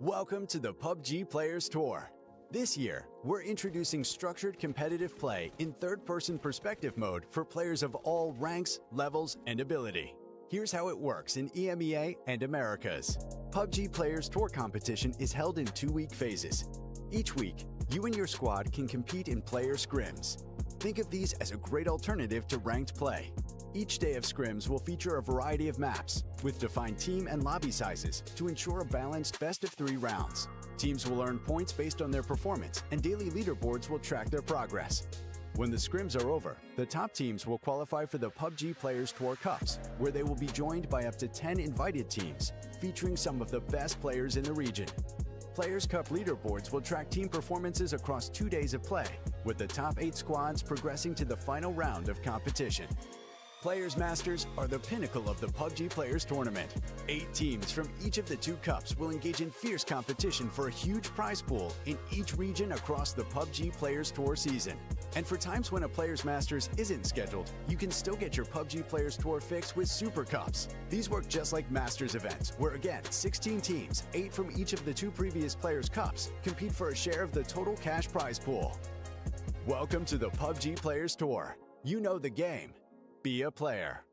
Welcome to the PUBG Players Tour. This year, we're introducing structured competitive play in third-person perspective mode for players of all ranks, levels, and ability. Here's how it works in EMEA and Americas. PUBG Players Tour competition is held in 2-week phases. Each week, you and your squad can compete in player scrims. Think of these as a great alternative to ranked play. Each day of scrims will feature a variety of maps, with defined team and lobby sizes to ensure a balanced best-of-3 rounds. Teams will earn points based on their performance, and daily leaderboards will track their progress. When the scrims are over, the top teams will qualify for the PUBG Players Tour Cups, where they will be joined by up to 10 invited teams, featuring some of the best players in the region. Players' Cup leaderboards will track team performances across 2 days of play, with the top 8 squads progressing to the final round of competition. Players Masters are the pinnacle of the PUBG Players Tournament. 8 teams from each of the 2 cups will engage in fierce competition for a huge prize pool in each region across the PUBG Players Tour season. And for times when a Players Masters isn't scheduled, you can still get your PUBG Players Tour fix with Super Cups. These work just like Masters events, where again, 16 teams, 8 from each of the 2 previous Players Cups, compete for a share of the total cash prize pool. Welcome to the PUBG Players Tour. You know the game. Be a player.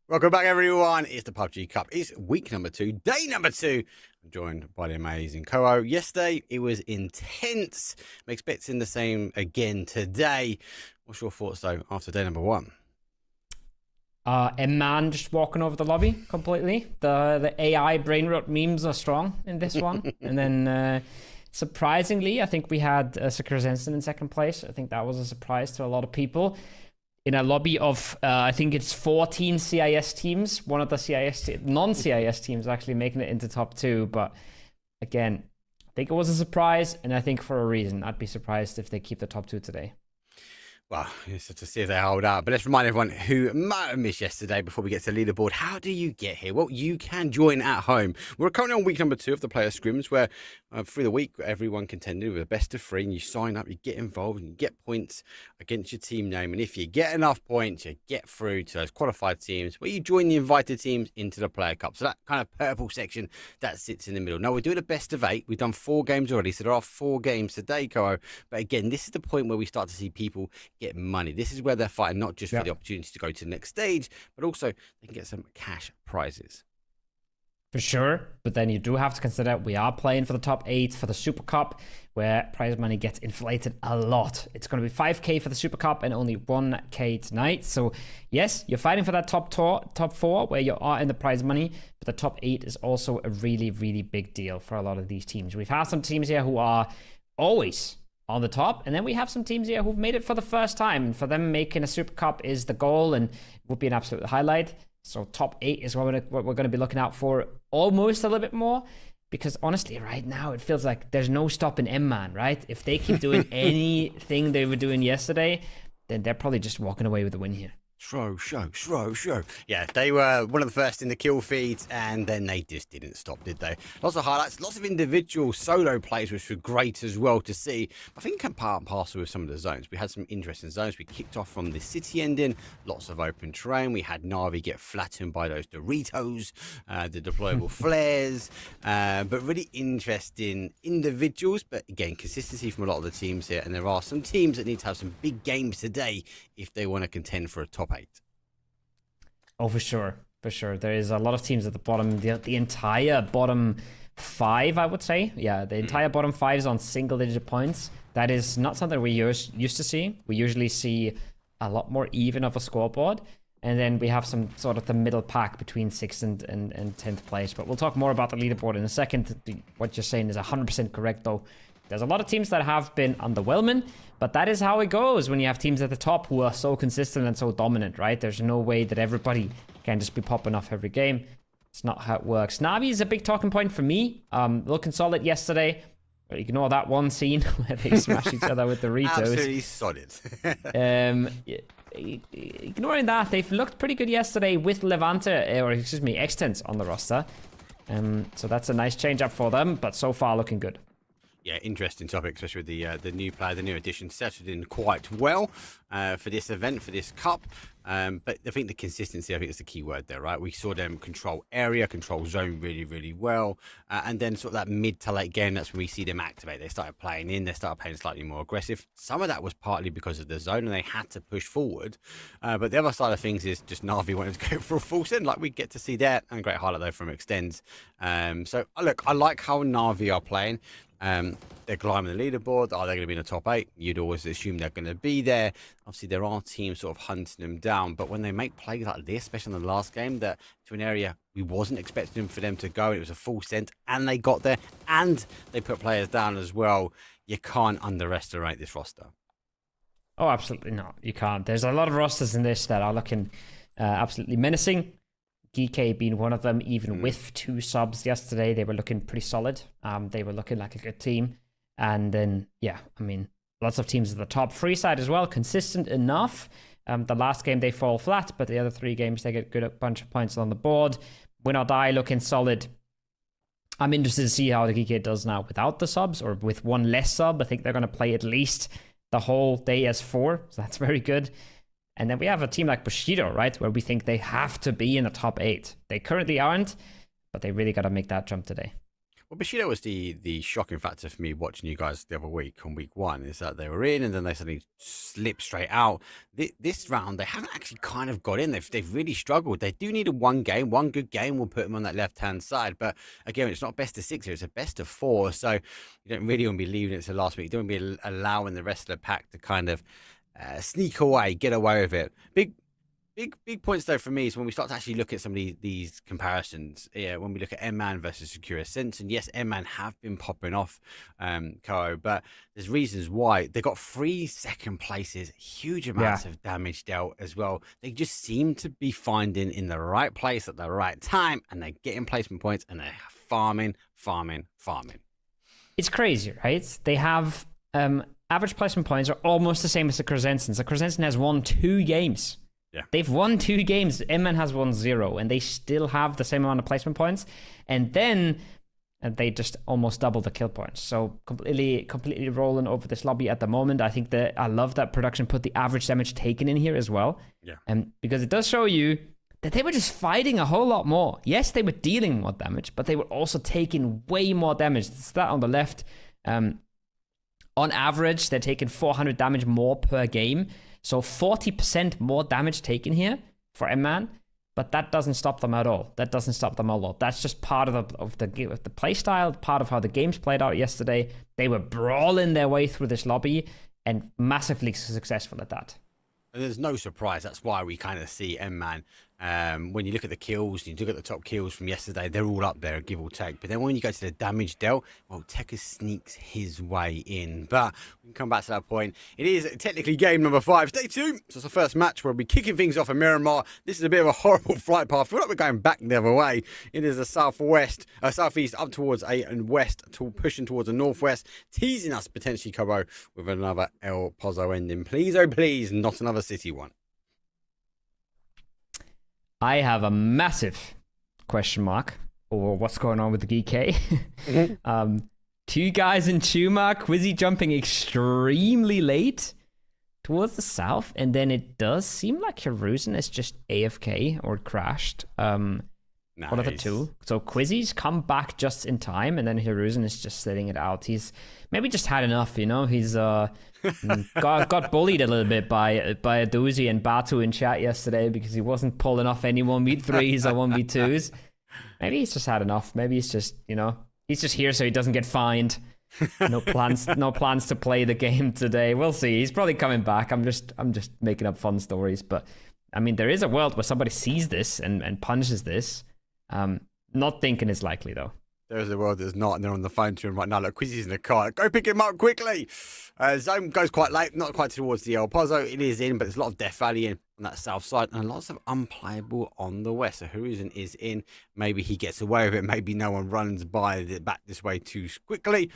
Welcome back, everyone. It's the PUBG Cup. It's week number 2, day number 2. I'm joined by the amazing Ko. Yesterday, it was intense. I'm expecting the same again today. What's your thoughts, though, after day number 1? A man just walking over the lobby completely. The AI brain rot memes are strong in this one. And then surprisingly, I think we had Sakura Zenson in second place. I think that was a surprise to a lot of people. In a lobby of, I think it's 14 CIS teams. One of the non-CIS teams actually making it into top 2. But again, I think it was a surprise, and I think for a reason. I'd be surprised if they keep the top 2 today. Well, it's to see if they hold up. But let's remind everyone who might have missed yesterday before we get to the leaderboard. How do you get here? Well, you can join at home. We're currently on week number 2 of the player scrims, where through the week, everyone contended with a best of 3, and you sign up, you get involved, and you get points against your team name. And if you get enough points, you get through to those qualified teams, where you join the invited teams into the player cup. So that kind of purple section that sits in the middle. Now, we're doing a best of 8. We've done 4 games already, so there are 4 games today, Ko. But again, this is the point where we start to see people get money. This is where they're fighting not just for the opportunity to go to the next stage, but also they can get some cash prizes. For sure, but then you do have to consider we are playing for the top 8 for the Super Cup, where prize money gets inflated a lot. It's going to be 5k for the Super Cup and only 1k tonight. So yes, you're fighting for that top 4 where you are in the prize money, but the top 8 is also a really, really big deal for a lot of these teams. We've had some teams here who are always on the top, and then we have some teams here who've made it for the first time, and for them making a Super Cup is the goal and would be an absolute highlight. So top 8 is what we're going to be looking out for almost a little bit more, because honestly right now it feels like there's no stopping M-Man, right? If they keep doing anything they were doing yesterday, then they're probably just walking away with the win here. Show. Yeah, they were one of the first in the kill feeds, and then they just didn't stop, did they? Lots of highlights, lots of individual solo plays, which were great as well to see. I think part and parcel with some of the zones. We had some interesting zones. We kicked off from the city ending, lots of open terrain. We had Na'Vi get flattened by those Doritos, the deployable flares, but really interesting individuals. But again, consistency from a lot of the teams here, and there are some teams that need to have some big games today if they want to contend for a top 8. Oh, for sure. There is a lot of teams at the bottom. The entire bottom 5, I would say. Yeah, the entire bottom 5 is on single-digit points. That is not something we used to see. We usually see a lot more even of a scoreboard. And then we have some sort of the middle pack between 6th and 10th place. But we'll talk more about the leaderboard in a second. What you're saying is 100% correct, though. There's a lot of teams that have been underwhelming, but that is how it goes when you have teams at the top who are so consistent and so dominant, right? There's no way that everybody can just be popping off every game. It's not how it works. Na'Vi is a big talking point for me. Looking solid yesterday. Ignore that one scene where they smash each other with the Doritos. Absolutely solid. Ignoring that, they've looked pretty good yesterday with Levante, Extens on the roster. So that's a nice change up for them, but so far looking good. Yeah, interesting topic, especially with the new player, the new addition, settled in quite well for this event, for this cup. But I think the consistency, I think, is the key word there, right? We saw them control area, control zone really, really well. And then sort of that mid to late game, that's when we see them activate. They started playing in, they started playing slightly more aggressive. Some of that was partly because of the zone and they had to push forward. But the other side of things is just Na'Vi wanted to go for a full send, like we get to see there. And a great highlight, though, from Extends. So, look, I like how Na'Vi are playing. They're climbing the leaderboard. Are they going to be in the top 8? You'd always assume they're going to be there. Obviously, there are teams sort of hunting them down. But when they make plays like this, especially in the last game, that to an area we wasn't expecting for them to go, it was a full send, and they got there, and they put players down as well. You can't underestimate this roster. Oh, absolutely not. You can't. There's a lot of rosters in this that are looking absolutely menacing. GK being one of them, even with 2 subs yesterday, they were looking pretty solid. They were looking like a good team. And then, yeah, I mean, lots of teams at the top 3 side as well, consistent enough. The last game they fall flat, but the other 3 games they get a bunch of points on the board. Win or die looking solid. I'm interested to see how the GK does now without the subs or with 1 less sub. I think they're going to play at least the whole day as 4, so that's very good. And then we have a team like Bushido, right, where we think they have to be in the top 8. They currently aren't, but they really got to make that jump today. Well, Bushido was the shocking factor for me watching you guys the other week on week 1, is that they were in and then they suddenly slipped straight out. This round, they haven't actually kind of got in. They've really struggled. They do need a 1 game. 1 good game will put them on that left-hand side. But again, it's not best of 6 here. It's a best of 4. So you don't really want to be leaving it to last week. You don't want to be allowing the rest of the pack to kind of sneak away, get away with it. Big points though for me is when we start to actually look at some of these comparisons. Yeah, when we look at M-Man versus Secure Sense, and yes, M-Man have been popping off, Ko, but there's reasons why. They got 3 second places, huge amounts of damage dealt as well. They just seem to be finding in the right place at the right time, and they're getting placement points, and they're farming. It's crazy, right? They have average placement points are almost the same as the Crescensons. The Crescenson has won 2 games. Yeah. They've won 2 games. M-Man has won 0, and they still have the same amount of placement points. And then they just almost double the kill points. So completely rolling over this lobby at the moment. I think that I love that production put the average damage taken in here as well. Yeah. Because it does show you that they were just fighting a whole lot more. Yes, they were dealing more damage, but they were also taking way more damage. It's that on the left. On average, they're taking 400 damage more per game. So 40% more damage taken here for M-Man, but that doesn't stop them at all. That doesn't stop them a lot. That's just part of the play style, part of how the games played out yesterday. They were brawling their way through this lobby and massively successful at that. And there's no surprise. That's why we kind of see M-Man. When you look at the kills, you look at the top kills from yesterday, they're all up there, give or take. But then when you go to the damage dealt, well, Tekka sneaks his way in. But we can come back to that point. It is technically game number 5, day 2. So it's the first match where we'll be kicking things off in Miramar. This is a bit of a horrible flight path. I feel like we're going back the other way. It is a southeast up towards 8 and west, pushing towards the northwest, teasing us potentially, Kobo, with another El Pozo ending. Please, oh please, not another city one. I have a massive question mark over what's going on with the GK. 2 guys in Chuma, Quizzy jumping extremely late towards the south, and then it does seem like Hiruzen is just AFK or crashed. Nice. One of the 2. So Quizzy's come back just in time, and then Hiruzen is just sitting it out. He's maybe just had enough, you know. He's got bullied a little bit by Aduzi and Batu in chat yesterday because he wasn't pulling off any 1v3s or 1v2s. Maybe he's just had enough. Maybe he's just, you know, he's just here so he doesn't get fined. No plans to play the game today. We'll see. He's probably coming back. I'm just making up fun stories, but I mean, there is a world where somebody sees this and punishes this. Not thinking it's likely though. There's a world that's not, and they're on the phone to him right now. Look, Quizzy's in the car. Go pick him up quickly. Zone goes quite late, not quite towards the El Pozo. It is in, but there's a lot of Death Valley in on that south side, and lots of unplayable on the west. So Hiruzen is in. Maybe he gets away with it. Maybe no one runs back this way too quickly,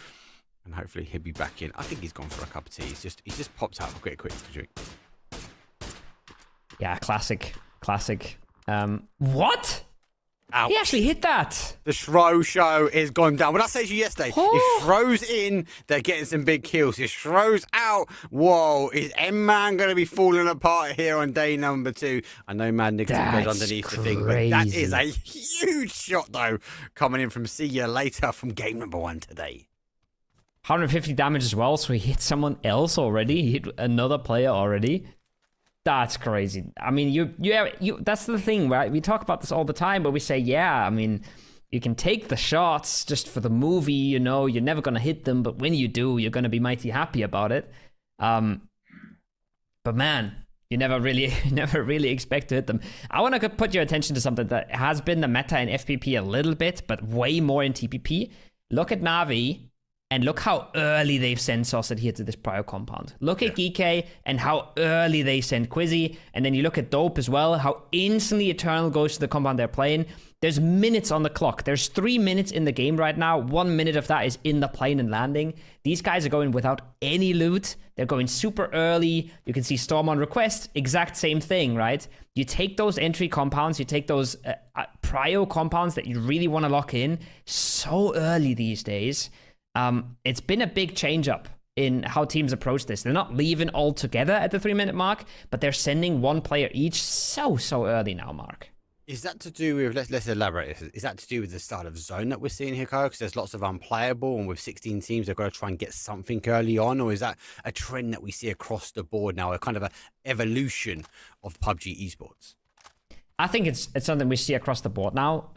and hopefully he'll be back in. I think he's gone for a cup of tea. He's just popped out for a quick drink. Yeah, classic. What? Ouch. He actually hit that. The Shro show is gone down. When I said to you yesterday, if Shro's in, they're getting some big kills. If Shro's out, whoa, is M-Man going to be falling apart here on day number 2? I know Mad Nixon goes underneath the thing, but that is a huge shot, though, coming in from See Ya Later from game number 1 today. 150 damage as well, so he hit someone else already. He hit another player already. That's crazy. I mean, you. That's the thing, right? We talk about this all the time, but we say, yeah, I mean, you can take the shots just for the movie, you know, you're never going to hit them, but when you do, you're going to be mighty happy about it. But man, you never really expect to hit them. I want to put your attention to something that has been the meta in FPP a little bit, but way more in TPP. Look at Na'Vi. And look how early they've sent Sauced here to this Prio compound. Look at Geekay and how early they send Quizzy. And then you look at Dope as well, how instantly Eternal goes to the compound they're playing. There's minutes on the clock. There's 3 minutes in the game right now. 1 minute of that is in the plane and landing. These guys are going without any loot. They're going super early. You can see Storm on request. Exact same thing, right? You take those entry compounds, you take those Prio compounds that you really want to lock in so early these days. It's been a big change up in how teams approach this. They're not leaving all together at the 3-minute mark, but they're sending one player each so early now, Mark. Is that to do with, let's elaborate, is that to do with the style of zone that we're seeing here, Kyle? Because there's lots of unplayable, and with 16 teams, they've got to try and get something early on, or is that a trend that we see across the board now, a kind of a evolution of PUBG Esports? I think it's something we see across the board now,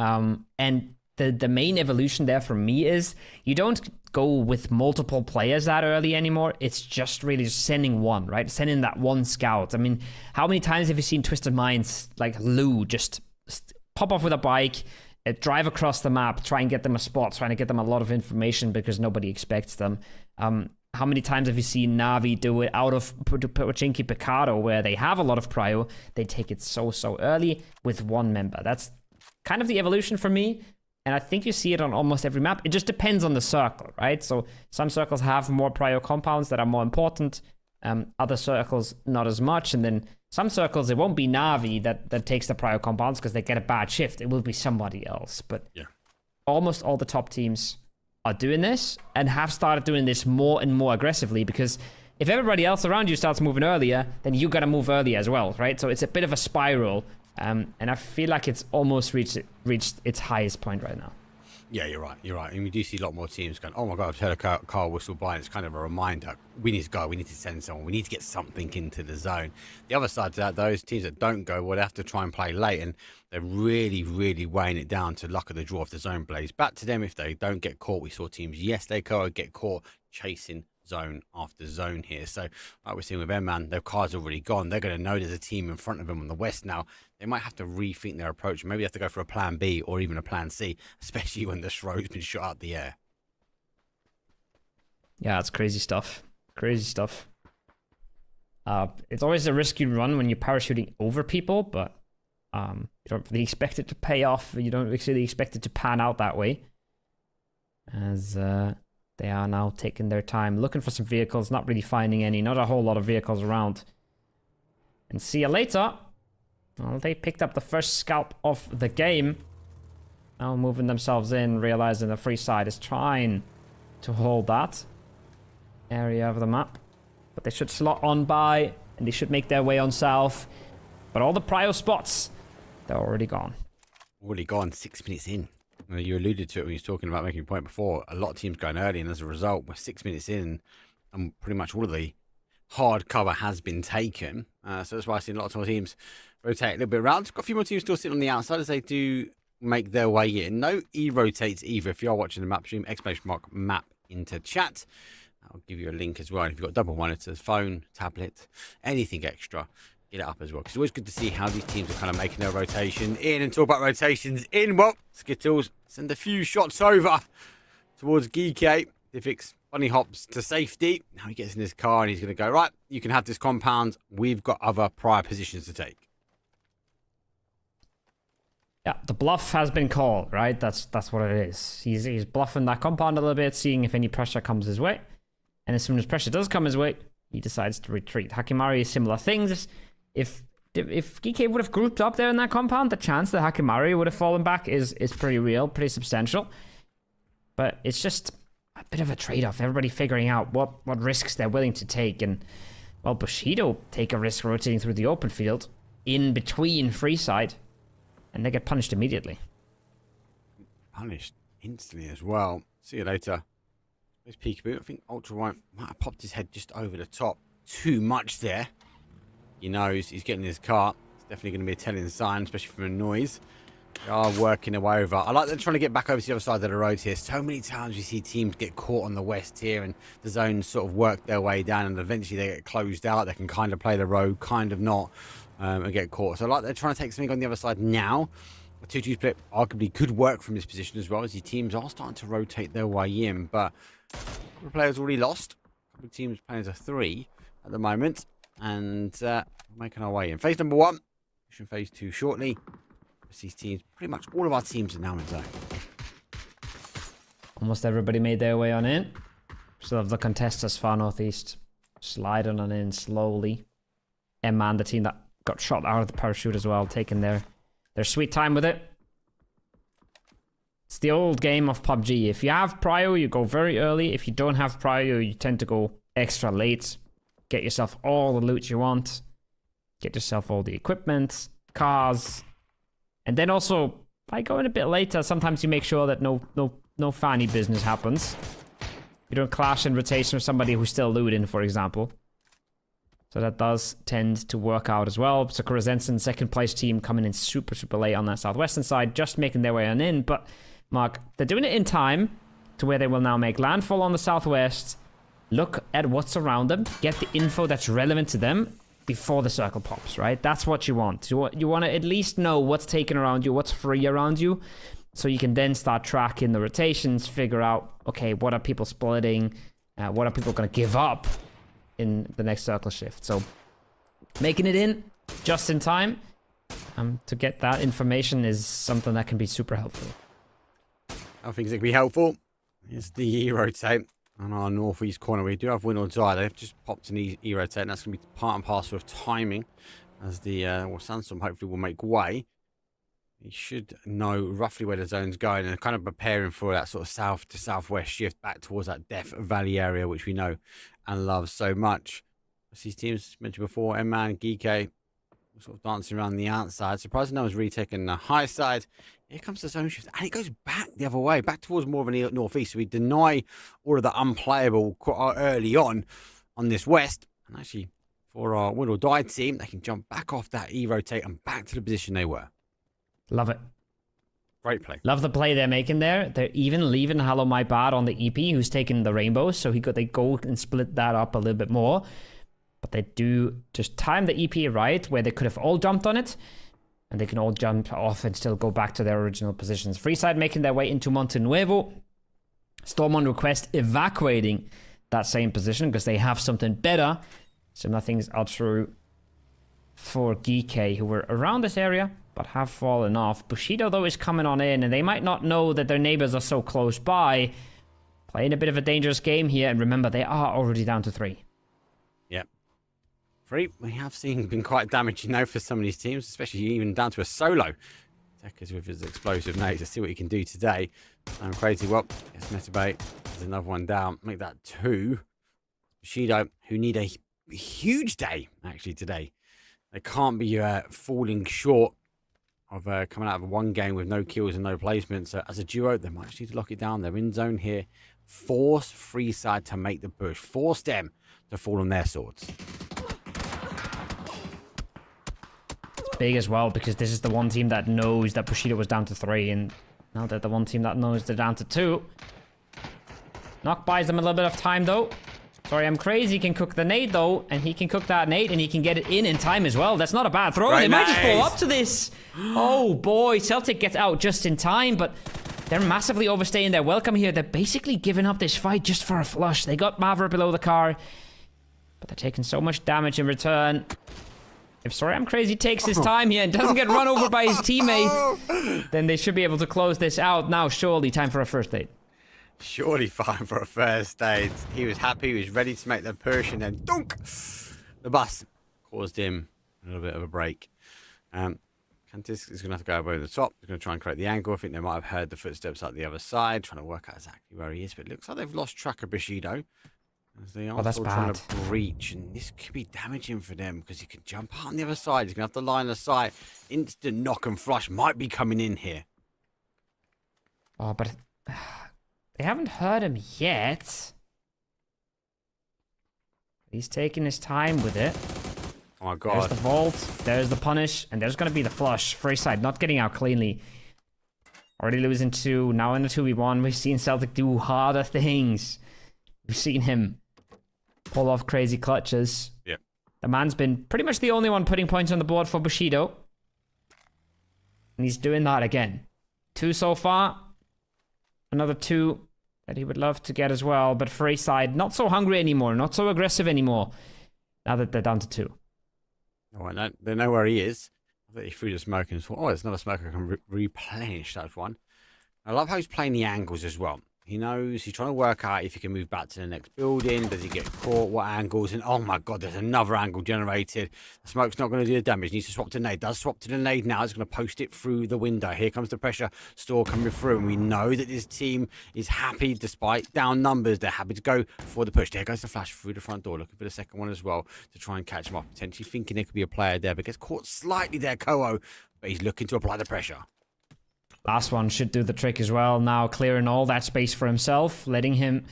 and the main evolution there for me is you don't go with multiple players that early anymore. It's just really just sending one, right? Sending that one scout. I mean, how many times have you seen Twisted Minds like Lou just pop off with a bike, drive across the map, try and get them a spot, trying to get them a lot of information because nobody expects them? How many times have you seen Na'Vi do it out of Pochinki Picado where they have a lot of prio? They take it so early with one member. That's kind of the evolution for me. And I think you see it on almost every map. It just depends on the circle, right? So some circles have more prio compounds that are more important. Other circles, not as much. And then some circles, it won't be Na'Vi that takes the prio compounds because they get a bad shift. It will be somebody else. But yeah, almost all the top teams are doing this and have started doing this more and more aggressively, because if everybody else around you starts moving earlier, then you got to move earlier as well, right? So it's a bit of a spiral. And I feel like it's almost reached its highest point right now. Yeah, you're right. And we do see a lot more teams going, oh my God, I've heard a car whistle by. And it's kind of a reminder. We need to go. We need to send someone. We need to get something into the zone. The other side to that, those teams that don't go, well, they have to try and play late. And they're really weighing it down to luck of the draw if the zone plays. Back to them if they don't get caught. We saw teams, yes, they get caught chasing zone after zone here. So like we're seeing with M-Man, their car's already gone. They're going to know there's a team in front of them on the west now. They might have to rethink their approach. Maybe they have to go for a plan B or even a plan C, especially when the Shro's been shot out the air. Yeah, it's crazy stuff. It's always a risky run when you're parachuting over people, but you don't really expect it to pay off. You don't really expect it to pan out that way. As they are now taking their time, looking for some vehicles, not really finding any, not a whole lot of vehicles around. And see you later. Well, they picked up the first scalp of the game. Now moving themselves in, realizing the free side is trying to hold that area of the map. But they should slot on by, and they should make their way on south. But all the prio spots, they're already gone. Already gone, 6 minutes in. You alluded to it when you were talking about making a point before. A lot of teams going early, and as a result, we're 6 minutes in, and pretty much all of the hard cover has been taken. So that's why I've seen a lot of teams rotate a little bit around. Got a few more teams still sitting on the outside as they do make their way in. No E-rotates either. If you are watching the map stream, !map into chat. I'll give you a link as well. If you've got double monitors, phone, tablet, anything extra, get it up as well. Because it's always good to see how these teams are kind of making their rotation in. And talk about rotations in, well, Skittles send a few shots over towards Geekay. Diffix bunny hops to safety. Now he gets in his car and he's going to go, right, you can have this compound. We've got other prior positions to take. Yeah, the bluff has been called, right? That's what it is. He's bluffing that compound a little bit, seeing if any pressure comes his way. And as soon as pressure does come his way, he decides to retreat. Hakimari is similar things. If if GK would have grouped up there in that compound, the chance that Hakimari would have fallen back is pretty real, pretty substantial. But it's just a bit of a trade-off. Everybody figuring out what risks they're willing to take. And, well, Bushido take a risk rotating through the open field in between Freeside, and they get punished immediately. Punished instantly as well. See you later. There's Peekaboo. I think Ultra White might have popped his head just over the top. Too much there. He knows he's getting in his car. It's definitely going to be a telling sign, especially from the noise. They are working their way over. I like they're trying to get back over to the other side of the road here. So many times you see teams get caught on the west here and the zones sort of work their way down and eventually they get closed out. They can kind of play the road, kind of not, and get caught. So I like they're trying to take something on the other side now. A 2-2 split arguably could work from this position as well, as the teams are starting to rotate their way in. But a couple of players already lost. A couple of teams playing as a 3 at the moment. And making our way in. Phase number 1. Phase 2 shortly. These teams, pretty much all of our teams are now in zone. Almost everybody made their way on in. Still have the contestants far northeast. Sliding on in slowly. EMEA, the team that got shot out of the parachute as well, taking their sweet time with it. It's the old game of PUBG. If you have prio, you go very early. If you don't have prio, you tend to go extra late. Get yourself all the loot you want. Get yourself all the equipment, cars. And then also, by going a bit later, sometimes you make sure that no funny business happens. You don't clash in rotation with somebody who's still looting, for example. So that does tend to work out as well. So Kurazensen, second place team, coming in super late on that southwestern side, just making their way on in. But, Mark, they're doing it in time to where they will now make landfall on the southwest, look at what's around them, get the info that's relevant to them before the circle pops, right? That's what you want. You want to at least know what's taken around you, what's free around you, so you can then start tracking the rotations, figure out, okay, what are people splitting, what are people going to give up in the next circle shift. So making it in just in time to get that information is something that can be super helpful. I think it can be helpful. It's the E-rotate. On our northeast corner, we do have win or die. They've just popped an E-rotate, and that's going to be part and parcel of timing as the Sandstorm hopefully will make way. He should know roughly where the zone's going and kind of preparing for that sort of south to southwest shift back towards that Death Valley area, which we know and love so much. As these teams mentioned before, EMEA and Geeke sort of dancing around the outside. Surprising no one's really taking the high side. Here comes the zone shift, and it goes back the other way, back towards more of a northeast. So we deny all of the unplayable quite early on this west. And actually, for our win or die team, they can jump back off that E-rotate and back to the position they were. Love it. Great play. Love the play they're making there. They're even leaving Hello My Bad on the EP, who's taking the rainbows. So they go and split that up a little bit more. But they do just time the EP right, where they could have all jumped on it. And they can all jump off and still go back to their original positions. Freeside making their way into Monte Nuevo. Storm on request evacuating that same position because they have something better. Similar things are true for Geeke, who were around this area but have fallen off. Bushido, though, is coming on in, and they might not know that their neighbors are so close by. Playing a bit of a dangerous game here, and remember, they are already down to 3. Yep. 3, we have seen been quite damaging now for some of these teams, especially even down to a solo. Tekka's with his explosive nades. Let's see what he can do today. Crazy. Well, it's Metabate. There's another one down. Make that 2. Bushido, who need a huge day, actually, today. They can't be falling short of coming out of one game with no kills and no placements. So as a duo, they might just need to lock it down. They're in zone here. Force Freeside to make the push. Force them to fall on their swords. It's big as well because this is the one team that knows that Bushido was down to 3, and now they're the one team that knows they're down to 2. Knock buys them a little bit of time though. Sorry, I'm crazy. He can cook the nade though, and he can cook that nade, and he can get it in time as well. That's not a bad throw. Right, they might nice. just blow up to this. Oh boy, Celtic gets out just in time, but they're massively overstaying their welcome here. They're basically giving up this fight just for a flush. They got Maverick below the car, but they're taking so much damage in return. If Sorry I'm Crazy takes his time here and doesn't get run over by his teammate, then they should be able to close this out. Now, surely, time for a first aid. Surely fine for a first aid. He was happy, he was ready to make the push, and then dunk! The bus caused him A little bit of a break. Kantis is going to have to go over the top. He's going to try and create the angle. I think they might have heard the footsteps up the other side, trying to work out exactly where he is. But it looks like they've lost track of Bushido. As they are still trying to breach. And this could be damaging for them because he can jump out on the other side. He's going to have to line of sight. Instant knock and flush might be coming in here. Oh, but they haven't heard him yet. He's taking his time with it. Oh my god. There's the vault, there's the punish, and there's going to be the flush. Free side, not getting out cleanly. Already losing 2, now in the 2v1. We've seen Celtic do harder things. We've seen him pull off crazy clutches. Yeah. The man's been pretty much the only one putting points on the board for Bushido. And he's doing that again. 2 so far. Another 2 that he would love to get as well. But Free side, not so hungry anymore, not so aggressive anymore. Now that they're down to 2. Oh, they know where he is. I think he threw the smoke and thought, oh, there's another smoke I can replenish that one. I love how he's playing the angles as well. He knows he's trying to work out if he can move back to the next building. Does he get caught? What angles? And oh my god, there's another angle generated. The smoke's not going to do the damage. He needs to swap to nade. Does swap to the nade now. He's going to post it through the window. Here comes the pressure store coming through. And we know that this team is happy despite down numbers. They're happy to go for the push. There goes the flash through the front door. Looking for the second one as well to try and catch him up. Potentially thinking there could be a player there. But gets caught slightly there, Koho. But he's looking to apply the pressure. Last one should do the trick as well. Now clearing all that space for himself, letting him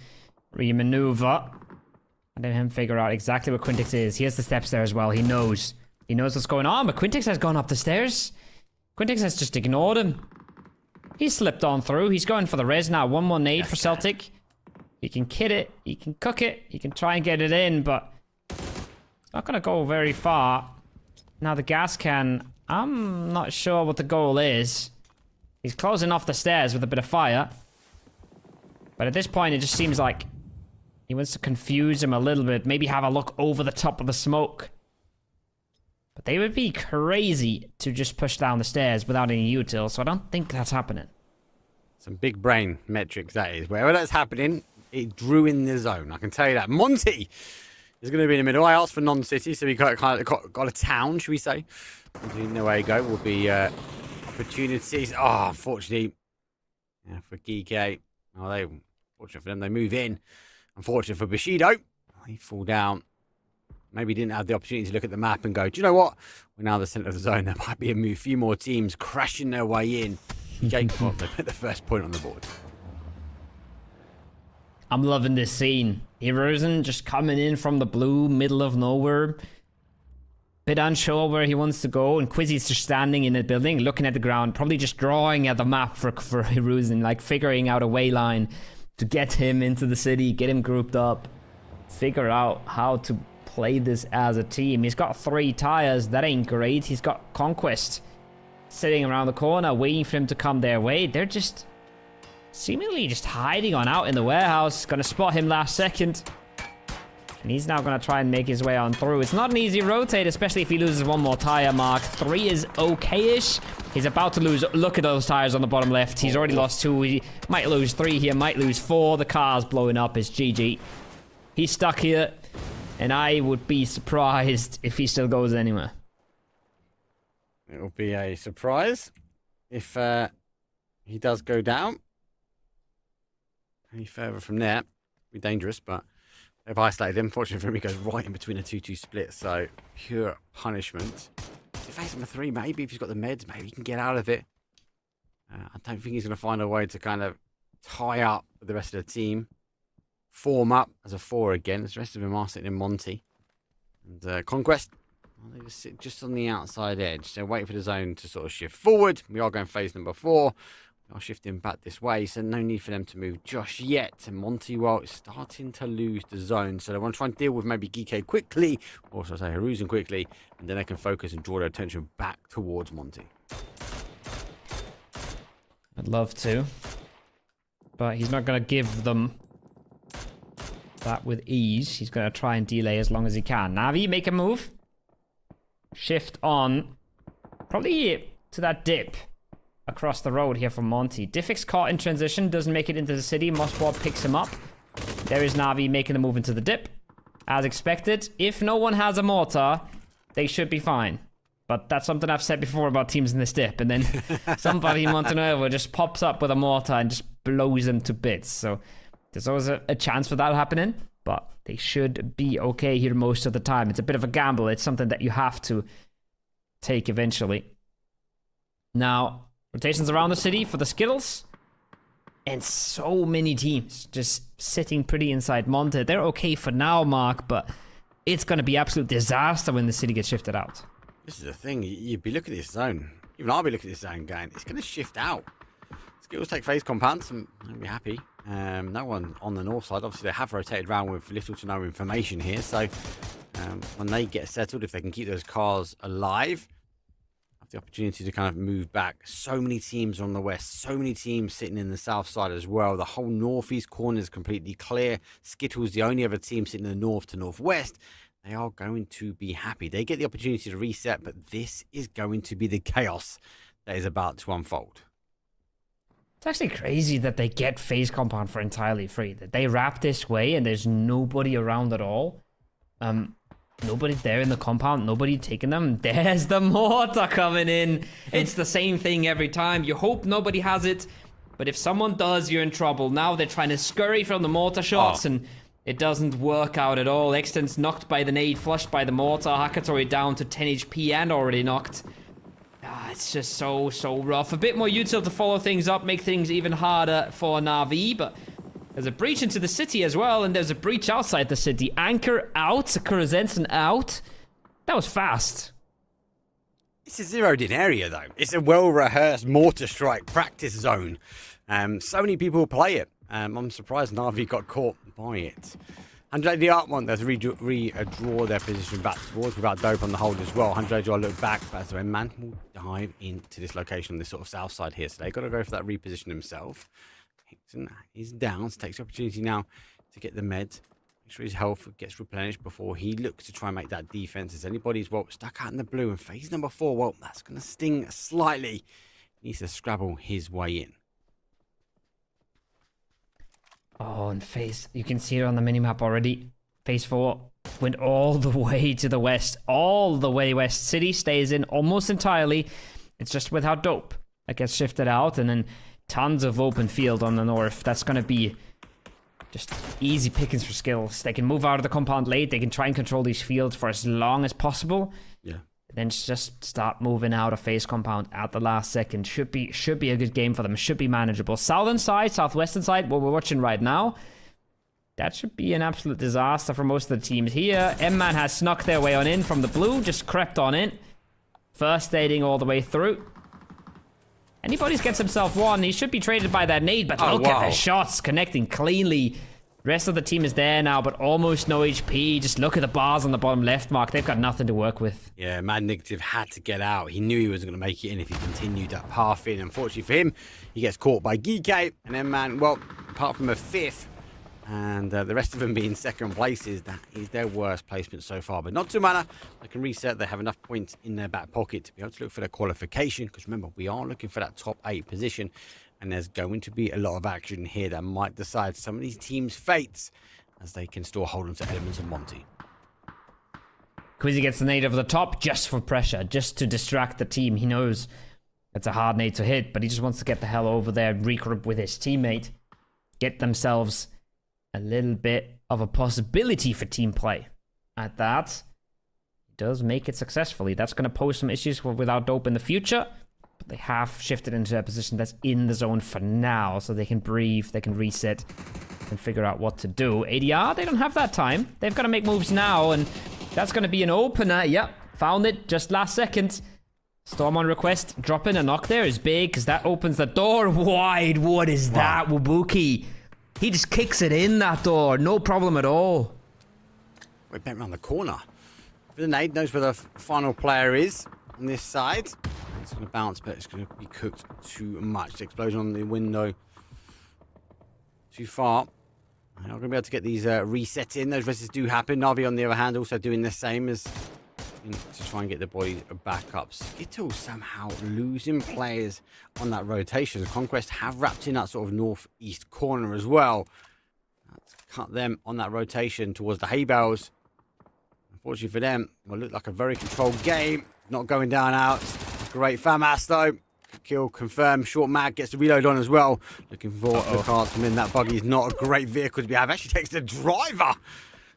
re-maneuver. Letting him figure out exactly where Quintix is. He has the steps there as well. He knows. He knows what's going on, but Quintix has gone up the stairs. Quintix has just ignored him. He slipped on through. He's going for the res now. 1 more nade for Celtic. He can kit it. He can cook it. He can try and get it in, but not going to go very far. Now the gas can. I'm not sure what the goal is. He's closing off the stairs with a bit of fire. But at this point, it just seems like he wants to confuse him a little bit. Maybe have a look over the top of the smoke. But they would be crazy to just push down the stairs without any util, so I don't think that's happening. Some big brain metrics, that is. Wherever that's happening, it drew in the zone. I can tell you that. Monty is going to be in the middle. I asked for non-city, so we got a town, should we say. And the way you go will be... opportunities. Oh, unfortunately, yeah, for GK. Oh, fortunate for them, they move in. Unfortunate for Bushido, he fall down. Maybe didn't have the opportunity to look at the map and go, do you know what? We're now the centre of the zone. There might be a few more teams crashing their way in. They put the first point on the board. I'm loving this scene. Hirozen just coming in from the blue, middle of nowhere. Bit unsure where he wants to go, and Quizzy's just standing in the building, looking at the ground, probably just drawing at the map for Hiruzen, like figuring out a way line to get him into the city, get him grouped up, figure out how to play this as a team. He's got 3 tires, that ain't great. He's got Conquest sitting around the corner, waiting for him to come their way. They're just seemingly just hiding on out in the warehouse, gonna spot him last second. And he's now going to try and make his way on through. It's not an easy rotate, especially if he loses 1 more tire. Mark 3 is okay-ish. He's about to lose. Look at those tires on the bottom left. He's already lost 2. He might lose 3 here, might lose 4. The car's blowing up. It's GG. He's stuck here. And I would be surprised if he still goes anywhere. It will be a surprise if he does go down. Any further from there, it'd be dangerous, but... they've isolated him. Fortunately for him, he goes right in between a 2-2 split. So, pure punishment. To face him a 3, maybe if he's got the meds, maybe he can get out of it. I don't think he's going to find a way to kind of tie up with the rest of the team. Form up as a 4 again. The rest of them are sitting in Monty. And Conquest, well, they just sit just on the outside edge. They're waiting for the zone to sort of shift forward. We are going phase number 4. Are shifting back this way, so no need for them to move just yet. And Monty, well, is starting to lose the zone, so they want to try and deal with maybe GK quickly, or should I say Hiruzen quickly, and then they can focus and draw their attention back towards Monty. I'd love to, but he's not going to give them that with ease. He's going to try and delay as long as he can. Navi, make a move. Shift on, probably to that dip. Across the road here from Monty. Diffix caught in transition, doesn't make it into the city. Mossball picks him up. There is Navi making the move into the dip. As expected, if no one has a mortar, they should be fine. But that's something I've said before about teams in this dip. And then somebody in Montenegro just pops up with a mortar and just blows them to bits. So there's always a chance for that happening. But they should be okay here most of the time. It's a bit of a gamble. It's something that you have to take eventually. Now, rotations around the city for the Skittles. And so many teams just sitting pretty inside Monte. They're okay for now, Mark, but it's going to be absolute disaster when the city gets shifted out. This is the thing. You'd be looking at this zone. Even I'll be looking at this zone going, it's going to shift out. Skittles take phase compounds and I'll be happy. No one on the north side. Obviously, they have rotated around with little to no information here. So when they get settled, if they can keep those cars alive, have the opportunity to kind of move back. So many teams on the west. So many teams sitting in the south side as well. The whole northeast corner is completely clear. Skittles, the only other team sitting in the north to northwest. They are going to be happy. They get the opportunity to reset, but this is going to be the chaos that is about to unfold. It's actually crazy that they get phase compound for entirely free. That they wrap this way and there's nobody around at all. Nobody there in the compound, nobody taking them. There's the mortar coming in. It's the same thing every time. You hope nobody has it, but if someone does, you're in trouble. Now they're trying to scurry from the mortar shots and it doesn't work out at all. Extent's knocked by the nade, flushed by the mortar. Hakatory down to 10 HP and already knocked. It's just so rough. A bit more util to follow things up, make things even harder for Na'Vi, but there's a breach into the city as well, and there's a breach outside the city. Anchor out, Kurozensen out. That was fast. It's a zeroed in area, though. It's a well-rehearsed mortar strike practice zone. So many people play it. I'm surprised Na'Vi got caught by it. And the art one, there's redraw their position back towards without dope on the hold as well. 100 look back, but as man will dive into this location on this sort of south side here. So they've got to go for that reposition himself. Hickson is down, so takes the opportunity now to get the med. Make sure his health gets replenished before he looks to try and make that defense. As anybody's, well, stuck out in the blue. And phase number 4, well, that's going to sting slightly. He needs to scrabble his way in. Oh, and phase, you can see it on the minimap already. Phase 4 went all the way to the west. All the way west. City stays in almost entirely. It's just without dope. That gets shifted out, and then tons of open field on the north. That's going to be just easy pickings for skills. They can move out of the compound late. They can try and control these fields for as long as possible. Yeah. Then just start moving out of phase compound at the last second. Should be a good game for them. Should be manageable. Southern side, southwestern side, what we're watching right now, that should be an absolute disaster for most of the teams here. M-Man has snuck their way on in from the blue, just crept on in. First aiding all the way through. Anybody's gets himself one, he should be traded by that nade, but look at the shots connecting cleanly. Rest of the team is there now, but almost no HP. Just look at the bars on the bottom left, Mark. They've got nothing to work with. Yeah, Mad Negative had to get out. He knew he wasn't going to make it in if he continued that path in. Unfortunately for him, he gets caught by Geekay. And then, man, well, apart from a 5th, and the rest of them being second places, that is their worst placement so far. But not to matter. They can reset. They have enough points in their back pocket to be able to look for their qualification. Because remember, we are looking for that top 8 position. And there's going to be a lot of action here that might decide some of these teams' fates as they can still hold on to elements of Monty. Quizzy gets the nade over the top just for pressure, just to distract the team. He knows it's a hard nade to hit, but he just wants to get the hell over there, regroup with his teammate, get themselves a little bit of a possibility for team play. At that, he does make it successfully. That's going to pose some issues without dope in the future. They have shifted into a position that's in the zone for now, so they can breathe, they can reset, and figure out what to do. ADR, they don't have that time. They've got to make moves now, and that's going to be an opener. Yep, found it just last second. Storm on request, dropping a knock there is big, because that opens the door wide. What is that, Wabuki? He just kicks it in, that door. No problem at all. We bent around the corner. The nade knows where the final player is on this side. It's going to bounce, but it's going to be cooked too much. The explosion on the window too far. They're not going to be able to get these reset in. Those reses do happen. Na'Vi, on the other hand, also doing the same as to try and get the boys back up. Skittles somehow losing players on that rotation. Conquest have wrapped in that sort of northeast corner as well. That's cut them on that rotation towards the hay bales. Unfortunately for them, it will look like a very controlled game. Not going down out. Great FAMAS though. Kill confirmed. Short mag gets the reload on as well. Looking for the cars come in. That buggy is not a great vehicle to be have. Actually takes the driver.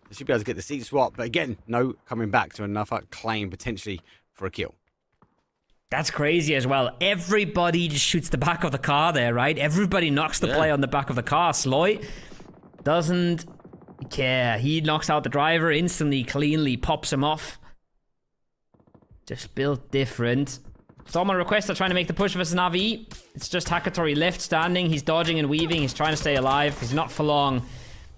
They should be able to get the seat swap. But again, no coming back to another claim potentially for a kill. That's crazy as well. Everybody just shoots the back of the car there, right? Everybody knocks the play on the back of the car. Sloy doesn't care. He knocks out the driver instantly, cleanly, pops him off. Just built different. Someone requests are trying to make the push versus Navi. It's just Hakatory left standing. He's dodging and weaving. He's trying to stay alive. He's not for long.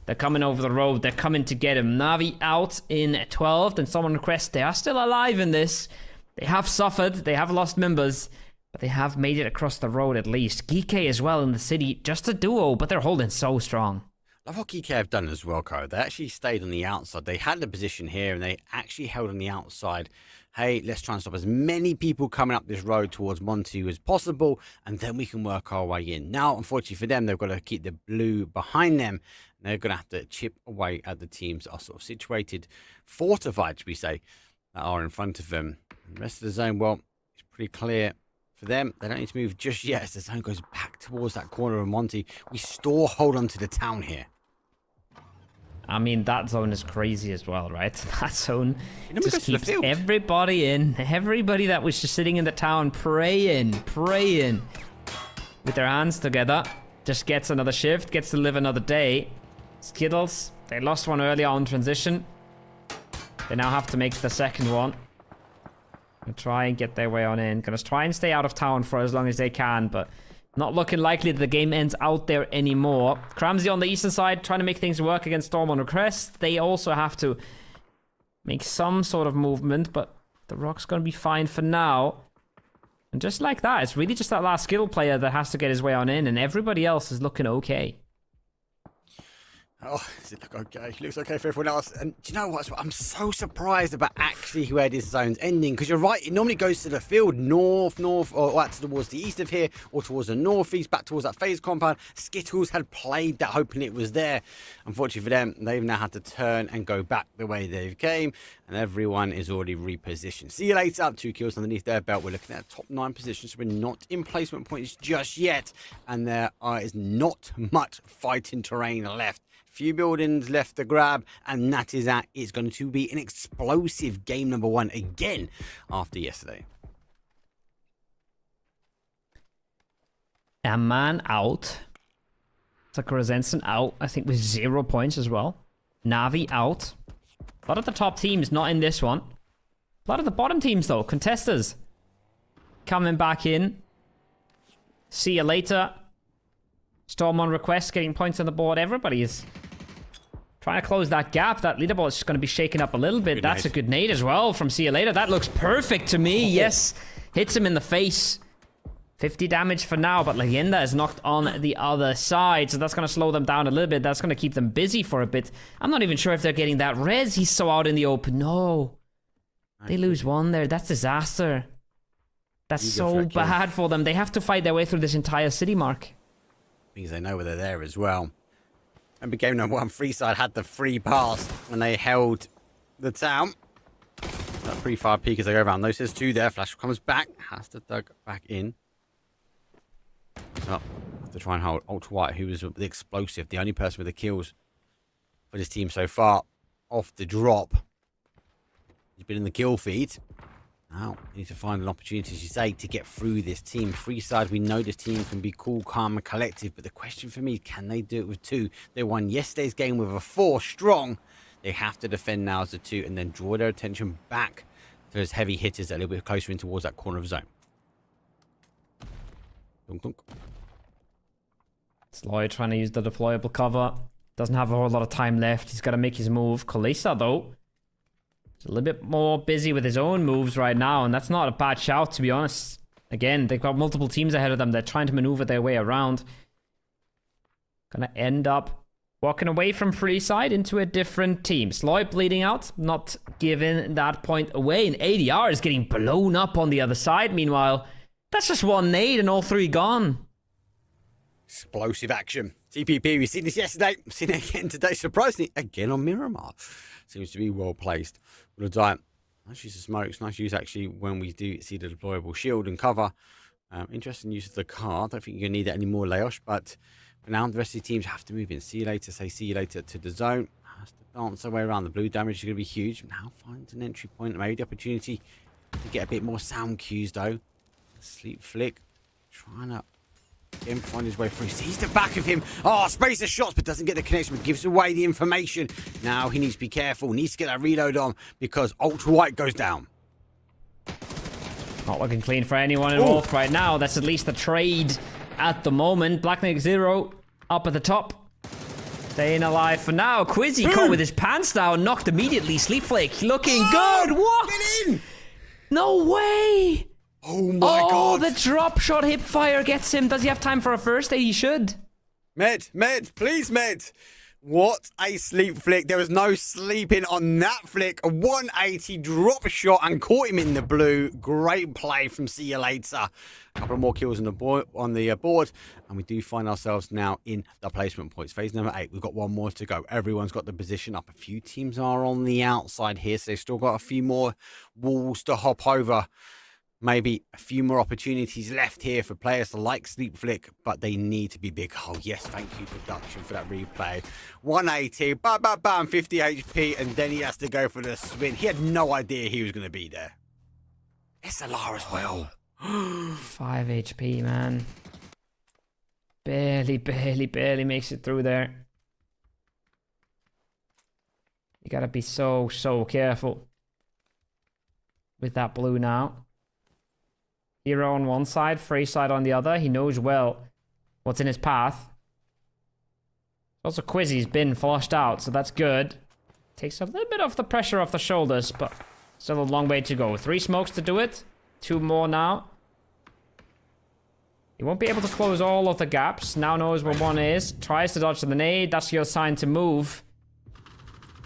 They're coming over the road. They're coming to get him. Navi out in 12th. And someone requests they are still alive in this. They have suffered. They have lost members. But they have made it across the road at least. Geeke as well in the city. Just a duo, but they're holding so strong. Love what Geeke have done as well, Ko. They actually stayed on the outside. They had the position here and they actually held on the outside. Hey, let's try and stop as many people coming up this road towards Monty as possible, and then we can work our way in. Now, unfortunately for them, they've got to keep the blue behind them. And they're going to have to chip away at the teams that are sort of situated, fortified, should we say, that are in front of them. And the rest of the zone, well, it's pretty clear for them. They don't need to move just yet as the zone goes back towards that corner of Monty. We still hold on to the town here. I mean, that zone is crazy as well, right? That zone just keeps everybody in. Everybody that was just sitting in the town praying with their hands together. Just gets another shift, gets to live another day. Skittles, they lost one earlier on transition. They now have to make the second one. And try and get their way on in. Gonna try and stay out of town for as long as they can, but not looking likely that the game ends out there anymore. Cramsey on the eastern side trying to make things work against Storm on Request. They also have to make some sort of movement, but the Rock's going to be fine for now. And just like that, it's really just that last skill player that has to get his way on in, and everybody else is looking okay. Oh, does it look okay? It looks okay for everyone else. And do you know what? I'm so surprised about actually where this zone's ending. Because you're right, it normally goes to the field, north, or towards the east of here, or towards the northeast, back towards that phase compound. Skittles had played that, hoping it was there. Unfortunately for them, they've now had to turn and go back the way they came. And everyone is already repositioned. See you later. Up 2 kills underneath their belt. We're looking at top 9 positions. So we're not in placement points just yet. And there is not much fighting terrain left. Few buildings left to grab, and that is that. It's going to be an explosive game number 1 again after yesterday. A man out. Sakura Zensen out, I think with 0 points as well. Navi out. A lot of the top teams not in this one. A lot of the bottom teams though, contesters coming back in. See you later. Storm on Request getting points on the board. Everybody is trying to close that gap. That leaderboard is just going to be shaken up a little bit. That's a good nade as well from See You Later. That looks perfect to me. Yes. Hits him in the face. 50 damage for now, but Leyenda is knocked on the other side. So that's going to slow them down a little bit. That's going to keep them busy for a bit. I'm not even sure if they're getting that res. He's so out in the open. No. They lose one there. That's disaster. That's so bad for them. They have to fight their way through this entire city, Mark. Because they know where they're there as well. And game number 1, Freeside had the free pass when they held the town. That pretty far peak as they go around. Notices 2 there. Flash comes back. Has to dug back in. So, have to try and hold Ultra White, who was the explosive, the only person with the kills for this team so far, off the drop. He's been in the kill feed. Now, we need to find an opportunity, as you say, to get through this team. Freeside, we know this team can be cool, calm, and collective, but the question for me is, can they do it with 2? They won yesterday's game with a 4 strong. They have to defend now as a 2 and then draw their attention back to those heavy hitters a little bit closer in towards that corner of zone. Dunk, dunk. Sloy trying to use the deployable cover. Doesn't have a whole lot of time left. He's got to make his move. Kalisa, though, he's a little bit more busy with his own moves right now, and that's not a bad shout, to be honest. Again, they've got multiple teams ahead of them. They're trying to maneuver their way around. Gonna end up walking away from Freeside into a different team. Sloy bleeding out, not giving that point away. And ADR is getting blown up on the other side. Meanwhile, that's just one nade and all 3 gone. Explosive action. TPP, we've seen this yesterday, we've seen it again today, surprisingly, again on Miramar. Seems to be well placed. Will die. Nice use of smokes, nice use actually when we do see the deployable shield and cover. Interesting use of the car. I don't think you're going to need that anymore, Leosh, but for now, the rest of the teams have to move in. See you later, say see you later to the zone. Has to dance their way around. The blue damage is going to be huge. Now finds an entry point, maybe the opportunity to get a bit more sound cues though. Sleep flick, trying to again find his way through. Sees the back of him. Oh, sprays the shots, but doesn't get the connection, but gives away the information. Now he needs to be careful, needs to get that reload on because Ultra White goes down. Not looking clean for anyone involved right now. That's at least the trade at the moment. Black Knight 0 up at the top. Staying alive for now. Quizzy caught with his pants down, knocked immediately. Sleep Flick looking good. What? Get in! No way! Oh my god. Oh, the drop shot hip fire gets him. Does he have time for a first aid? He should. Med, please Med. What a sleep flick. There was no sleeping on that flick. A 180 drop shot and caught him in the blue. Great play from See You Later. A couple of more kills on the board, and we do find ourselves now in the placement points. Phase number 8. We've got one more to go. Everyone's got the position up. A few teams are on the outside here, so they've still got a few more walls to hop over. Maybe a few more opportunities left here for players to like Sleep Flick, but they need to be big. Oh, yes, thank you, production, for that replay. 180, bam, bam, bam, 50 HP, and then he has to go for the spin. He had no idea he was going to be there. SLR as well. 5 HP, man. Barely makes it through there. You gotta be so careful with that blue now. Hero on one side, Free side on the other. He knows well what's in his path. Also, Quizzy's been flushed out, so that's good. Takes a little bit of the pressure off the shoulders, but still a long way to go. 3 smokes to do it. 2 more now. He won't be able to close all of the gaps. Now knows where one is. Tries to dodge the nade. That's your sign to move.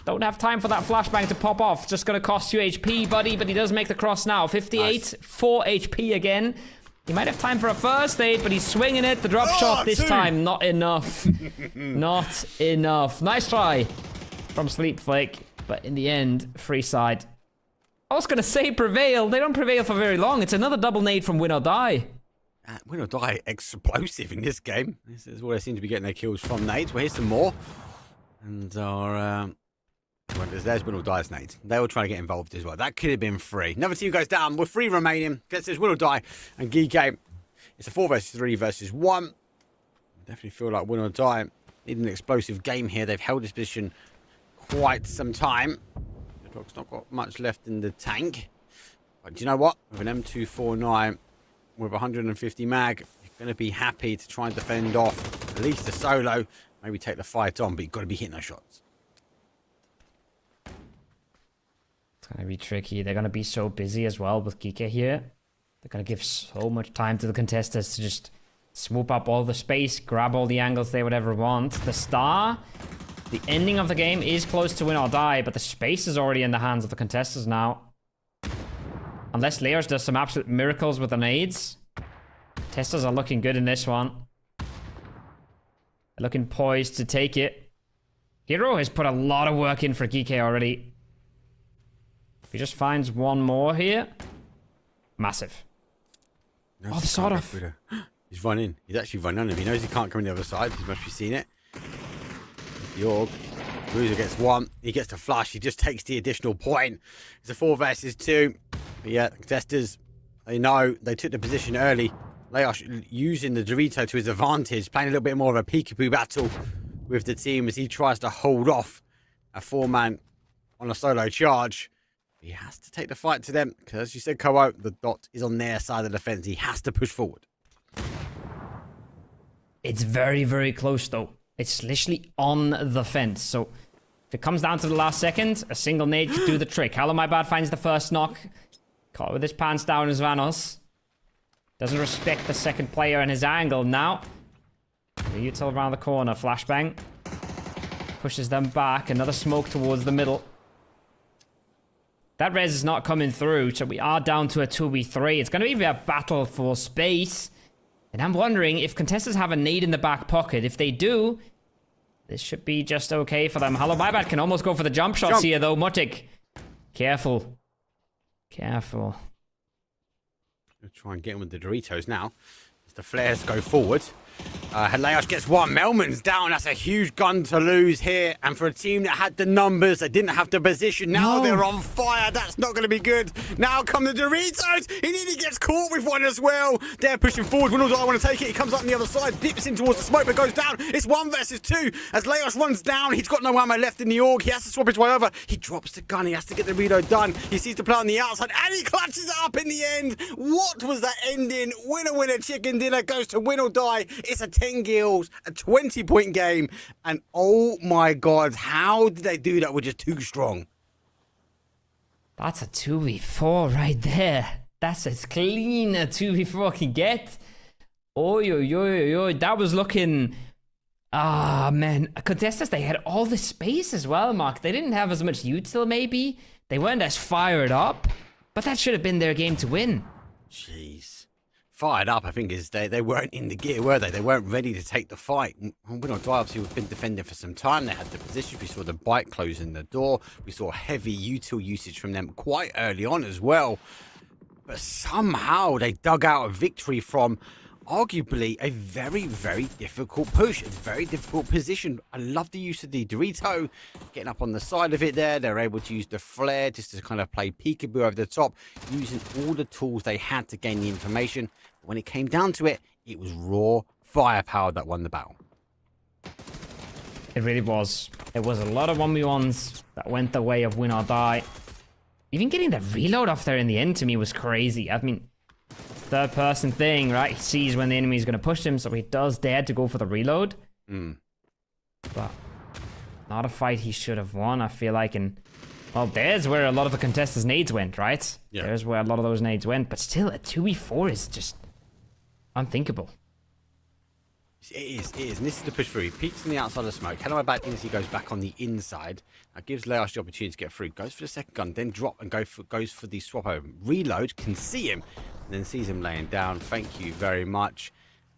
Don't have time for that flashbang to pop off. Just gonna cost you HP, buddy, but he does make the cross now. 58, nice. 4 HP again. He might have time for a first aid, but he's swinging it. The drop shot this time, not enough. Not enough. Nice try from Sleep Flake, but in the end, Free side. I was gonna say prevail. They don't prevail for very long. It's another double nade from Win or Die. Win or Die explosive in this game. This is where they seem to be getting their kills from nades. Well, here's some more. And our... there's Win or Die's nades. They were trying to get involved as well. That could have been free. Another team goes down with 3 remaining. Gets this Win or Die and Geek. It's a 4 versus 3 versus 1. Definitely feel like Win or Die need an explosive game here. They've held this position quite some time. The Dog's not got much left in the tank. But do you know what? With an M249 with 150 mag, you're going to be happy to try and defend off at least a solo. Maybe take the fight on, but you've got to be hitting those shots. It's going to be tricky. They're going to be so busy as well with Kike here. They're going to give so much time to the contestants to just swoop up all the space, grab all the angles they would ever want. The star, the ending of the game is close to Win or Die, but the space is already in the hands of the contestants now. Unless Leos does some absolute miracles with the nades. Testers are looking good in this one. They're looking poised to take it. Hero has put a lot of work in for Kike already. He just finds one more here. Massive. Oh, the sawed off. He's run in. He's actually run on him. He knows he can't come in the other side. He must be seeing it. The orb. Bruiser gets 1. He gets the flush. He just takes the additional point. It's a 4 versus 2. But yeah, the contestants, they know they took the position early. They are using the Dorito to his advantage, playing a little bit more of a peekaboo battle with the team as he tries to hold off a 4-man on a solo charge. He has to take the fight to them, because as you said, Koa, the dot is on their side of the fence. He has to push forward. It's very close, though. It's literally on the fence. So if it comes down to the last second, a single nade could do the trick. Hello, my bad, finds the first knock. Caught with his pants down as Vanos. Doesn't respect the second player and his angle now. The util around the corner. Flashbang. Pushes them back. Another smoke towards the middle. That res is not coming through, so we are down to a 2v3. It's going to be a battle for space. And I'm wondering if contestants have a nade in the back pocket. If they do, This should be just okay for them. Hello, Buyback can almost go for the jump shots here, though. Mutik, careful. Careful. We'll try and get him with the Doritos now. As the flares go forward. Helaos gets one. Melman's down. That's a huge gun to lose here. And for a team that had the numbers, they didn't have the position. Now they're on fire. That's not going to be good. Now come the Doritos. He nearly gets caught with one as well. They're pushing forward. Winnows, I want to take it. He comes up on the other side, dips in towards the smoke, but goes down. It's 1 versus 2. As Leos runs down, he's got no ammo left in the AUG. He has to swap his way over. He drops the gun. He has to get the reload done. He sees the play on the outside, and he clutches it up in the end. What was that ending? Winner, winner, chicken dinner goes to win or die. It's a 10 kills, a 20-point game, and oh my god, how did they do that with just 2 strong? That's a 2v4 right there. That's as clean a 2v4 can get. Oi, that was looking... Ah, man. Contestants, they had all the space as well, Mark. They didn't have as much util, maybe. They weren't as fired up, but that should have been their game to win. Jeez. Fired up, I think, is they weren't in the gear, were they? They weren't ready to take the fight. Win or Die, obviously, we've been defending for some time. They had the position. We saw the bike closing the door. We saw heavy util usage from them quite early on as well. But somehow they dug out a victory from arguably a very, very difficult push. A very difficult position. I love the use of the Dorito. Getting up on the side of it there. They're able to use the flare just to kind of play peekaboo over the top. Using all the tools they had to gain the information. But when it came down to it, it was raw firepower that won the battle. It really was. It was a lot of 1v1s that went the way of Win or Die. Even getting that reload off there in the end to me was crazy. I mean, third person thing, right? He sees when the enemy is going to push him, so he does dare to go for the reload. But not a fight he should have won, I feel like. And well, there's where a lot of the contestants' nades went, right? Yeah. There's where a lot of those nades went. But still, a 2v4 is just unthinkable. It is. And this is the push through. He peeks on the outside of the smoke. Hello back in as he goes back on the inside. That gives Leos the opportunity to get through. Goes for the second gun, then drop and goes for the swap over. Reload, can see him, and then sees him laying down. Thank you very much.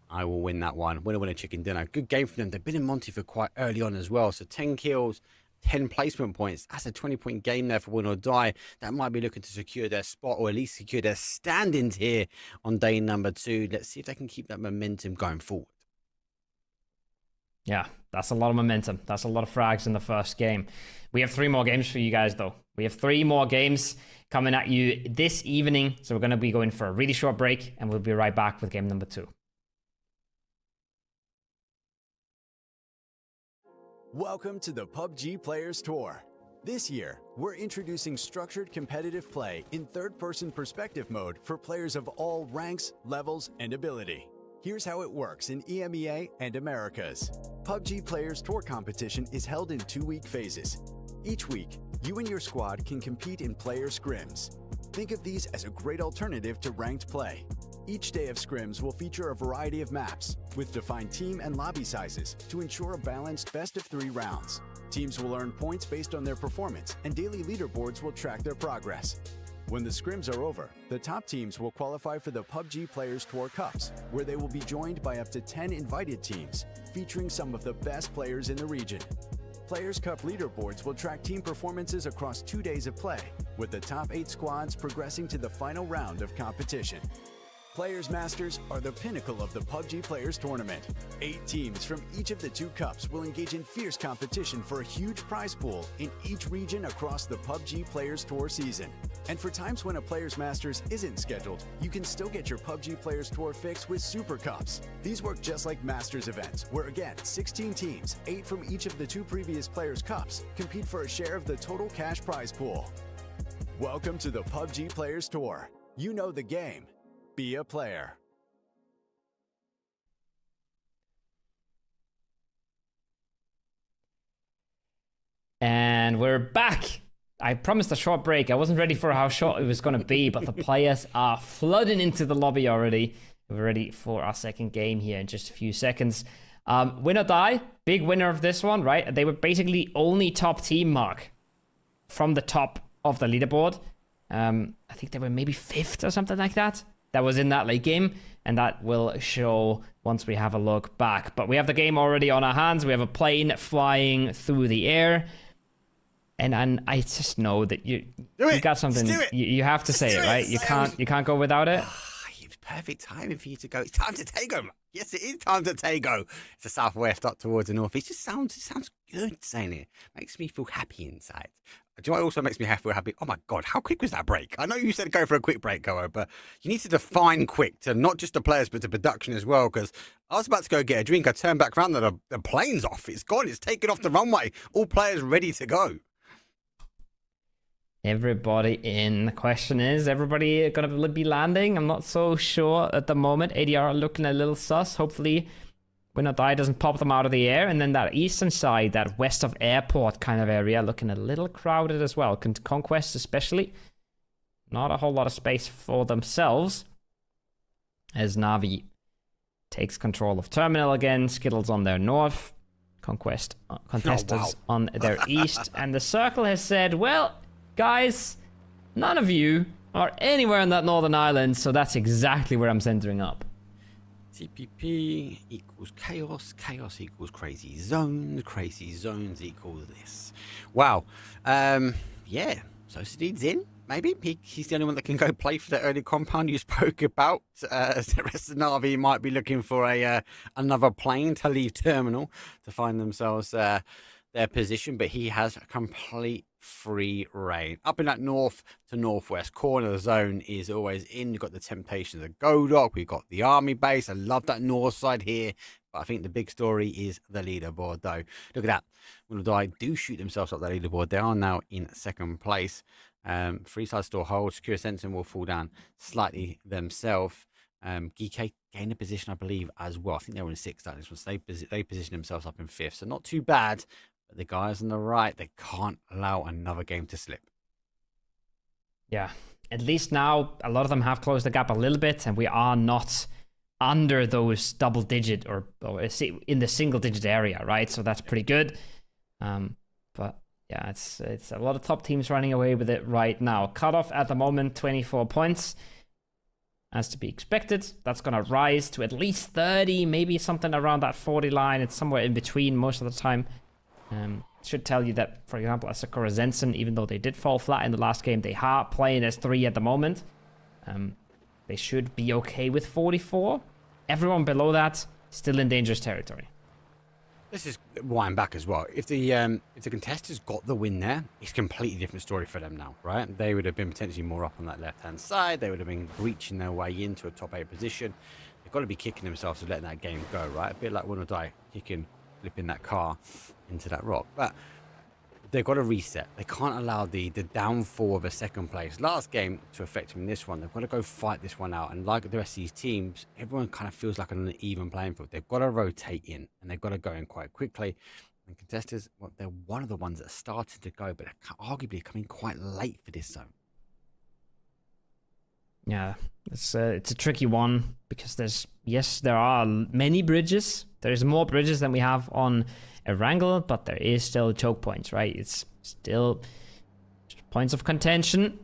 I will win that one. Winner, winner, chicken dinner. Good game for them. They've been in Monty for quite early on as well. So 10 kills, 10 placement points. That's a 20-point game there for Win or Die. That might be looking to secure their spot or at least secure their standings here on day number 2. Let's see if they can keep that momentum going forward. Yeah, that's a lot of momentum. That's a lot of frags in the first game. We have 3 more games for you guys, though. We have 3 more games coming at you this evening. So we're going to be going for a really short break, and we'll be right back with game number 2. Welcome to the PUBG Players Tour. This year, we're introducing structured competitive play in third-person perspective mode for players of all ranks, levels, and ability. Here's how it works in EMEA and Americas. PUBG Players Tour competition is held in 2-week phases. Each week, you and your squad can compete in player scrims. Think of these as a great alternative to ranked play. Each day of scrims will feature a variety of maps, with defined team and lobby sizes to ensure a balanced best-of-3 rounds. Teams will earn points based on their performance, and daily leaderboards will track their progress. When the scrims are over, the top teams will qualify for the PUBG Players Tour Cups, where they will be joined by up to 10 invited teams, featuring some of the best players in the region. Players' Cup leaderboards will track team performances across 2 days of play, with the top 8 squads progressing to the final round of competition. Players Masters are the pinnacle of the PUBG Players Tournament. 8 teams from each of the 2 cups will engage in fierce competition for a huge prize pool in each region across the PUBG Players Tour season. And for times when a Players Masters isn't scheduled, you can still get your PUBG Players Tour fix with Super Cups. These work just like Masters events, where again, 16 teams, 8 from each of the 2 previous Players Cups, compete for a share of the total cash prize pool. Welcome to the PUBG Players Tour. You know the game. Be a player. And we're back. I promised a short break. I wasn't ready for how short it was going to be, but the players are flooding into the lobby already. We're ready for our second game here in just a few seconds. Win or Die, big winner of this one, right? They were basically only top team, Mark, from the top of the leaderboard. I think they were maybe 5th or something like that. that was in that late game, and that will show once we have a look back. But we have the game already on our hands. We have a plane flying through the air, and I just know that you got something. You have to say it, right? You can't go without it. It's perfect timing for you to go. It's time to Tego. Yes, it is time to Tego. It's the southwest up towards the northeast. It sounds good saying it. Makes me feel happy inside. Do you know what also makes me feel happy? Oh my God, how quick was that break? I know you said go for a quick break, Koa, but you need to define quick to not just the players, but the production as well. Because I was about to go get a drink. I turned back around and the plane's off. It's gone. It's taken off the runway. All players ready to go. Everybody in. The question is, everybody gonna be landing? I'm not so sure at the moment. ADR looking a little sus. Hopefully Win or Die doesn't pop them out of the air. And then that eastern side, that west of airport kind of area, looking a little crowded as well. Conquest especially. Not a whole lot of space for themselves. As Na'Vi takes control of terminal again. Skittles on their north. Conquest contestants on their east. And the circle has said, well, guys, none of you are anywhere in that northern island, so that's exactly where I'm centering up. TPP equals chaos. Chaos equals crazy zone. Crazy zones equal this. Wow. Yeah. So Sadid's in. Maybe he's the only one that can go play for the early compound you spoke about. The rest of the Na'Vi might be looking for another plane to leave terminal to find themselves their position, but he has a complete free reign. Up in that north to northwest corner of the zone is always in. You've got the temptations of Godok. We've got the army base. I love that north side here, but I think the big story is the leaderboard, though. Look at that. Win or Die do shoot themselves up the leaderboard. They are now in second place. Freeside still holds. Secure Sensing will fall down slightly themselves. GK gained a position, I believe, as well. I think they were in sixth at this one, so they position themselves up in fifth. So not too bad. But the guys on the right, they can't allow another game to slip. Yeah, at least now a lot of them have closed the gap a little bit, and we are not under those double digit or in the single digit area, right? So that's pretty good. But yeah, it's a lot of top teams running away with it right now. Cutoff at the moment, 24 points. As to be expected, that's going to rise to at least 30, maybe something around that 40 line. It's somewhere in between most of the time. Should tell you that, for example, Asakura Zensen, even though they did fall flat in the last game, they are playing as 3 at the moment. They should be okay with 44. Everyone below that, still in dangerous territory. This is wind back as well. If the contestants got the win there, it's a completely different story for them now, right? They would have been potentially more up on that left-hand side. They would have been breaching their way into a top 8 position. They've got to be kicking themselves to letting that game go, right? A bit like Win or Die, flipping that car into that rock. But they've got to reset. They can't allow the downfall of a second place last game to affect them in this one. They've got to go fight this one out. And like the rest of these teams, everyone kind of feels like on an even playing field. They've got to rotate in, and they've got to go in quite quickly. And contestants, well, they're one of the ones that started to go, but they're arguably coming quite late for this zone. Yeah, it's a tricky one because there are many bridges. There's more bridges than we have on Erangel, but there is still choke points, right? It's still points of contention.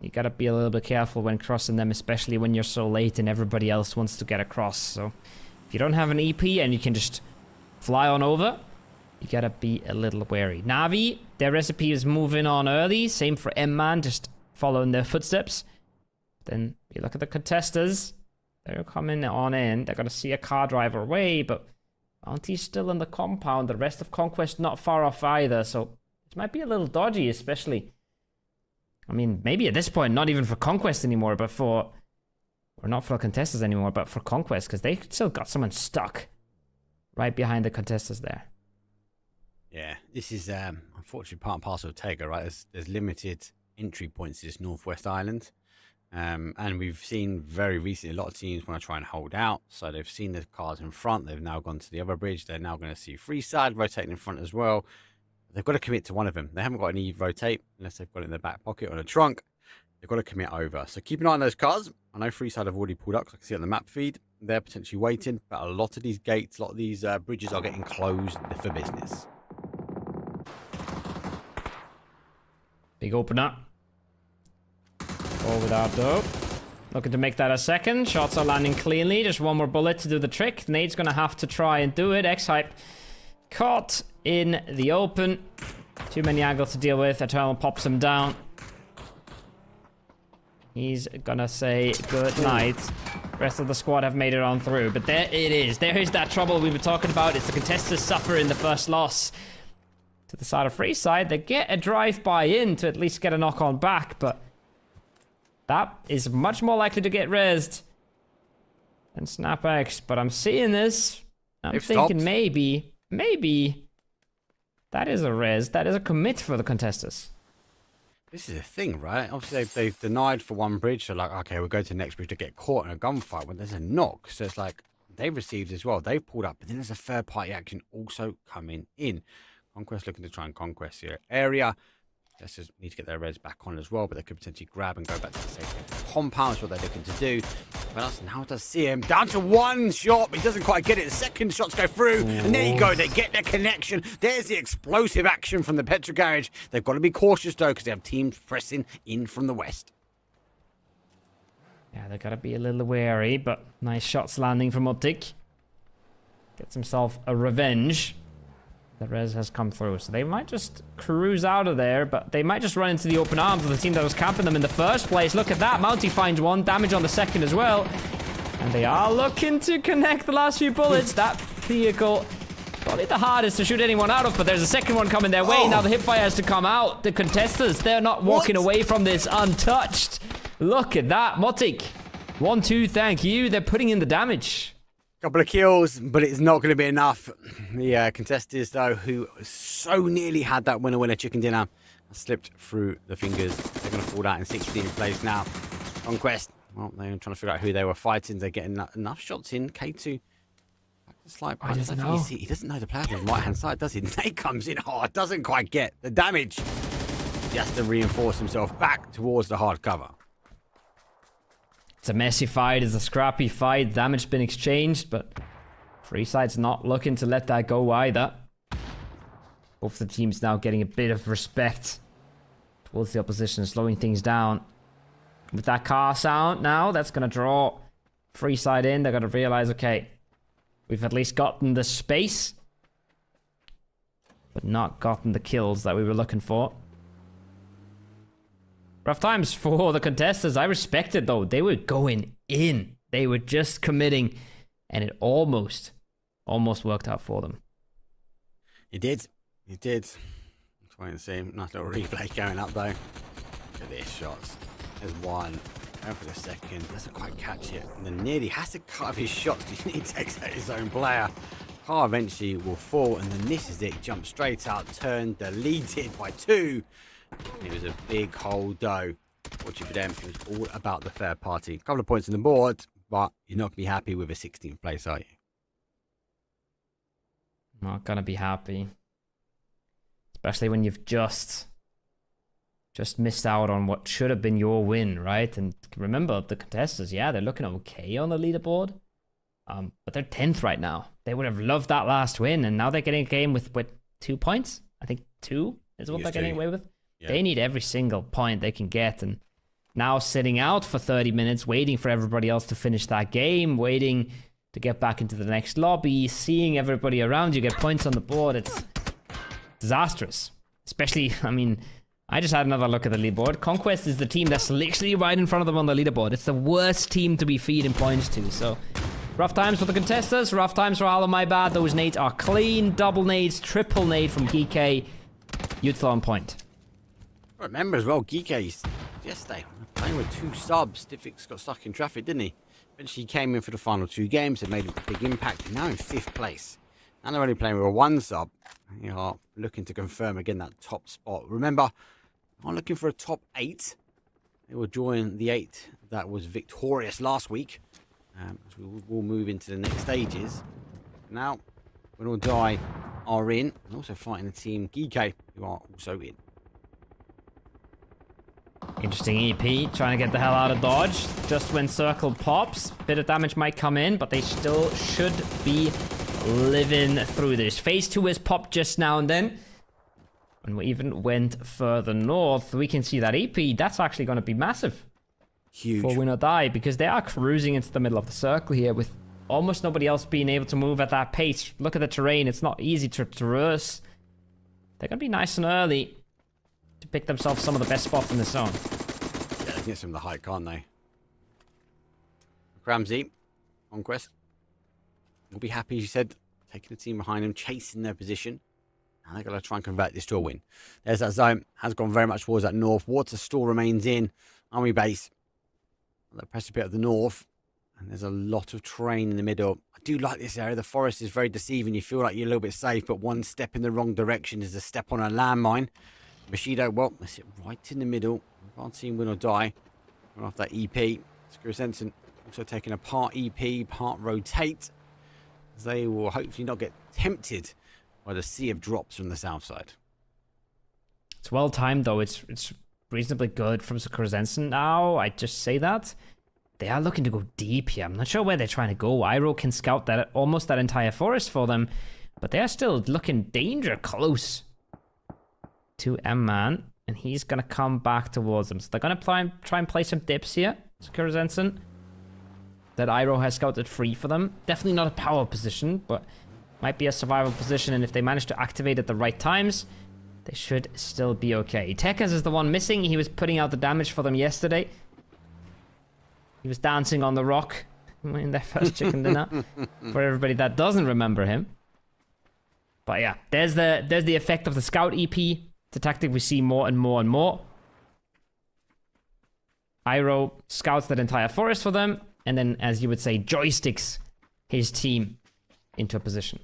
You gotta be a little bit careful when crossing them, especially when you're so late and everybody else wants to get across. So if you don't have an EP and you can just fly on over, you gotta be a little wary. Na'Vi, their recipe is moving on early. Same for M-Man, just following their footsteps. Then you look at the contestants. They're coming on in. They're gonna see a car driver away, but Bounty's still in the compound. The rest of Conquest not far off either, so it might be a little dodgy, especially. I mean, maybe at this point, not even for Conquest anymore, but or not for contestants anymore, but for Conquest, because they still got someone stuck right behind the contestants there. Yeah, this is unfortunately part and parcel of Tega, right? There's limited entry points to this Northwest Island. And we've seen very recently a lot of teams want to try and hold out. So they've seen the cars in front. They've now gone to the other bridge. They're now going to see Freeside rotating in front as well. They've got to commit to one of them. They haven't got any rotate unless they've got it in their back pocket or in a trunk. They've got to commit over. So keep an eye on those cars. I know Freeside have already pulled up, because I can see on the map feed. They're potentially waiting, but a lot of these gates, a lot of these bridges are getting closed for business. Big opener. Over that though. Looking to make that a second. Shots are landing cleanly. Just one more bullet to do the trick. Nade's gonna have to try and do it. X-Hype caught in the open. Too many angles to deal with. Eternal pops him down. He's gonna say good night. Rest of the squad have made it on through. But there it is. There is that trouble we were talking about. It's the contestants suffer in the first loss. To the side of Freeside, they get a drive-by in to at least get a knock-on back, but that is much more likely to get rezzed than SnapX. But I'm seeing this. I'm thinking maybe that is a res. That is a commit for the contestants. This is a thing, right? Obviously, they've denied for one bridge. So, like, okay, we'll go to the next bridge to get caught in a gunfight when there's a knock. So, it's like they've received as well. They've pulled up, but then there's a third-party action also coming in. Conquest looking to try and conquest your area. Let's just need to get their res back on as well, but they could potentially grab and go back to the safe compound. That's what they're looking to do. But us now does see him down to one shot, but he doesn't quite get it. The second shots go through, and there you go. They get their connection. There's the explosive action from the Petra Garage. They've got to be cautious though, because they have teams pressing in from the west. Yeah, they've got to be a little wary, but nice shots landing from Optic. Gets himself a revenge. The res has come through, so they might just cruise out of there, but they might just run into the open arms of the team that was camping them in the first place. Look at that. Mounty finds one. Damage on the second as well. And they are looking to connect the last few bullets. That vehicle, probably the hardest to shoot anyone out of, but there's a second one coming their way. Now the hipfire has to come out. The contestants, they're not walking away from this untouched. Look at that. Motik. 1-2, thank you. They're putting in the damage. Couple of kills, but it's not going to be enough. The contestants, though, who so nearly had that winner chicken dinner, slipped through the fingers. They're going to fall out in 16th place now. Conquest, well, they're trying to figure out who they were fighting. They're getting enough shots in. K2, slide he doesn't know. He doesn't know the player on the right-hand side, does he? Nate comes in hard, doesn't quite get the damage. He has to reinforce himself back towards the hard cover. It's a messy fight, it's a scrappy fight, damage been exchanged, but Freeside's not looking to let that go either. Both the teams now getting a bit of respect towards the opposition, slowing things down. With that car sound now, that's going to draw Freeside in. They're going to realize, okay, we've at least gotten the space, but not gotten the kills that we were looking for. Rough times for the contestants. I respect it though. They were going in. They were just committing, and it almost worked out for them. It did. It did. Let's wait and see. Nice little replay going up though. Look at these shots. There's one. Going for the second. Doesn't quite catch it. And then nearly has to cut off his shots because he takes out his own player. Car eventually will fall, and then this is it. Jump straight out, turn, deleted by 2. It was a big hole dough. Fortunately for them, it was all about the third party. A couple of points on the board, but you're not going to be happy with a 16th place, are you? Not going to be happy. Especially when you've just missed out on what should have been your win, right? And remember, the contestants, yeah, they're looking okay on the leaderboard. But they're 10th right now. They would have loved that last win, and now they're getting a game with 2 points? I think 2 is what they're getting away with. Yeah. They need every single point they can get, and now sitting out for 30 minutes, waiting for everybody else to finish that game, waiting to get back into the next lobby, seeing everybody around you get points on the board. It's disastrous. Especially, I mean, I just had another look at the leaderboard. Conquest is the team that's literally right in front of them on the leaderboard. It's the worst team to be feeding points to, so rough times for the contestants, rough times for all of my bad. Those nades are clean, double nades, triple nade from GK. Youthful on point. Remember as well, Geekay yesterday playing with 2 subs. Diffix got stuck in traffic, didn't he? Eventually came in for the final 2 games and made a big impact. And now in 5th place. Now they're only playing with a 1 sub. They are looking to confirm again that top spot. Remember, I'm looking for a top 8. They will join the 8 that was victorious last week. As we will move into the next stages. Now, When All Die are in, and also fighting the team Geekay, who are also in. Interesting EP, trying to get the hell out of dodge. Just when circle pops, bit of damage might come in, but they still should be living through this. Phase 2 is popped just now and then. When we even went further north, we can see that EP, that's actually going to be massive. Huge. For win or die, because they are cruising into the middle of the circle here with almost nobody else being able to move at that pace. Look at the terrain. It's not easy to traverse. They're going to be nice and early to pick themselves some of the best spots in the zone. Yeah, they can get some of the height, can't they? Ramsey, Conquest. Will be happy, as you said, taking the team behind him, chasing their position. And they're going to try and convert this to a win. There's that zone. Has gone very much towards that north. Water store remains in. Army base. The precipice of the north. And there's a lot of terrain in the middle. I do like this area. The forest is very deceiving. You feel like you're a little bit safe, but one step in the wrong direction is a step on a landmine. Bushido, well, they sit right in the middle. Can't see him win or die. Run off that EP. Skirmishes also taking a part EP, part rotate. They will hopefully not get tempted by the sea of drops from the south side. It's well timed though. It's reasonably good from Skirmishes now. I just say that. They are looking to go deep here. I'm not sure where they're trying to go. Iroh can scout that almost that entire forest for them, but they are still looking danger close to M-Man, and he's gonna come back towards them. So they're gonna try and play some dips here. Skirmishes that Iroh has scouted free for them. Definitely not a power position, but might be a survival position, and if they manage to activate at the right times, they should still be okay. Tekkas is the one missing. He was putting out the damage for them yesterday. He was dancing on the rock in their first chicken dinner. For everybody that doesn't remember him. But yeah, there's the effect of the scout EP. It's a tactic we see more and more and more. Iroh scouts that entire forest for them, and then, as you would say, joysticks his team into a position.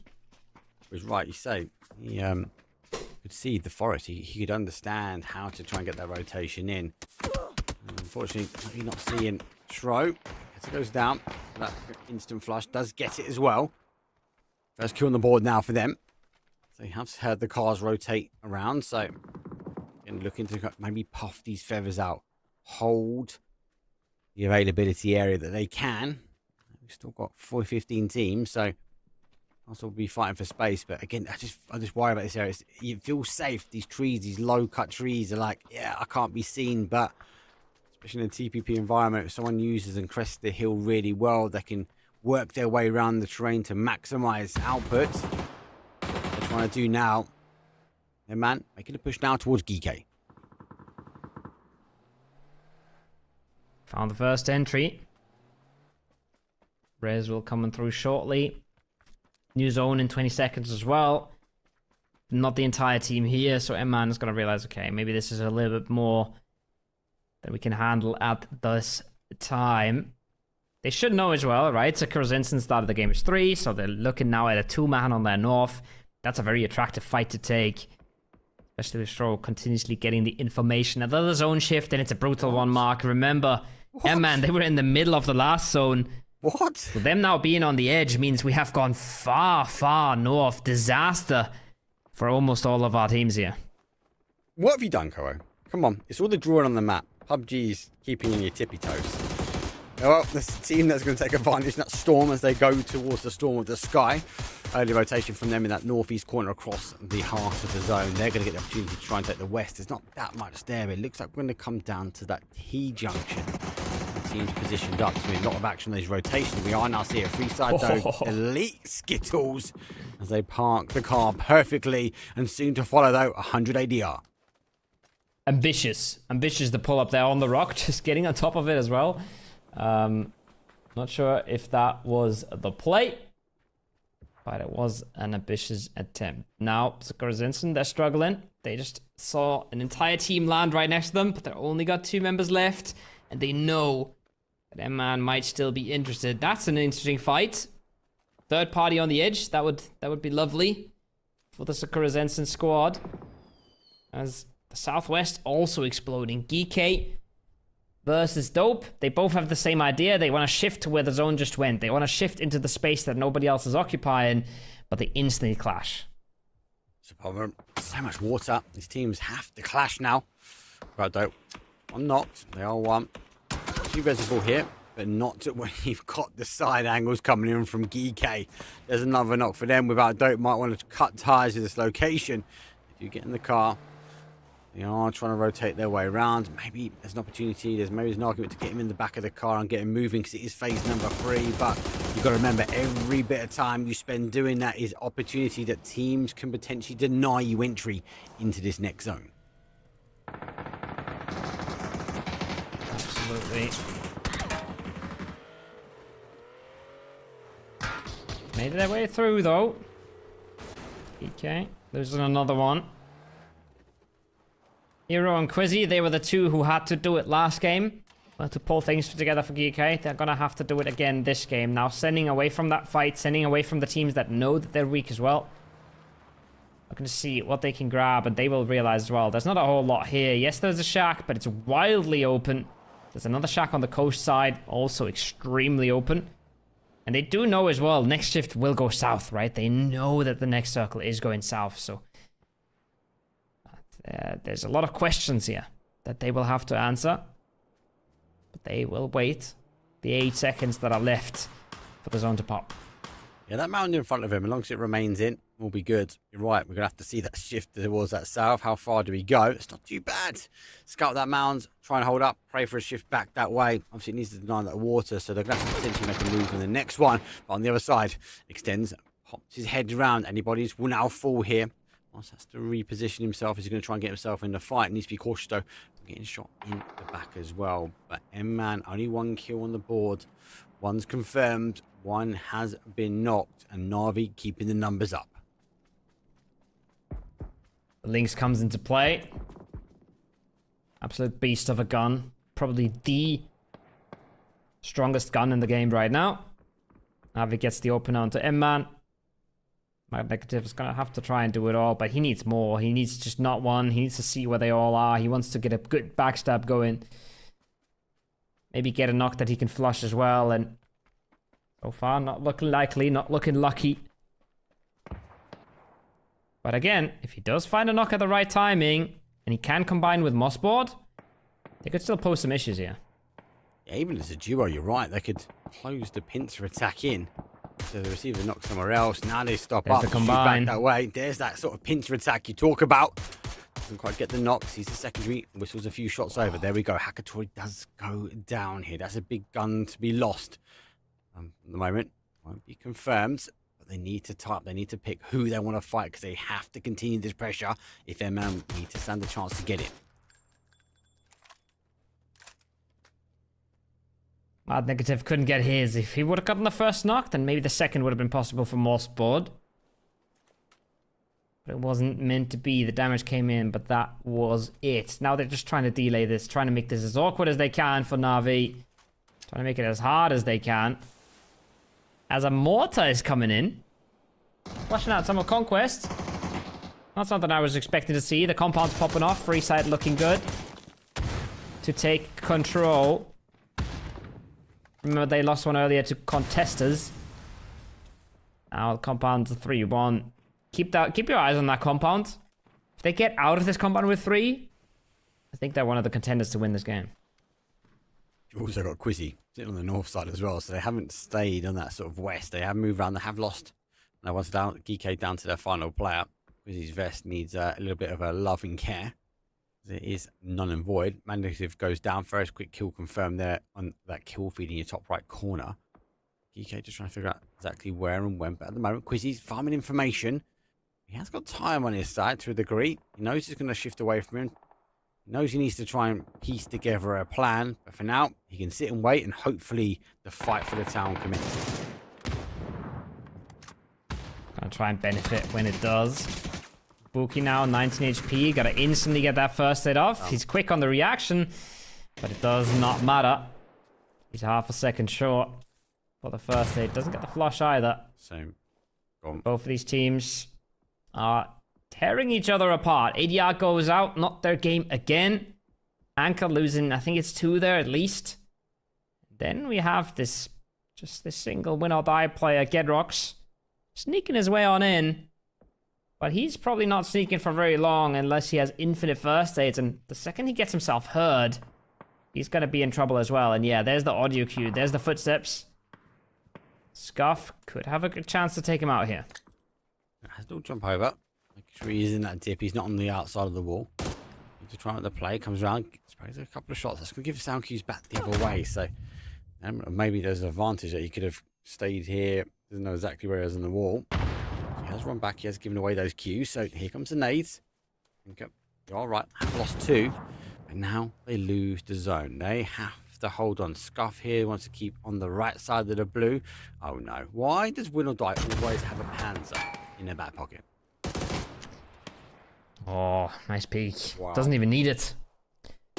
It was right, you say. He could see the forest. He could understand how to try and get that rotation in. Unfortunately, he's not seeing Shro. As it goes down, that instant flush does get it as well. First kill on the board now for them. So you have heard the cars rotate around. So, again, looking to maybe puff these feathers out. Hold the availability area that they can. We've still got 15 teams, so also be fighting for space. But again, I just worry about this area. You feel safe. These trees, these low-cut trees are like, yeah, I can't be seen. But especially in a TPP environment, if someone uses and crests the hill really well, they can work their way around the terrain to maximize output. What they're trying to do now. Their man making a push now towards GK. Found the first entry. Rez will coming through shortly. New zone in 20 seconds as well. Not the entire team here, so M-Man is going to realize, okay, maybe this is a little bit more than we can handle at this time. They should know as well, right? So Skirmishes started the game as 3, so they're looking now at a 2-man on their north. That's a very attractive fight to take. Especially with Stro continuously getting the information. Another zone shift, and it's a brutal one, Mark. Remember, M-Man, they were in the middle of the last zone. What? So them now being on the edge means we have gone far, far north. Disaster for almost all of our teams here. What have you done, Koro? Come on, it's all the drawing on the map. PUBG's keeping you on your tippy toes. Well, this team that's going to take advantage, that Storm, as they go towards the Storm of the Sky. Early rotation from them in that northeast corner across the heart of the zone. They're going to get the opportunity to try and take the west. There's not that much there, but it looks like we're going to come down to that T-junction. The team's positioned up to be a lot of action on these rotations. We are now seeing a free-side though. Elite Skittles as they park the car perfectly, and soon to follow though 100 ADR. Ambitious to pull up there on the rock, just getting on top of it as well. Not sure if that was the play, but it was an ambitious attempt. Now, Skirmishes, they're struggling. They just saw an entire team land right next to them, but they've only got 2 members left, and they know that M-Man might still be interested. That's an interesting fight. Third party on the edge, that would be lovely for the Skirmishes squad. As the Southwest also exploding. GK versus Dope. They both have the same idea. They want to shift to where the zone just went. They want to shift into the space that nobody else is occupying, but they instantly clash. It's a problem. So much water. These teams have to clash now. Right, Dope. One knocked. They all want. Too visible here, but not when you've got the side angles coming in from GK. There's another knock for them. Without Dope, might want to cut ties with this location. If you get in the car, They are trying to rotate their way around. Maybe there's an opportunity. Maybe there's an argument to get him in the back of the car and get him moving because it is phase number 3. But you've got to remember, every bit of time you spend doing that is opportunity that teams can potentially deny you entry into this next zone. Absolutely. Made their way through, though. Okay, there's another one. Hero and Quizzy, they were the two who had to do it last game. Well, to pull things together for GK, they're going to have to do it again this game. Now, sending away from that fight, sending away from the teams that know that they're weak as well. Looking to see what they can grab, and they will realize as well, there's not a whole lot here. Yes, there's a shack, but it's wildly open. There's another shack on the coast side, also extremely open. And they do know as well, next shift will go south, right? They know that the next circle is going south, so... there's a lot of questions here that they will have to answer. But they will wait the 8 seconds that are left for the zone to pop. Yeah, that mountain in front of him, as long as it remains in, will be good. You're right, we're going to have to see that shift towards that south. How far do we go? It's not too bad. Scout that mound, try and hold up, pray for a shift back that way. Obviously, it needs to deny that water, so they're going to have to potentially make a move on the next one. But on the other side, extends, pops his head around. Anybody's will now fall here. Moss has to reposition himself. Is he going to try and get himself in the fight? Needs to be cautious, though. Getting shot in the back as well. But M-Man, only 1 kill on the board. 1's confirmed. 1 has been knocked. And Na'Vi keeping the numbers up. The Lynx comes into play. Absolute beast of a gun. Probably the strongest gun in the game right now. Na'Vi gets the opener onto M-Man. Negative is going to have to try and do it all, but he needs more. He needs just not one. He needs to see where they all are. He wants to get a good backstab going. Maybe get a knock that he can flush as well, and so far, not looking likely, not looking lucky. But again, if he does find a knock at the right timing, and he can combine with Mossboard, they could still pose some issues here. Yeah, even as a duo, you're right. They could close the pincer attack in. So the receiver knocks somewhere else. Now they stop There's up, the shoot combine. back that way. There's that sort of pincer attack you talk about. Doesn't quite get the knocks. He's the secondary. Whistles a few shots over. There we go. Hackatory does go down here. That's a big gun to be lost. At the moment, won't be confirmed. But they need to type. They need to pick who they want to fight because they have to continue this pressure if their man need to stand a chance to get it. Negative couldn't get his. If he would have gotten the first knock, then maybe the second would have been possible for Mossboard. But it wasn't meant to be. The damage came in, but that was it. Now they're just trying to delay this, trying to make this as awkward as they can for Na'Vi. Trying to make it as hard as they can. As a mortar is coming in. Flashing out some of Conquest. Not something I was expecting to see. The compound's popping off. Free side looking good. To take control. Remember, they lost one earlier to Contesters. Now the compound's a 3-1. Keep your eyes on that compound. If they get out of this compound with 3, I think they're one of the contenders to win this game. You've also got Quizzy sitting on the north side as well, so they haven't stayed on that sort of west. They have moved around. They have lost. Now once down, GK down to their final player. Quizzy's vest needs a little bit of a loving care. It is null and void. Mandative goes down first. Quick kill confirmed there on that kill feed in your top right corner. GK just trying to figure out exactly where and when. But at the moment, Quizzy's farming information. He has got time on his side to a degree. He knows he's going to shift away from him. He knows he needs to try and piece together a plan. But for now, he can sit and wait and hopefully the fight for the town commences. Gonna try and benefit when it does. Buki now, 19 HP. Gotta instantly get that first hit off. He's quick on the reaction, but it does not matter. He's half a second short for the first hit. Doesn't get the flush either. Same. Both of these teams are tearing each other apart. ADR goes out, not their game again. Anchor losing, I think it's 2 there at least. Then we have this single win or die player, Gedrox, sneaking his way on in. But he's probably not sneaking for very long unless he has infinite first aids. And the second he gets himself heard, he's going to be in trouble as well. And yeah, there's the audio cue. There's the footsteps. Scuff could have a good chance to take him out here. Don't jump over. Make sure he's in that dip. He's not on the outside of the wall. To try out the play, comes around, sprays a couple of shots. That's going to give sound cues back the other way. So maybe there's an advantage that he could have stayed here. Doesn't know exactly where he is on the wall. He has run back. He has given away those cues. So here comes the nades. Okay, you're all right. Have lost 2. And now they lose the zone. They have to hold on. Scuff here wants to keep on the right side of the blue. Oh no. Why does Win or Die always have a Panzer in their back pocket? Oh, nice peek. Wow. Doesn't even need it.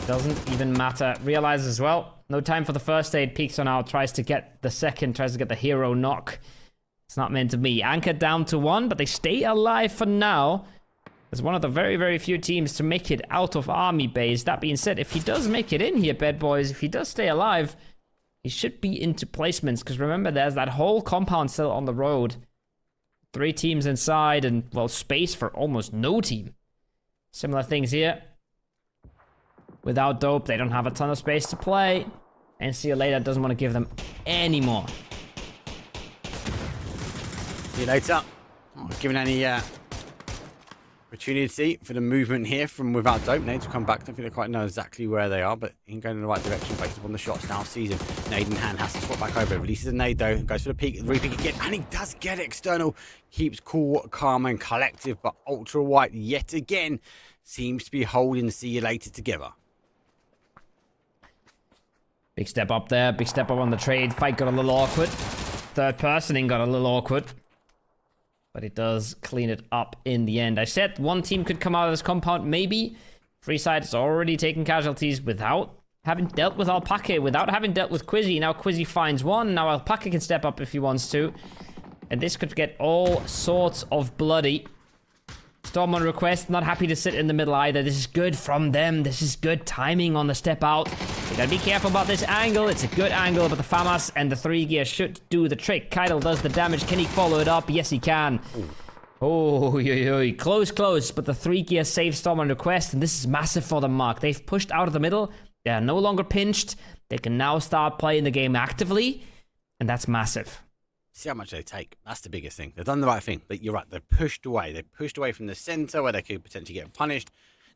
Doesn't even matter. Realizes as well. No time for the first aid. Peeks on out. Tries to get the second. Tries to get the hero knock. It's not meant to be. Anchor down to 1, but they stay alive for now. As one of the very, very few teams to make it out of army base. That being said, if he does make it in here, bad boys, if he does stay alive, he should be into placements. Because remember, there's that whole compound still on the road. 3 teams inside and, well, space for almost no team. Similar things here. Without Dope, they don't have a ton of space to play. And see you later doesn't want to give them any more. See you later. Not giving any opportunity for the movement here from Without Dope. Nades will come back. Don't think they quite know exactly where they are, but in going in the right direction based upon the shots. Now sees him. Nade in hand, has to swap back over. Releases a nade though. Goes for the peek, re-peek again, and he does get it. External. Keeps cool, calm, and collective, but Ultra White yet again seems to be holding See You Later together. Big step up there. Big step up on the trade. Fight got a little awkward. Third personing got a little awkward. But it does clean it up in the end. I said one team could come out of this compound, maybe. Freeside has already taken casualties without having dealt with Alpaca, without having dealt with Quizzy. Now Quizzy finds one. Now Alpaca can step up if he wants to. And this could get all sorts of bloody. Storm on request, not happy to sit in the middle either. This is good from them. This is good timing on the step out. You gotta be careful about this angle. It's a good angle, but the FAMAS and the 3 gear should do the trick. Keitel does the damage. Can he follow it up? Yes, he can. Oh, close, but the 3 gear saves Storm on request, and this is massive for them, Mark. They've pushed out of the middle. They are no longer pinched. They can now start playing the game actively, and that's massive. See how much they take. That's the biggest thing. They've done the right thing. But you're right. They've pushed away. They've pushed away from the center where they could potentially get punished.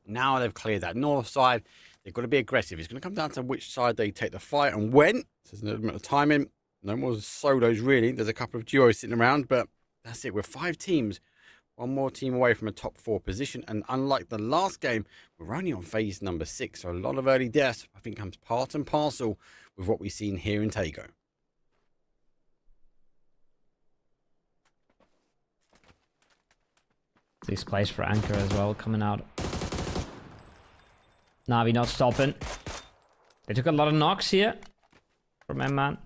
Now they've cleared that north side. They've got to be aggressive. It's going to come down to which side they take the fight and when. So there's a little bit of timing. No more solos, really. There's a couple of duos sitting around, but that's it. We're 5 teams. One more team away from a top 4 position. And unlike the last game, we're only on phase number 6. So a lot of early deaths, I think, comes part and parcel with what we've seen here in Tago. This plays for Anchor as well, coming out. Na'Vi not stopping. They took a lot of knocks here from M-Man.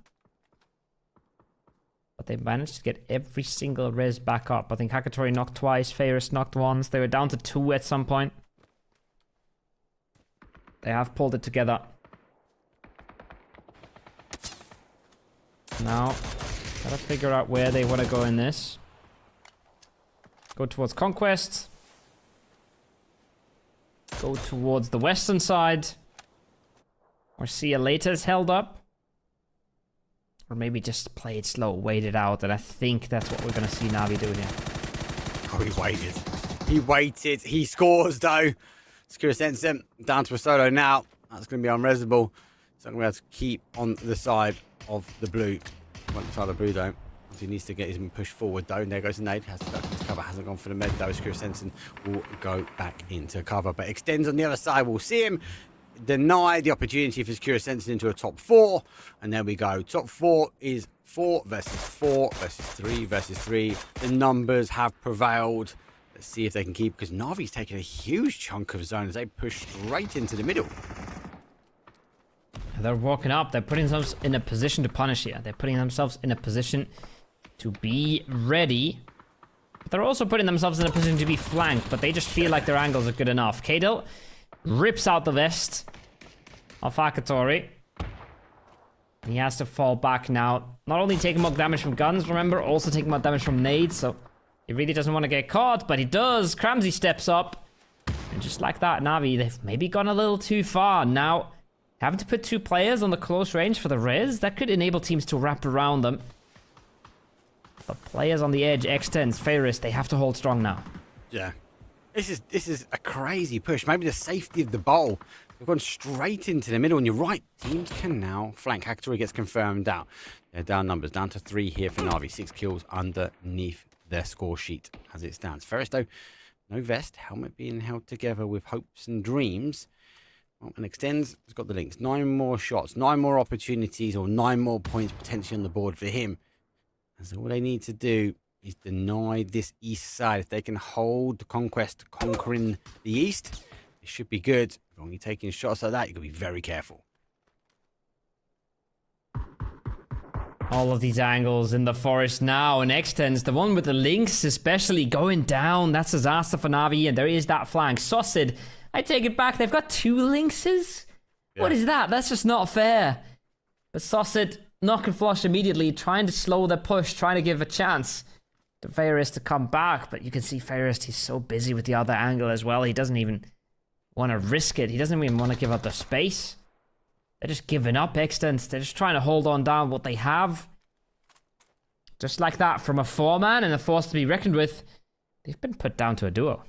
But they managed to get every single res back up. I think Hakatori knocked twice, Ferris knocked once. They were down to 2 at some point. They have pulled it together. Now, gotta figure out where they want to go in this. Go towards Conquest. Go towards the western side. Or See You Later is held up. Or maybe just play it slow, wait it out. And I think that's what we're going to see Na'Vi doing here. Oh, he waited. He waited. He scores, though. Skirmishes sends him down to a solo now. That's going to be unresable. So I'm going to have to keep on the side of the blue. One side of the blue, though. He needs to get his push forward, though. And there goes the nade. Has to duck into cover. Hasn't gone for the med, though. Skirmishes will go back into cover. But extends on the other side. We'll see him deny the opportunity for Skirmishes into a top 4. And there we go. Top 4 is 4 versus 4 versus 3 versus 3. The numbers have prevailed. Let's see if they can keep, because Na'Vi's taking a huge chunk of zone as they push straight into the middle. They're walking up. They're putting themselves in a position to punish here. They're putting themselves in a position to be ready. But they're also putting themselves in a position to be flanked, but they just feel like their angles are good enough. Keitel rips out the vest of Hakatori. He has to fall back now. Not only taking more damage from guns, remember, also taking more damage from nades, so he really doesn't want to get caught, but he does. Cramsey steps up. And just like that, Na'Vi, they've maybe gone a little too far. Now, having to put 2 players on the close range for the res, that could enable teams to wrap around them. But players on the edge, X10s, Ferris, they have to hold strong now. Yeah. This is a crazy push. Maybe the safety of the bowl. They've gone straight into the middle, and you're right. Teams can now flank. Hackatory gets confirmed out. They're down numbers, down to 3 here for Na'Vi. 6 kills underneath their score sheet as it stands. Ferris, though, no vest. Helmet being held together with hopes and dreams. Well, and Extends has got the links. 9 more shots, 9 more opportunities, or 9 more points potentially on the board for him. And so all they need to do is deny this east side. If they can hold the conquest, conquering the east, it should be good. If you're only taking shots like that, you've got to be very careful. All of these angles in the forest now, and Extends, the one with the links especially going down. That's disaster for Na'Vi, and there is that flank. Saucid, I take it back. They've got 2 linkses? Yeah. What is that? That's just not fair. But Saucid knock and flush immediately, trying to slow the push, trying to give a chance to Ferris to come back. But you can see Ferris, he's so busy with the other angle as well. He doesn't even want to risk it. He doesn't even want to give up the space. They're just giving up, Extends. They're just trying to hold on down what they have. Just like that, from a 4-man and a force to be reckoned with, they've been put down to a duo.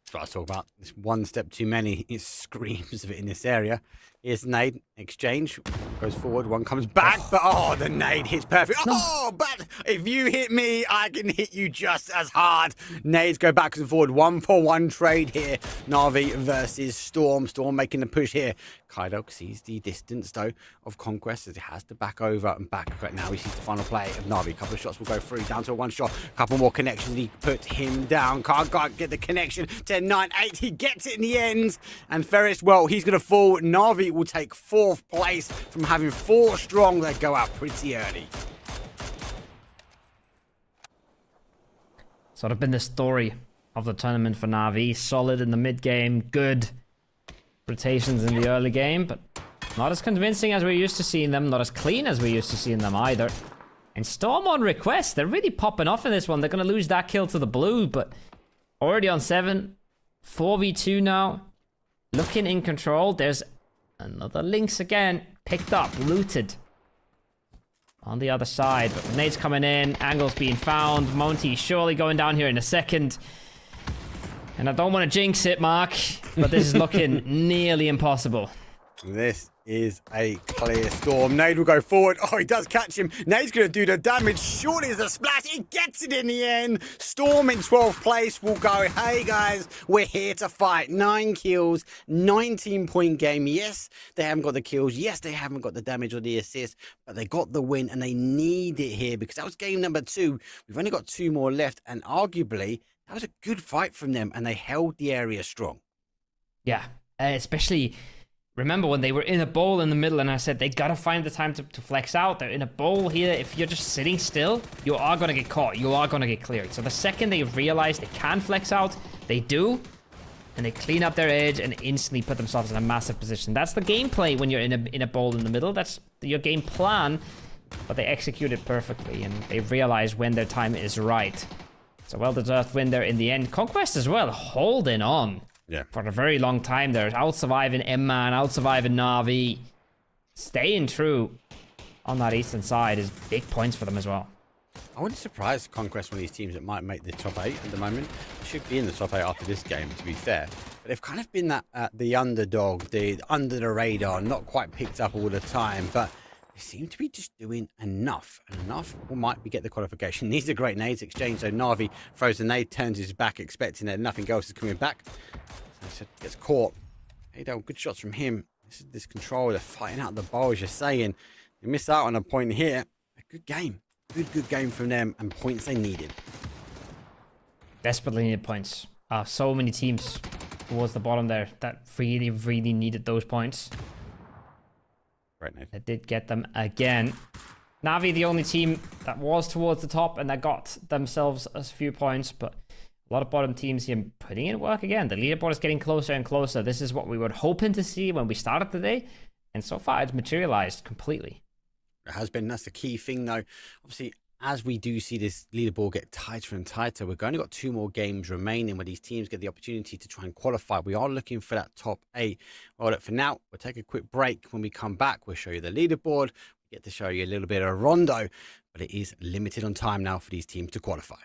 That's what I was talking about. It's one step too many. It screams of it in this area. Here's nade. Exchange. Goes forward. One comes back. But, oh, the nade hits perfect. No. Oh, but if you hit me, I can hit you just as hard. Nades go backwards and forward. 1-for-1 trade here. Na'Vi versus Storm. Storm making the push here. Kaido sees the distance, though, of Conquest as he has to back over and back. Right now, he sees the final play of Na'Vi. A couple of shots will go through. Down to a 1 shot. A couple more connections. He puts him down. Can't get the connection. 10, 9, 8. He gets it in the end. And Ferris, well, he's going to fall. Na'Vi will take 4th place from having 4 strong. They go out pretty early. Sort of been the story of the tournament for Na'Vi. Solid in the mid game, good rotations in the early game, but not as convincing as we're used to seeing them, not as clean as we're used to seeing them either. And Storm on request, they're really popping off in this one. They're going to lose that kill to the blue, but already on 7, 4v2 now, looking in control. There's another Lynx again, picked up, looted on the other side, but nades coming in, angles being found. Monty surely going down here in a second. And I don't want to jinx it, Mark, but this is looking nearly impossible. This is a clear Storm. Nade will go forward. Oh, he does catch him. Nade's going to do the damage. Surely there's a splash. He gets it in the end. Storm in 12th place will go, hey, guys, we're here to fight. 9 kills, 19-point game. Yes, they haven't got the kills. Yes, they haven't got the damage or the assist, but they got the win, and they need it here because that was game number 2. We've only got 2 more left, and arguably, that was a good fight from them, and they held the area strong. Yeah, especially... Remember when they were in a bowl in the middle and I said they gotta find the time to flex out. They're in a bowl here. If you're just sitting still, you are gonna get caught. You are gonna get cleared. So the second they realize they can flex out, they do. And they clean up their edge and instantly put themselves in a massive position. That's the gameplay when you're in a bowl in the middle. That's your game plan. But they execute it perfectly and they realize when their time is right. So well-deserved win there in the end. Conquest as well, holding on. Yeah, for a very long time there. Out-surviving EMEA, out-surviving Na'Vi. Staying true on that eastern side is big points for them as well. I wouldn't surprise Conquest, one of these teams that might make the top 8 at the moment. They should be in the top 8 after this game, to be fair. But they've kind of been that the underdog, the under the radar, not quite picked up all the time. But they seem to be just doing enough. And enough might be get the qualification. These are great nades exchange. So Na'Vi throws the nade, turns his back, expecting that nothing else is coming back. So gets caught. Hey, good shots from him. This control, they're fighting out the ball, as you're saying. They miss out on a point here. A good game. Good game from them, and points they needed. Desperately needed points. So many teams towards the bottom there that really needed those points. Right, Nate. They did get them again. Na'Vi, the only team that was towards the top and that got themselves a few points, but a lot of bottom teams here putting in work again. The leaderboard is getting closer and closer. This is what we were hoping to see when we started today, and so far it's materialized completely. It has been. That's the key thing, though. Obviously, as we do see this leaderboard get tighter and tighter, we've only got 2 more games remaining where these teams get the opportunity to try and qualify. We are looking for that top 8. Well, look, for now, we'll take a quick break. When we come back, we'll show you the leaderboard. We get to show you a little bit of Rondo, but it is limited on time now for these teams to qualify.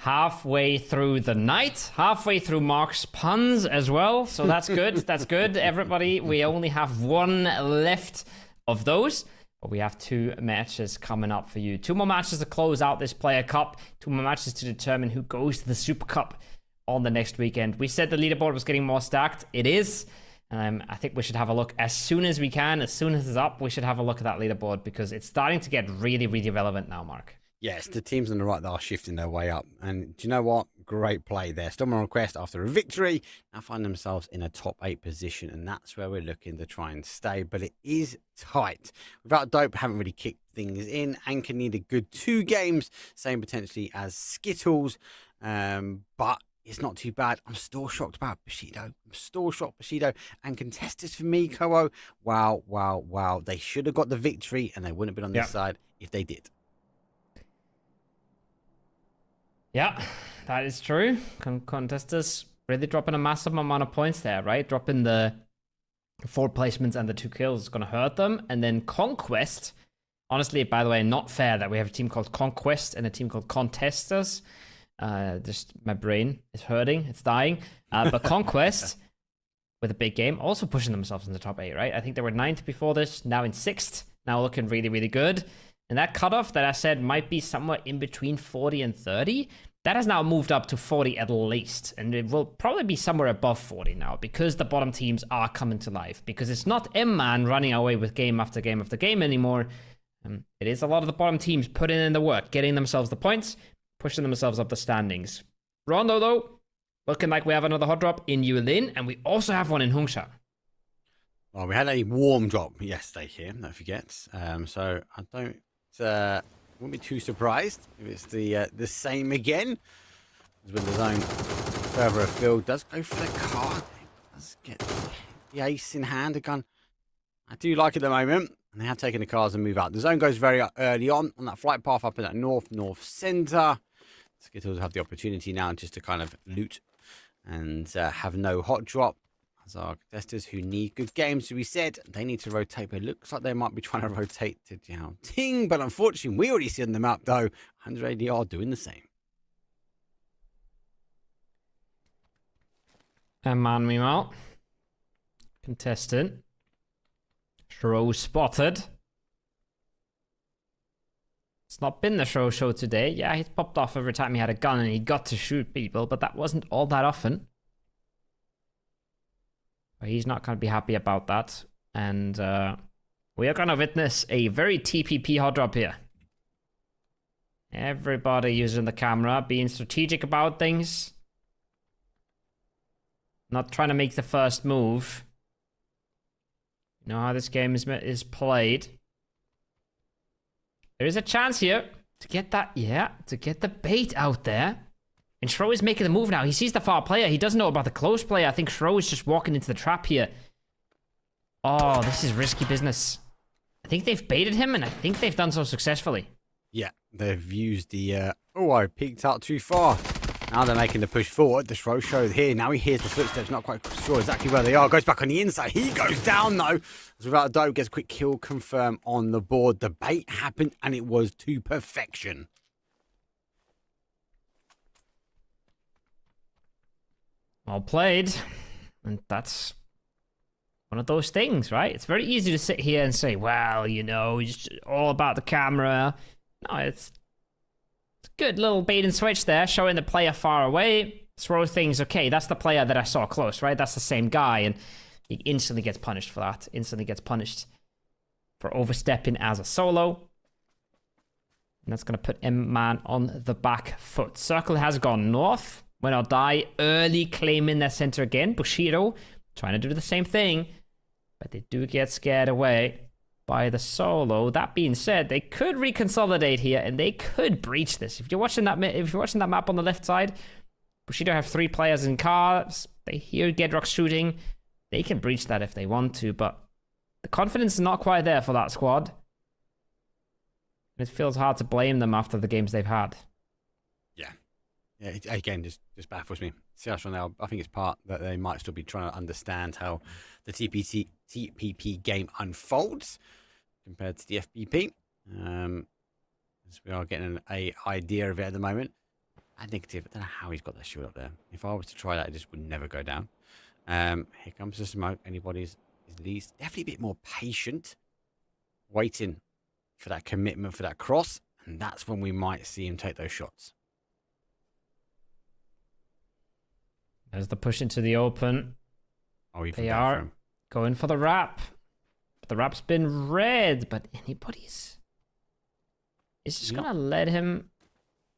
halfway through the night, halfway through Mark's puns as well. So that's good. That's good, everybody. We only have one left of those, but we have 2 matches coming up for you. 2 more matches to close out this Player Cup. 2 more matches to determine who goes to the Super Cup on the next weekend. We said the leaderboard was getting more stacked. It is. I think we should have a look as soon as we can. As soon as it's up, we should have a look at that leaderboard because it's starting to get really, really relevant now, Mark. Yes, the teams on the right that are shifting their way up. And do you know what? Great play there. Storm on Request, after a victory, now find themselves in a top 8 position. And that's where we're looking to try and stay. But it is tight. Without Dope, haven't really kicked things in. Anchor need a good 2 games. Same potentially as Skittles. But it's not too bad. I'm still shocked about Bushido. I'm still shocked Bushido. And contestants for me, Koo. Wow, wow, wow. They should have got the victory and they wouldn't have been on this side if they did. Yeah, that is true. Contestants really dropping a massive amount of points there, right? Dropping the 4 placements and the 2 kills is going to hurt them. And then Conquest, honestly, by the way, not fair that we have a team called Conquest and a team called Contesters. Just my brain is hurting, it's dying. But Conquest, with a big game, also pushing themselves in the top 8, right? I think they were 9th before this, now in 6th, now looking really, really good. And that cutoff that I said might be somewhere in between 40 and 30, that has now moved up to 40 at least. And it will probably be somewhere above 40 now because the bottom teams are coming to life. Because it's not M-Man running away with game after game after game anymore. It is a lot of the bottom teams putting in the work, getting themselves the points, pushing themselves up the standings. Rondo, though, looking like we have another hot drop in Yulin, and we also have one in Hungsha. Well, we had a warm drop yesterday here, don't forget. So I wouldn't be too surprised if it's the same again. As when the zone further afield does go for the card. Does get the ace in hand, a gun. I do like it at the moment. And they have taken the cards and move out. The zone goes very early on that flight path up in that north center. Skittles have the opportunity now just to kind of loot and have no hot drop. As our contestants who need good games, to be said, they need to rotate. But it looks like they might be trying to rotate to Jiao Ting. But unfortunately, we already see on the map, though, 100 ADR doing the same. And man, meanwhile, contestant. Shro spotted. It's not been the Shro show today. Yeah, he's popped off every time he had a gun and he got to shoot people, but that wasn't all that often. But he's not going to be happy about that. And we are going to witness a very TPP hot drop here. Everybody using the camera, being strategic about things. Not trying to make the first move. You know how this game is played. There is a chance here to get that, to get the bait out there. And Shro is making the move now. He sees the far player. He doesn't know about the close player. I think Shro is just walking into the trap here. Oh, this is risky business. I think they've baited him, and I think they've done so successfully. Yeah, they've used the, I peeked out too far. Now they're making the push forward. The Shro show here. Now he hears the footsteps. Not quite sure exactly where they are. Goes back on the inside. He goes down, though. As Without a Dope gets a quick kill confirm on the board. The bait happened, and it was to perfection. Well played. And that's one of those things, right? It's very easy to sit here and say, well, you know, it's all about the camera. No, it's a good little bait and switch there, showing the player far away. Throw things, okay, that's the player that I saw close, right? That's the same guy, and he instantly gets punished for that. Instantly gets punished for overstepping as a solo. And that's going to put M-Man on the back foot. Circle has gone north. Win or die, early claiming their center again. Bushido trying to do the same thing, but they do get scared away by the solo. That being said, they could reconsolidate here and they could breach this. If you're watching that map on the left side, Bushido have 3 players in cars. They hear Gedrock shooting. They can breach that if they want to, but the confidence is not quite there for that squad. It feels hard to blame them after the games they've had. Yeah, it, again, just baffles me. CS now, I think it's part that they might still be trying to understand how the TPP game unfolds compared to the FPP. As we are getting an idea of it at the moment. At negative, I don't know how he's got that shield up there. If I was to try that, it just would never go down. Here comes the smoke. Anybody's at least definitely a bit more patient, waiting for that commitment, for that cross, and that's when we might see him take those shots. There's the push into the open. Oh, they are going for the wrap. The wrap's been red, but anybody's... Is just going to let him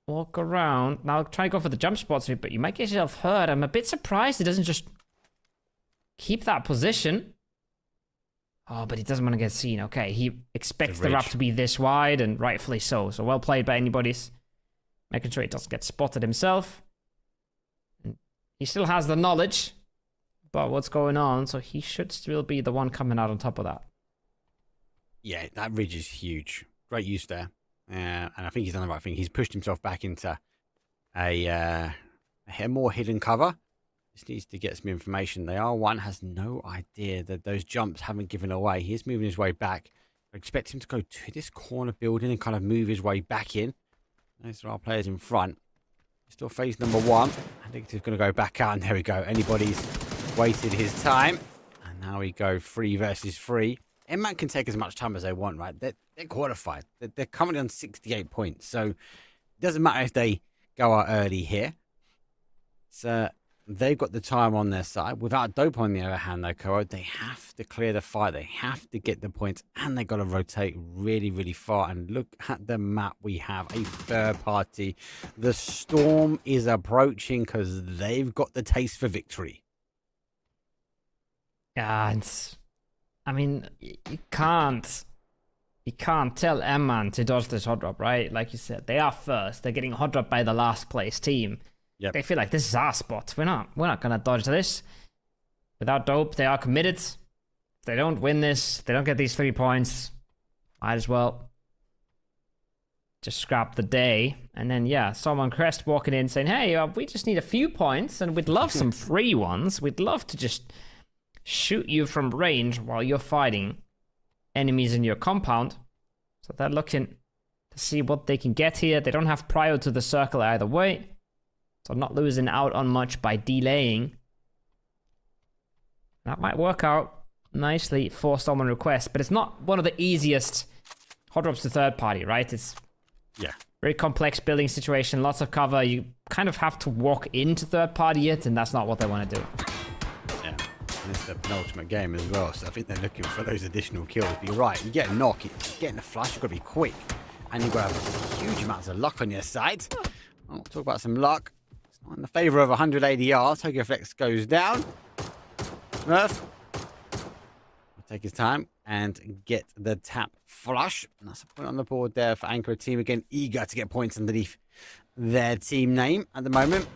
walk around. Now, try to go for the jump spots, but you might get yourself hurt. I'm a bit surprised he doesn't just keep that position. Oh, but he doesn't want to get seen. Okay, he expects the wrap to be this wide, and rightfully so. So well played by anybody's. Making sure he doesn't get spotted himself. And he still has the knowledge about what's going on, so he should still be the one coming out on top of that. Yeah, that ridge is huge. Great use there. And I think he's done the right thing. He's pushed himself back into a more hidden cover. Just needs to get some information. The R1 has no idea that those jumps haven't given away. He's moving his way back. I expect him to go to this corner building and kind of move his way back in. Those are our players in front. Still phase number one. I think he's going to go back out, and there we go. Anybody's waited his time. And now we go 3 versus 3. EMEA can take as much time as they want, right? They're qualified. They're currently on 68 points. So it doesn't matter if they go out early here. So they've got the time on their side. Without Dope on the other hand, though, Koro, they have to clear the fight. They have to get the points, and they've got to rotate really, really far. And look at the map. We have a third party. The storm is approaching because they've got the taste for victory. Yeah, I mean, you can't tell EMEA to dodge this hot drop, right? Like you said, they are first. They're getting hot drop by the last place team. Yep. They feel like this is our spot. We're not gonna dodge this. Without Dope, they are committed. If they don't win this, they don't get these 3 points. Might as well just scrap the day. And then yeah, someone Crest walking in saying, "Hey, we just need a few points, and we'd love some free ones. We'd love to just shoot you from range while you're fighting enemies in your compound." So they're looking to see what they can get here. They don't have prio to the circle either way, so not losing out on much by delaying. That might work out nicely for someone request, but it's not one of the easiest hot drops to third party, right? It's very complex building situation, lots of cover. You kind of have to walk into third party it, and that's not what they want to do. And it's the penultimate game as well, so I think they're looking for those additional kills. But you're right, you get a knock, getting a flush, you've got to be quick. And you've got to have huge amounts of luck on your side. I'll talk about some luck. It's not in the favour of 100 ADR. Tokyo Flex goes down. Smurf will take his time and get the tap flush. And that's a point on the board there for Anchor Team. Again, eager to get points underneath their team name at the moment.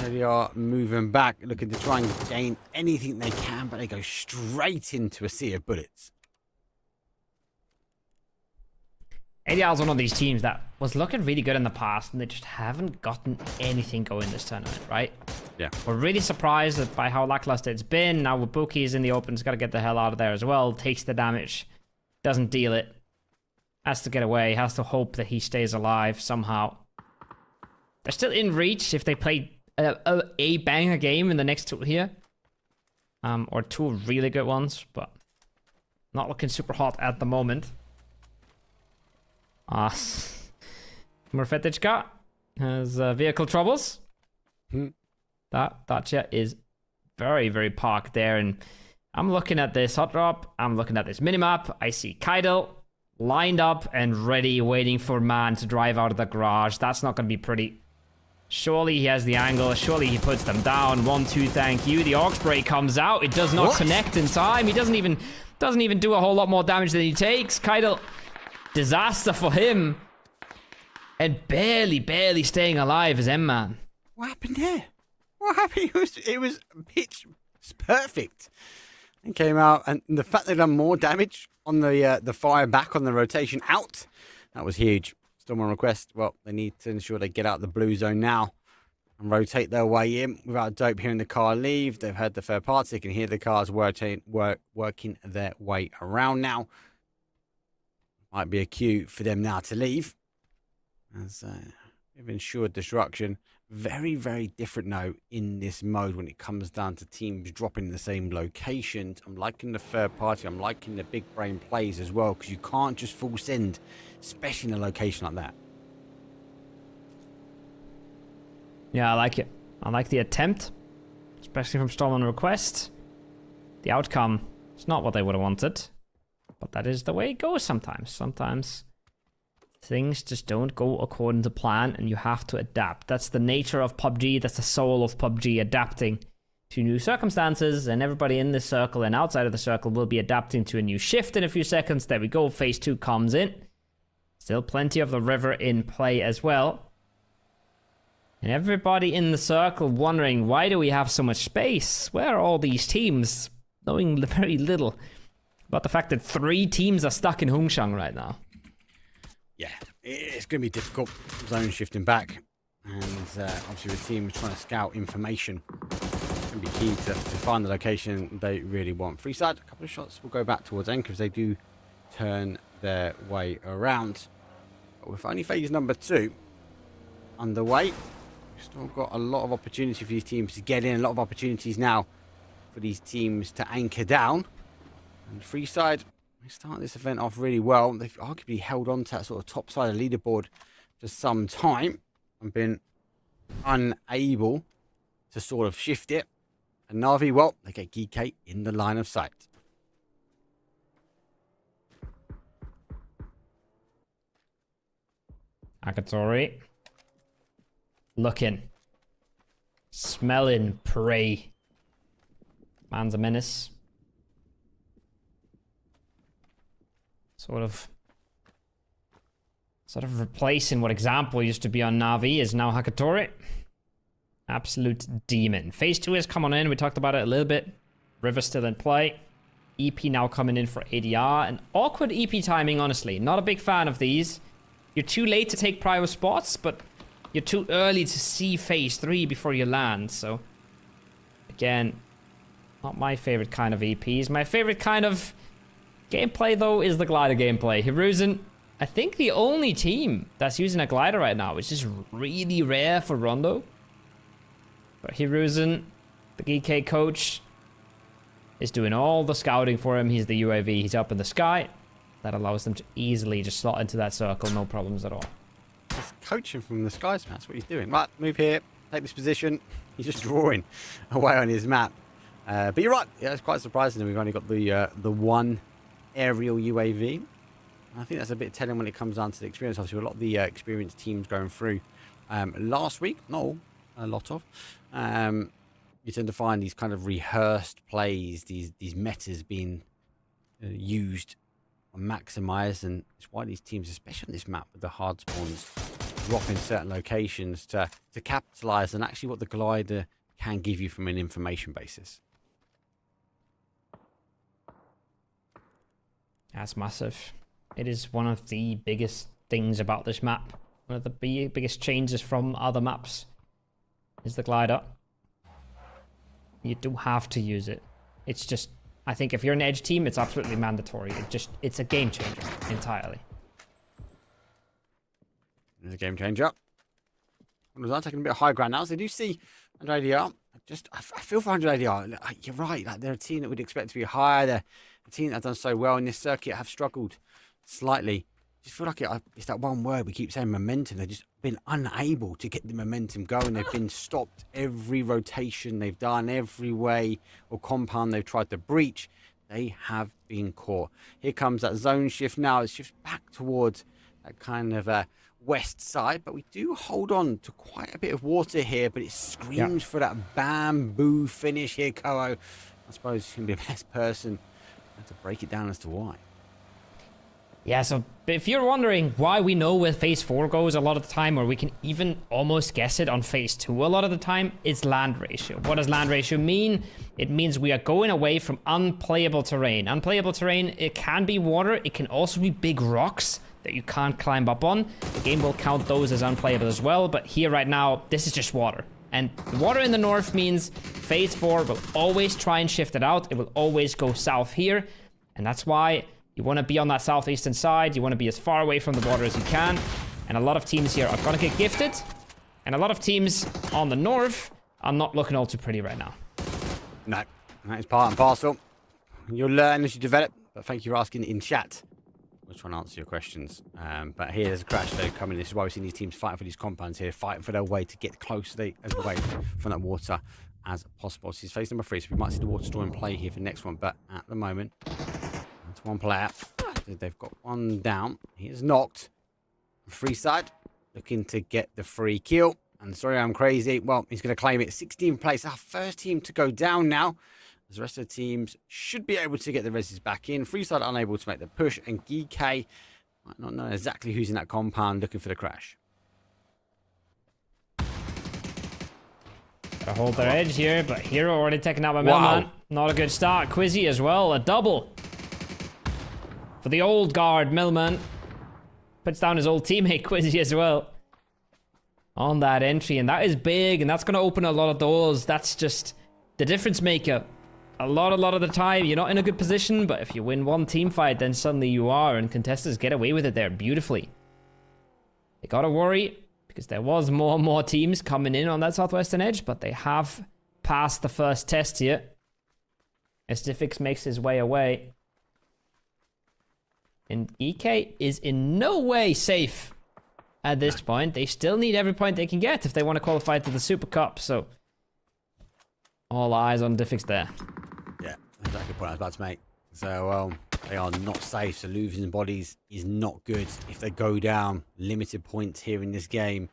They are moving back, looking to try and gain anything they can, but they go straight into a sea of bullets. ADR is one of these teams that was looking really good in the past, and they just haven't gotten anything going this tournament, right? Yeah. We're really surprised by how lackluster it's been. Now with Buki's in the open, he's got to get the hell out of there as well. Takes the damage, doesn't deal it. Has to get away, has to hope that he stays alive somehow. They're still in reach if they play a banger game in the next 2 here. Or 2 really good ones, but not looking super hot at the moment. Morfetichka has vehicle troubles. That Dacia is very, very parked there. And I'm looking at this hot drop. I'm looking at this minimap. I see Kaidel lined up and ready, waiting for man to drive out of the garage. That's not going to be pretty. Surely he has the angle. Surely he puts them down. 1-2, thank you. The Orc Spray comes out. It does not connect in time. He doesn't even do a whole lot more damage than he takes. Kaidel, disaster for him. And barely staying alive as M-Man. What happened there? What happened? It was pitch perfect. And came out, and the fact they've done more damage on the fire back on the rotation out, that was huge. Storm on request. Well, they need to ensure they get out the blue zone now and rotate their way in without Dope hearing the car leave. They've heard the third party. They can hear the cars working their way around now. Might be a cue for them now to leave. As of ensured destruction. Very, very different note in this mode when it comes down to teams dropping in the same locations. I'm liking the third party. I'm liking the big brain plays as well, because you can't just full send, especially in a location like that. Yeah, I like it. I like the attempt, especially from Storm on request. The outcome is not what they would have wanted, but that is the way it goes sometimes. Sometimes things just don't go according to plan, and you have to adapt. That's the nature of PUBG. That's the soul of PUBG, adapting to new circumstances, and everybody in this circle and outside of the circle will be adapting to a new shift in a few seconds. There we go. Phase 2 comes in. Still plenty of the river in play as well. And everybody in the circle wondering, why do we have so much space? Where are all these teams? Knowing very little about the fact that 3 teams are stuck in Hongshang right now. Yeah, it's going to be difficult. Zone shifting back. And obviously the team is trying to scout information. It's going to be key to find the location they really want. Free side, a couple of shots will go back towards Anchor as they do turn their way around. But with only phase number 2 underway, we've still got a lot of opportunity for these teams to get in. A lot of opportunities now for these teams to anchor down. And free side, they start this event off really well. They've arguably held on to that sort of top side of leaderboard for some time and been unable to sort of shift it. And Na'Vi, well, they get GK in the line of sight. Akatori. Looking. Smelling prey. Man's a menace. Sort of replacing what example used to be on Na'Vi is now Hakatori. Absolute demon. Phase 2 has come on in. We talked about it a little bit. River still in play. EP now coming in for ADR. An awkward EP timing, honestly. Not a big fan of these. You're too late to take prior spots, but you're too early to see phase 3 before you land. So, again, not my favorite kind of EPs. My favorite kind of gameplay, though, is the glider gameplay. Hiruzen, I think the only team that's using a glider right now, which is really rare for Rondo. But Hiruzen, the GK coach, is doing all the scouting for him. He's the UAV. He's up in the sky. That allows them to easily just slot into that circle, no problems at all. He's coaching from the skies, man. That's what he's doing. Right, move here. Take this position. He's just drawing away on his map. But you're right. Yeah, it's quite surprising that we've only got the one aerial UAV. I think that's a bit telling when it comes down to the experience. Obviously, a lot of the experienced teams going through last week. No, a lot of. You tend to find these kind of rehearsed plays, these metas being used and maximized, and it's why these teams, especially on this map with the hard spawns, drop in certain locations to capitalize on actually what the glider can give you from an information basis. That's massive. It is one of the biggest things about this map. One of the biggest changes from other maps is the glider. You do have to use it. It's just, I think if you're an edge team, it's absolutely mandatory. It's a game changer entirely. It's a game changer. I'm taking a bit of high ground now. So they do see 100 ADR. I feel for 100 ADR. You're right. Like, they're a team that we'd expect to be higher. They're a team that have done so well in this circuit, have struggled slightly. Just feel like it's that one word we keep saying, momentum. They've just been unable to get the momentum going. They've been stopped every rotation they've done, every way or compound they've tried to breach. They have been caught. Here comes that zone shift now. It shifts back towards that kind of west side, but we do hold on to quite a bit of water here, but it screams for that bamboo finish here, Koho. I suppose he's going to be the best person to break it down as to why. Yeah, so if you're wondering why we know where phase 4 goes a lot of the time, or we can even almost guess it on phase 2 a lot of the time, it's land ratio. What does land ratio mean? It means we are going away from unplayable terrain. Unplayable terrain, it can be water, it can also be big rocks that you can't climb up on. The game will count those as unplayable as well, but here right now, this is just water. And the water in the north means phase 4 will always try and shift it out. It will always go south here, and that's why you want to be on that southeastern side. You want to be as far away from the water as you can. And a lot of teams here are gonna get gifted. And a lot of teams on the north are not looking all too pretty right now. No, that is part and parcel. You'll learn as you develop, but thank you for asking in chat. We'll try and answer your questions. But here there's a crash though coming. This is why we're seeing these teams fighting for these compounds here, fighting for their way to get close away from that water as possible. This is phase number 3, so we might see the water store in play here for the next one. But at the moment, that's one player. They've got one down. He is knocked. Free side, looking to get the free kill. And sorry, I'm crazy. Well, he's going to claim it. 16th place. Our first team to go down now. As the rest of the teams should be able to get the reses back in. Freeside unable to make the push. And GK might not know exactly who's in that compound looking for the crash. Gotta hold their edge here, but Hero already taken out by Millman. Wow. Not a good start. Quizzy as well. A double. For the old guard, Millman. Puts down his old teammate, Quizzy, as well. On that entry. And that is big. And that's going to open a lot of doors. That's just the difference maker. A lot of the time, you're not in a good position, but if you win one team fight, then suddenly you are, and contestants get away with it there beautifully. They gotta worry, because there was more and more teams coming in on that southwestern edge, but they have passed the first test here. As Diffix makes his way away. And EK is in no way safe at this point. They still need every point they can get if they want to qualify to the Super Cup, so all eyes on Diffix there. Yeah, exactly the point I was about to make. So, they are not safe, so losing bodies is not good. If they go down, limited points here in this game,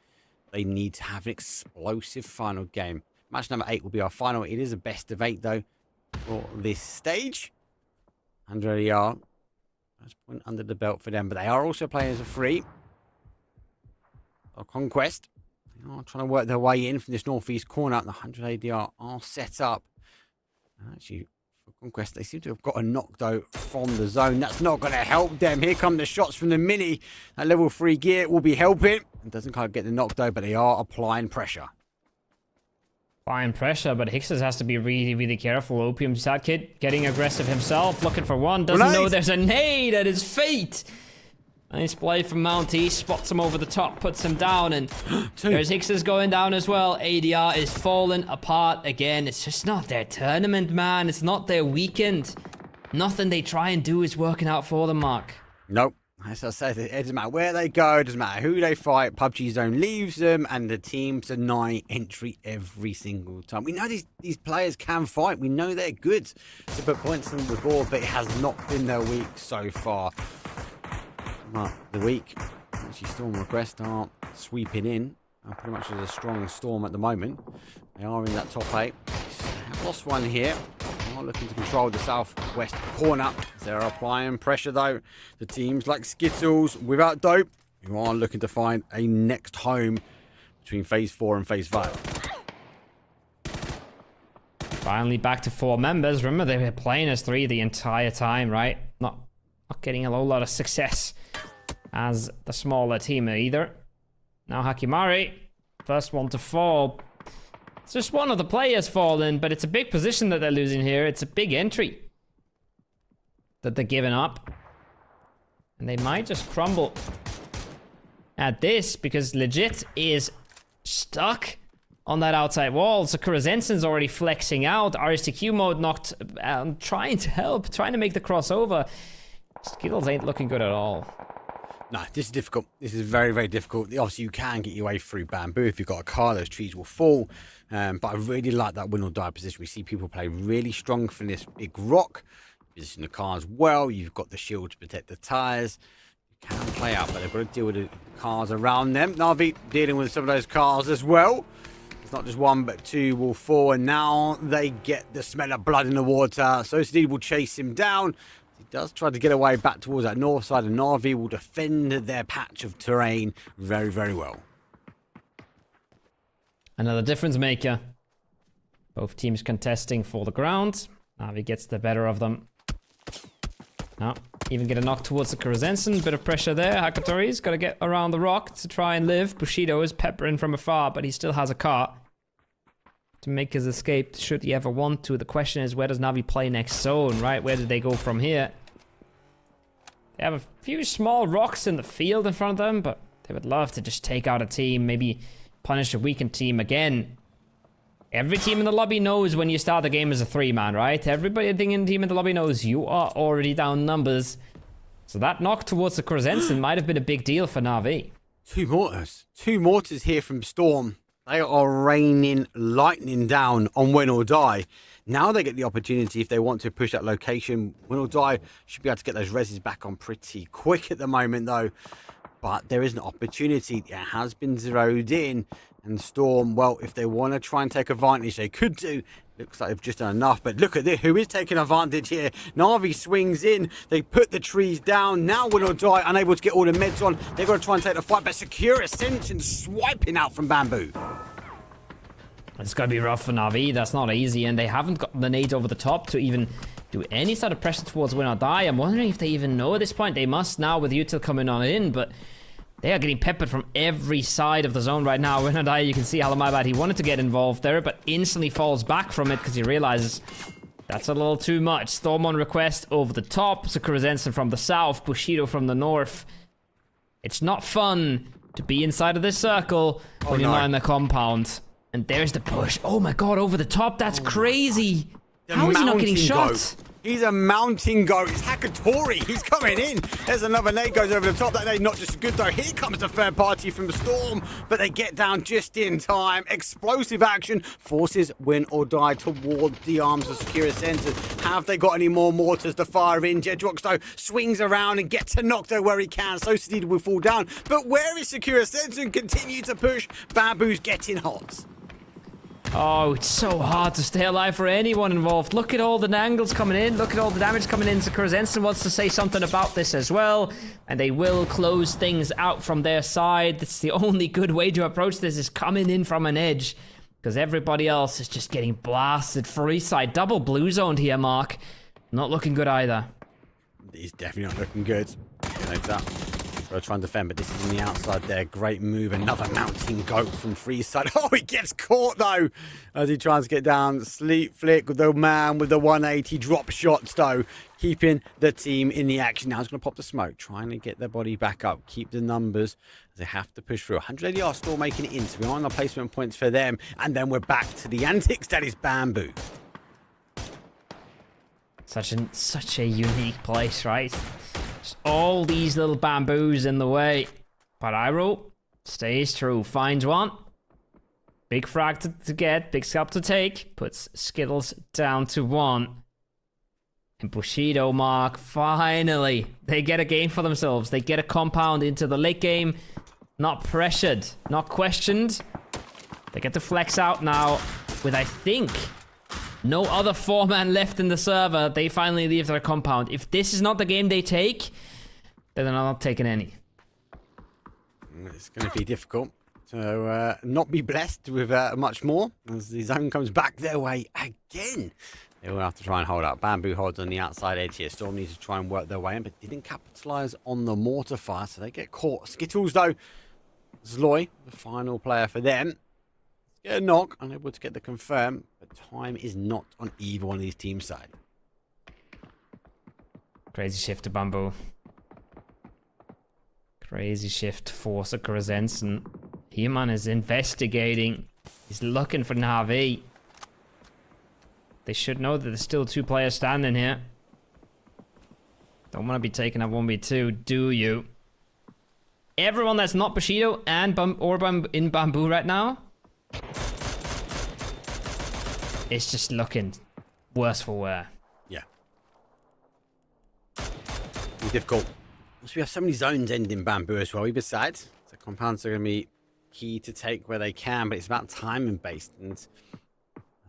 they need to have an explosive final game. Match number 8 will be our final. It is a best of 8, though, for this stage. 100 AR. That's a point under the belt for them, but they are also playing as a free. Or Conquest. They are trying to work their way in from this northeast corner. The 100 ADR are set up. Actually, for Conquest, they seem to have got a knock, though, from the zone. That's not going to help them. Here come the shots from the Mini. That level 3 gear will be helping. It doesn't quite get the knock, though, but they are applying pressure. Applying pressure, but Hickses has to be really careful. Opium Sad Kid getting aggressive himself, looking for one. Doesn't know there's a nade at his feet. Nice play from Mount East, spots him over the top, puts him down, and there's Hickses going down as well. ADR is falling apart again. It's just not their tournament, man. It's not their weekend. Nothing they try and do is working out for them, Mark. Nope. As I said, it doesn't matter where they go, it doesn't matter who they fight. PUBG Zone leaves them, and the teams deny entry every single time. We know these players can fight. We know they're good to put points on the board, but it has not been their week so far. Well, the week, actually, Storm Request are sweeping in. Pretty much as a strong Storm at the moment. They are in that top 8. Have lost one here. They are looking to control the southwest corner. They're applying pressure, though. The teams like Skittles, without Dope, who are looking to find a next home between Phase 4 and Phase 5. Finally back to 4 members. Remember, they were playing as 3 the entire time, right? Not getting a whole lot of success as the smaller team either. Now Hakimari, first one to fall. It's just one of the players falling, but it's a big position that they're losing here. It's a big entry that they're giving up. And they might just crumble at this, because Legit is stuck on that outside wall. So Kurazensen's already flexing out. RSTQ mode knocked, trying to help, trying to make the crossover. Skittles ain't looking good at all. No, this is difficult. This is very difficult. Obviously, you can get your way through bamboo. If you've got a car, those trees will fall. But I really like that win or die position. We see people play really strong from this big rock. Position the cars well. You've got the shield to protect the tyres. You can play out, but they've got to deal with the cars around them. Navi dealing with some of those cars as well. It's not just one, but 2 will fall. And now they get the smell of blood in the water. So Steed will chase him down. He does try to get away back towards that north side, and Navi will defend their patch of terrain very well. Another difference maker. Both teams contesting for the ground. Navi gets the better of them. Now, even get a knock towards the Kurazensen. Bit of pressure there. Hakatori's got to get around the rock to try and live. Bushido is peppering from afar, but he still has a car to make his escape should he ever want to. The question is, where does Navi play next zone, right? Where do they go from here? They have a few small rocks in the field in front of them, but They would love to just take out a team, maybe punish a weakened team again. Every team in the lobby knows when you start the game as a 3-man, right? Everybody in the team in the lobby knows you are already down numbers. So that knock towards the Krasensen might have been a big deal for Na'Vi. 2 mortars. 2 mortars here from Storm. They are raining lightning down on Win or Die. Now they get the opportunity, if they want to push that location. Win or Die should be able to get those reses back on pretty quick at the moment, though. But there is an opportunity. It has been zeroed in. And Storm, well, if they want to try and take advantage, they could do. Looks like they've just done enough. But look at this. Who is taking advantage here? Na'Vi swings in. They put the trees down. Now Win or Die, unable to get all the meds on. They've got to try and take the fight. But Secure Ascension swiping out from Bamboo. It's going to be rough for Na'Vi. That's not easy. And they haven't got the nades over the top to even do any sort of pressure towards Win or Die. I'm wondering if they even know at this point. They must now with Util coming on in. But they are getting peppered from every side of the zone right now. Win or Die, you can see Halamabad. He wanted to get involved there, but instantly falls back from it because he realizes that's a little too much. Storm on request over the top. Sakura Zensen from the south. Bushido from the north. It's not fun to be inside of this circle when you're not in the compound. And there's the push. Oh my god, over the top. That's crazy. How is he not getting shot? He's a mountain goat. It's Hakatori. He's coming in. There's another nade goes over the top. That nade not just good though. Here comes the third party from the Storm, but they get down just in time. Explosive action forces Win or Die toward the arms of Secure Center. Have they got any more mortars to fire in? Jedrox though swings around and gets to Nocto where he can. So Cedar will fall down. But where is Secure Center and continue to push? Bamboo's getting hot. Oh, it's so hard to stay alive for anyone involved. Look at all the angles coming in. Look at all the damage coming in. Sakura Zensen wants to say something about this as well. And they will close things out from their side. That's the only good way to approach this, is coming in from an edge. Because everybody else is just getting blasted. Free side. Double blue zoned here, Mark. Not looking good either. He's definitely not looking good. Got to try and defend, but this is on the outside there. Great move. Another mountain goat from Freeside. Oh, he gets caught though as he tries to get down. Sleep flick with the man with the 180 drop shots though, keeping the team in the action. Now he's going to pop the smoke, trying to get their body back up, keep the numbers as they have to push through. 180 are still making it in, so we're on the placement points for them, and then we're back to the antics that is Bamboo. Such a unique place, right? Just all these little bamboos in the way. But Iroh stays true. Finds one. Big frag to get. Big scalp to take. Puts Skittles down to 1. And Bushido, Mark, finally, they get a game for themselves. They get a compound into the late game. Not pressured. Not questioned. They get to flex out now with, I think, no other 4-man left in the server. They finally leave their compound. If this is not the game they take, then they're not taking any. It's going to be difficult to not be blessed with much more as the zone comes back their way again. They will have to try and hold up. Bamboo holds on the outside edge here. Storm needs to try and work their way in, but didn't capitalize on the mortar fire, so they get caught. Skittles, though, Zloy, the final player for them, get a knock, unable to get the confirm, but time is not on either one of these teams' side. Crazy shift to Bamboo. Crazy shift for Sakura Zensen. He-Man is investigating. He's looking for Na'Vi. They should know that there's still 2 players standing here. Don't want to be taking a 1v2, do you? Everyone that's not Bushido and in Bamboo right now, it's just looking worse for wear. Yeah. It's difficult. We have so many zones ending Bamboo as well. Besides, the compounds are going to be key to take where they can, but it's about timing based. And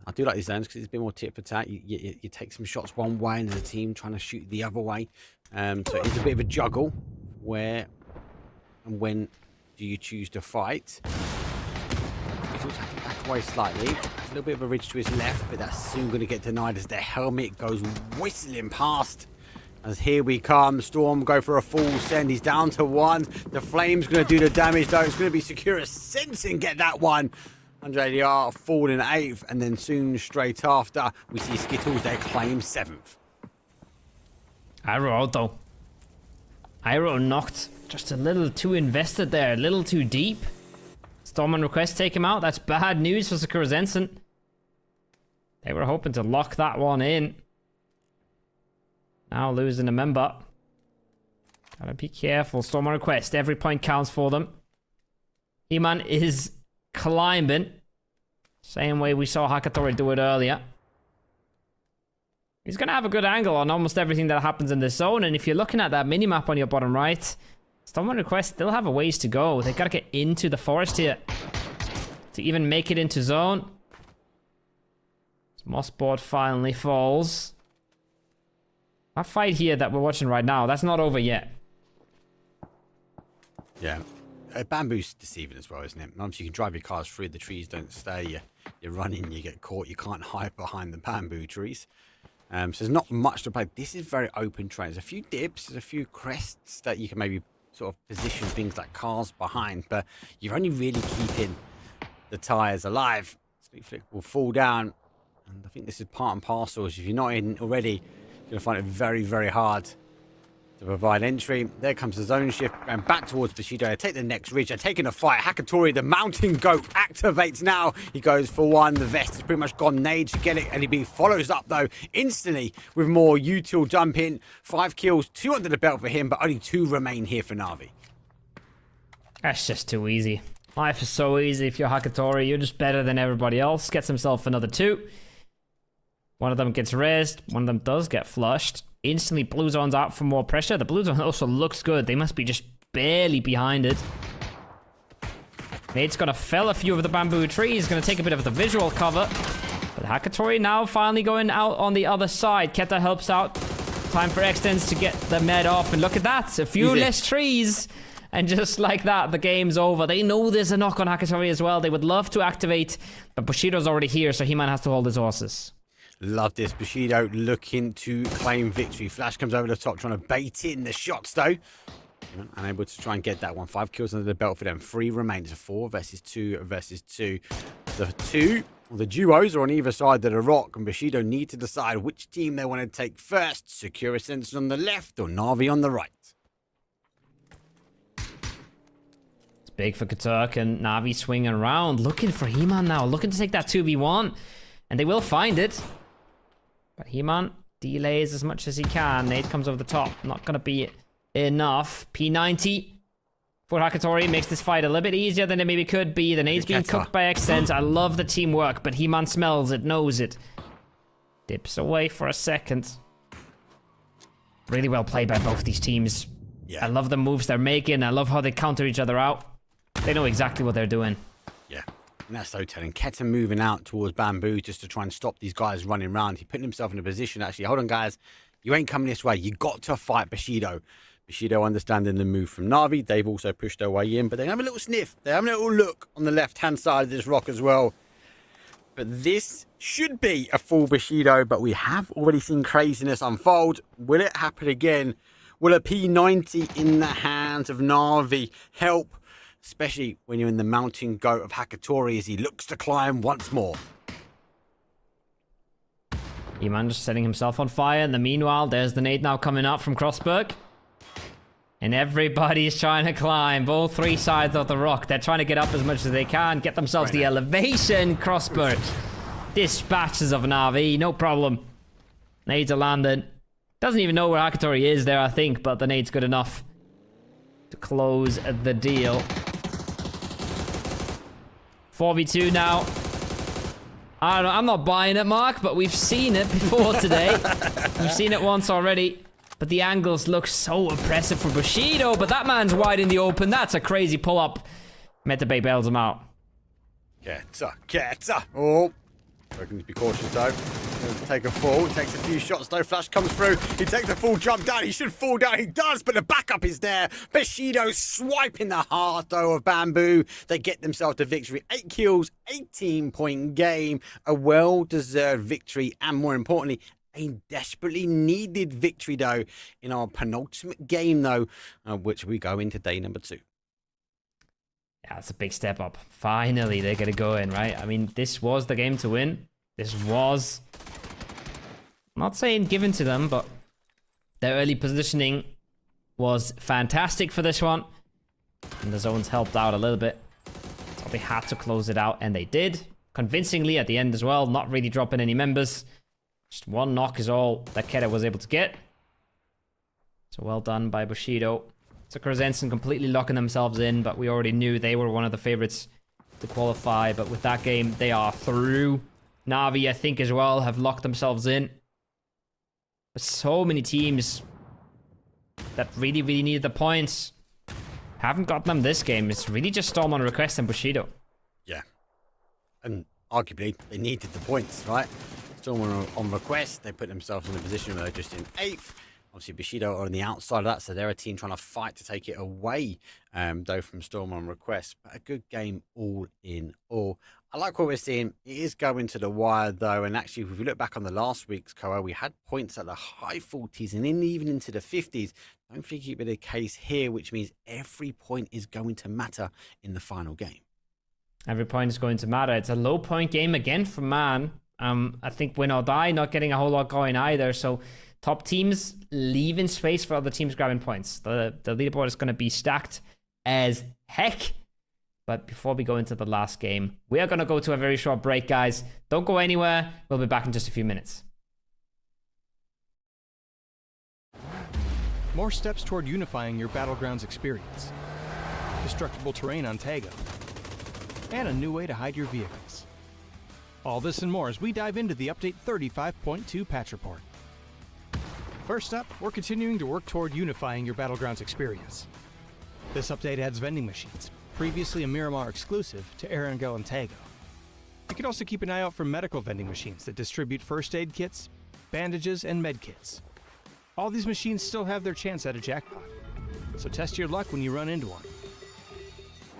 I do like these zones because it's a bit more tit for tat. You take some shots one way and the team trying to shoot the other way. So it's a bit of a juggle. Where and when do you choose to fight? Skittles have to back away slightly. There's a little bit of a ridge to his left, but that's soon going to get denied as the helmet goes whistling past. As here we come, Storm go for a full send. He's down to 1. The Flame's going to do the damage though. It's going to be Secure Sensing get that one. 180R falling 8th, and then soon straight after we see Skittles there claim 7th. Rondo. Iroh knocked just a little too invested there, a little too deep. Storm on request, take him out. That's bad news for Sakura Zensen. They were hoping to lock that one in. Now losing a member. Gotta be careful. Storm on request, every point counts for them. He-Man is climbing. Same way we saw Hakatori do it earlier. He's going to have a good angle on almost everything that happens in this zone. And if you're looking at that minimap on your bottom right, Storm on request still have a ways to go. They've got to get into the forest here to even make it into zone. Mossboard finally falls. That fight here that we're watching right now, that's not over yet. Yeah. Bamboo's deceiving as well, isn't it? Obviously, you can drive your cars through, the trees don't stay, you're running, you get caught, you can't hide behind the bamboo trees. So there's not much to play. This is very open terrain. There's a few dips, there's a few crests that you can maybe sort of position things like cars behind, but you're only really keeping the tyres alive. Speed Flick will fall down, and I think this is part and parcel. If you're not in already, you're going to find it very, very hard to provide entry. There comes the zone shift, going back towards Bushido. They take the next ridge. They're taking a fight. Hakatori, the mountain goat, activates now. He goes for one. The vest is pretty much gone. Nade to get it. LEB follows up, though, instantly with more util jump in. 5 kills, 2 under the belt for him, but only 2 remain here for Na'Vi. That's just too easy. Life is so easy if you're Hakatori. You're just better than everybody else. Gets himself another 2. One of them gets rezzed. One of them does get flushed. Instantly, Blue Zone's out for more pressure. The Blue Zone also looks good. They must be just barely behind it. Nate's gonna fell a few of the bamboo trees. Gonna take a bit of the visual cover. But Hakatori now finally going out on the other side. Keta helps out. Time for Extends to get the med off. And look at that. A few less trees. And just like that, the game's over. They know there's a knock on Hakatori as well. They would love to activate. But Bushido's already here, so He-Man has to hold his horses. Love this. Bushido looking to claim victory. Flash comes over the top, trying to bait in the shots, though. Unable to try and get that one. 5 kills under the belt for them. 3 remains. 4 versus 2 versus 2. The duos are on either side of the rock, and Bushido need to decide which team they want to take first. Sakura Zensen on the left or Na'Vi on the right. It's big for Katurk, and Na'Vi swinging around, looking for He-Man now, looking to take that 2v1. And they will find it. But He-Man delays as much as he can. Nade comes over the top. Not going to be enough. P90 for Hakatori makes this fight a little bit easier than it maybe could be. The nade's being cooked by Extends. I love the teamwork, but He-Man smells it, knows it. Dips away for a second. Really well played by both these teams. Yeah. I love the moves they're making. I love how they counter each other out. They know exactly what they're doing. Yeah. And that's so telling. Keta moving out towards Bamboo just to try and stop these guys running around. He putting himself in a position, actually, hold on, guys. You ain't coming this way. You got to fight Bushido. Bushido understanding the move from Na'Vi. They've also pushed their way in, but they have a little sniff. They have a little look on the left-hand side of this rock as well. But this should be a full Bushido, but we have already seen craziness unfold. Will it happen again? Will a P90 in the hands of Na'Vi help? Especially when you're in the mountain goat of Hakatori as he looks to climb once more. He-Man just setting himself on fire. In the meanwhile, there's the nade now coming up from Crossberg. And everybody's trying to climb all 3 sides of the rock. They're trying to get up as much as they can. Get themselves the elevation. Crossberg dispatches of Na'Vi. No problem. Nades are landing. Doesn't even know where Hakatori is there, I think. But the nade's good enough to close the deal. 4v2 now. I don't know, I'm not buying it, Mark, but we've seen it before today. We've seen it once already. But the angles look so impressive for Bushido, but that man's wide in the open. That's a crazy pull-up. Metabay bails him out. Keta. Oh. Looking to be cautious, though. Take a fall. Takes a few shots, though. Flash comes through. He takes a full jump down. He should fall down. He does, but the backup is there. Bushido swiping the heart, though, of Bamboo. They get themselves the victory. 8 kills, 18-point game. A well-deserved victory, and more importantly, a desperately needed victory, though, in our penultimate game, though, which we go into day number 2. Yeah, it's a big step up. Finally, they get it going, right? I mean, this was the game to win. This was, I'm not saying given to them, but their early positioning was fantastic for this one. And the zones helped out a little bit. So they had to close it out, and they did. Convincingly at the end as well, not really dropping any members. Just one knock is all that Keta was able to get. So well done by Bushido. So Krasensen completely locking themselves in, but we already knew they were one of the favorites to qualify. But with that game, they are through. Na'Vi, I think, as well, have locked themselves in. But so many teams that really, really needed the points haven't got them this game. It's really just Storm on Request and Bushido. Yeah. And arguably, they needed the points, right? Storm on Request, they put themselves in a position where they're just in 8th. Obviously, Bushido are on the outside of that, so they're a team trying to fight to take it away, though, from Storm on Request. But a good game all in all. I like what we're seeing. It is going to the wire, though, and actually, if we look back on the last week's Koa, we had points at the high 40s and even into the 50s. I don't think it will be the case here, which means every point is going to matter in the final game. Every point is going to matter. It's a low point game again for Man. I think win or die, not getting a whole lot going either, so top teams leaving space for other teams grabbing points. The leaderboard is going to be stacked as heck. But before we go into the last game, we are going to go to a very short break, guys. Don't go anywhere. We'll be back in just a few minutes. More steps toward unifying your Battlegrounds experience. Destructible terrain on Tago. And a new way to hide your vehicles. All this and more as we dive into the Update 35.2 patch report. First up, we're continuing to work toward unifying your Battlegrounds experience. This update adds vending machines, previously a Miramar exclusive, to Erangel and Tago. You can also keep an eye out for medical vending machines that distribute first aid kits, bandages, and med kits. All these machines still have their chance at a jackpot, so test your luck when you run into one.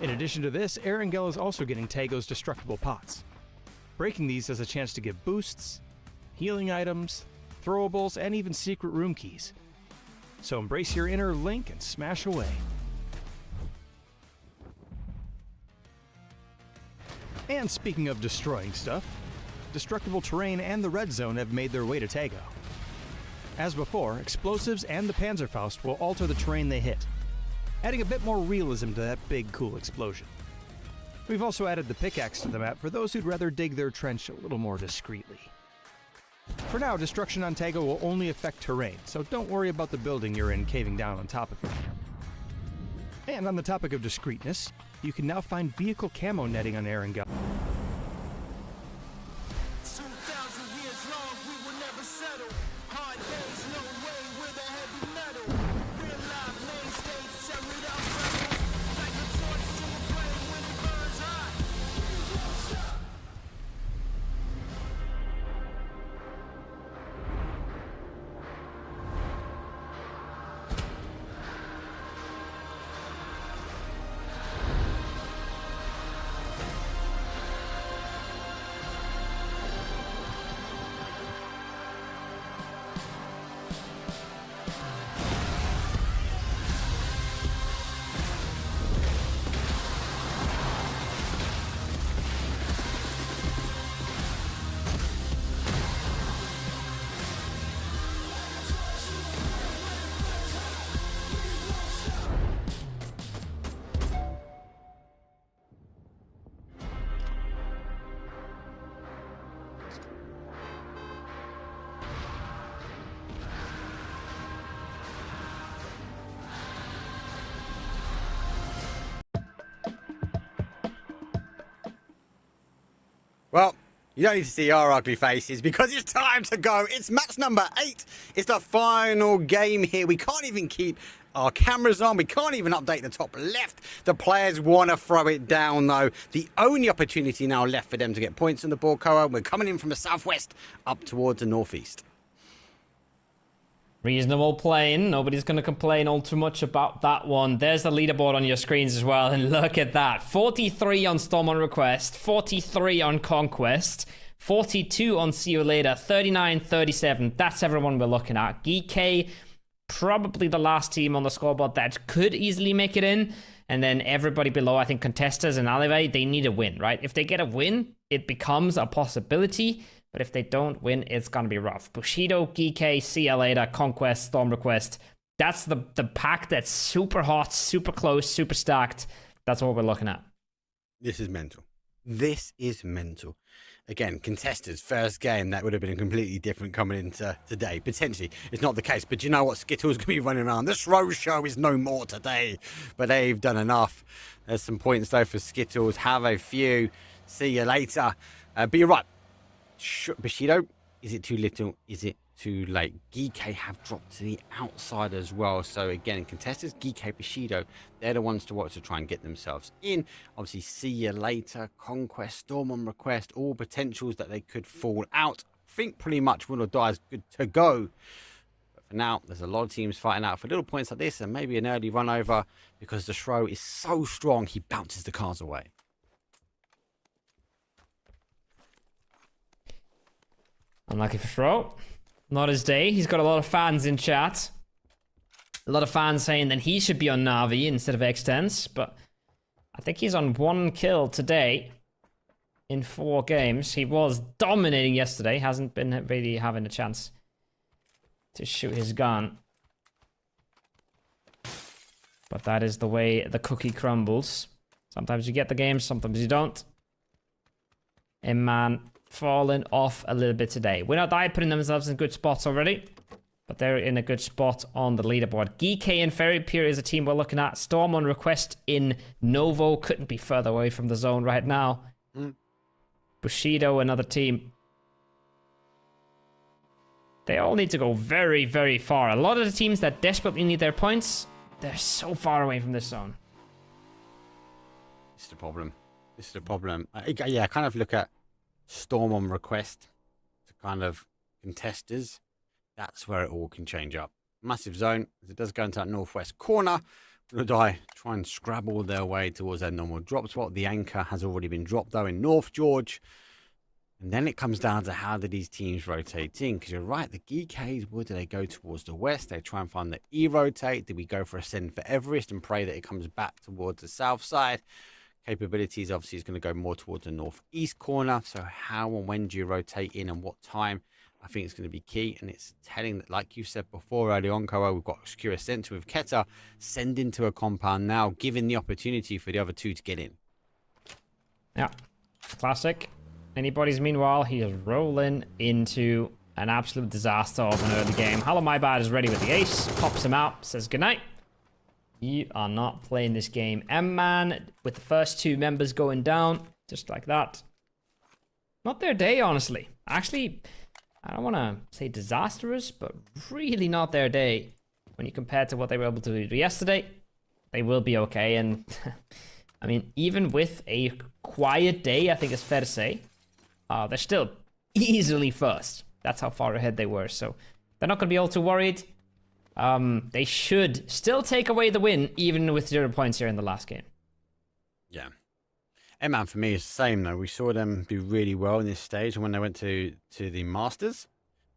In addition to this, Erangel is also getting Tago's destructible pots. Breaking these has a chance to give boosts, healing items, throwables, and even secret room keys. So embrace your inner Link and smash away. And speaking of destroying stuff, destructible terrain and the red zone have made their way to Tago. As before, explosives and the Panzerfaust will alter the terrain they hit, adding a bit more realism to that big, cool explosion. We've also added the pickaxe to the map for those who'd rather dig their trench a little more discreetly. For now, destruction on Tago will only affect terrain, so don't worry about the building you're in caving down on top of it. And on the topic of discreetness, you can now find vehicle camo netting on Erangel. 2,000 years long, we will never settle. Hard days, no way with a heavy metal. Real life mainstays, tear it up, rebels. Like a torch to a flame when it burns hot. Well, you don't need to see our ugly faces because it's time to go. It's match number 8. It's the final game here. We can't even keep our cameras on. We can't even update the top left. The players want to throw it down, though. The only opportunity now left for them to get points on the board, Koa. We're coming in from the southwest up towards the northeast. Reasonable playing. Nobody's going to complain all too much about that one. There's the leaderboard on your screens as well. And look at that. 43 on Storm on Request. 43 on Conquest. 42 on See You Later. 39, 37. That's everyone we're looking at. GK, probably the last team on the scoreboard that could easily make it in. And then everybody below, I think Contesters and Alleyway, they need a win, right? If they get a win, it becomes a possibility. But if they don't win, it's going to be rough. Bushido, GK, See Ya Later, Conquest, Storm Request, That's the pack that's super hot, super close, super stacked. That's what we're looking at. This is mental. This is mental. Again, contestants, first game, that would have been a completely different coming into today. Potentially, it's not the case. But you know what? Skittles going to be running around. This road show is no more today. But they've done enough. There's some points, though, for Skittles. Have a few. See you later. But you're right. Bushido, is it too little? Is it too late? Geekay have dropped to the outside as well. So again, contestants, Geekay, Bushido, they're the ones to watch to try and get themselves in. Obviously, see you later, Conquest, Storm on Request, all potentials that they could fall out. I think pretty much Win or Die is good to go. But for now, there's a lot of teams fighting out for little points like this and maybe an early run over because the Shro is so strong, he bounces the cars away. Unlucky for Shro. Not his day. He's got a lot of fans in chat. A lot of fans saying that he should be on Na'Vi instead of X10s, but I think he's on 1 kill today in 4 games. He was dominating yesterday. Hasn't been really having a chance to shoot his gun. But that is the way the cookie crumbles. Sometimes you get the game, sometimes you don't. And man, fallen off a little bit today. Win or Die putting themselves in good spots already, but they're in a good spot on the leaderboard. Geekay and Ferry Pier is a team we're looking at. Storm on Request in Novo couldn't be further away from the zone right now. Bushido, another team. They all need to go very, very far. A lot of the teams that desperately need their points, they're so far away from this zone. This is the problem. This is the problem. Yeah, I kind of look at Storm on Request to kind of contesters. That's where it all can change up. Massive zone. As it does go into that northwest corner. Will Die try and scrabble their way towards their normal drop spot. The anchor has already been dropped though in North George. And then it comes down to how do these teams rotate in? Because you're right, the Geekays, where do they go towards the west? They try and find the E-rotate. Do we go for a send for Everest and pray that it comes back towards the south side? Capabilities obviously is going to go more towards the northeast corner. So how and when do you rotate in and what time? I think it's going to be key. And it's telling that, like you said before early on, Koa, we've got secure a center with Keta sending to a compound now, giving the opportunity for the other two to get in. Yeah, classic. Anybody's meanwhile, he is rolling into an absolute disaster of an early game. Hello, my bad is ready with the ace, pops him out, says goodnight. You are not playing this game. M-Man with the first 2 members going down, just like that. Not their day, honestly. Actually, I don't want to say disastrous, but really not their day. When you compare to what they were able to do yesterday, they will be okay. And, I mean, even with a quiet day, I think it's fair to say, they're still easily first. That's how far ahead they were. So they're not going to be all too worried. They should still take away the win, even with 0 points here in the last game. Yeah. M-Man for me is the same though. We saw them do really well in this stage, and when they went to the Masters,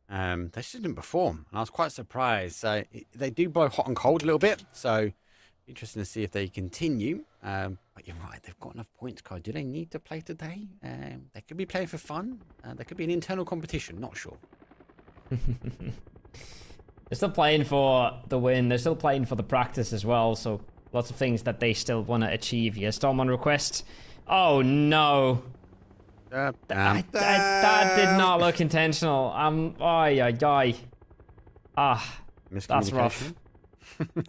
they just didn't perform. And I was quite surprised. So they do blow hot and cold a little bit. So interesting to see if they continue. But you're right, they've got enough points, Carl. Do they need to play today? They could be playing for fun. There could be an internal competition. Not sure. They're still playing for the win. They're still playing for the practice as well. So lots of things that they still want to achieve here. Storm on Request. Oh, no. That did not look intentional. That's rough.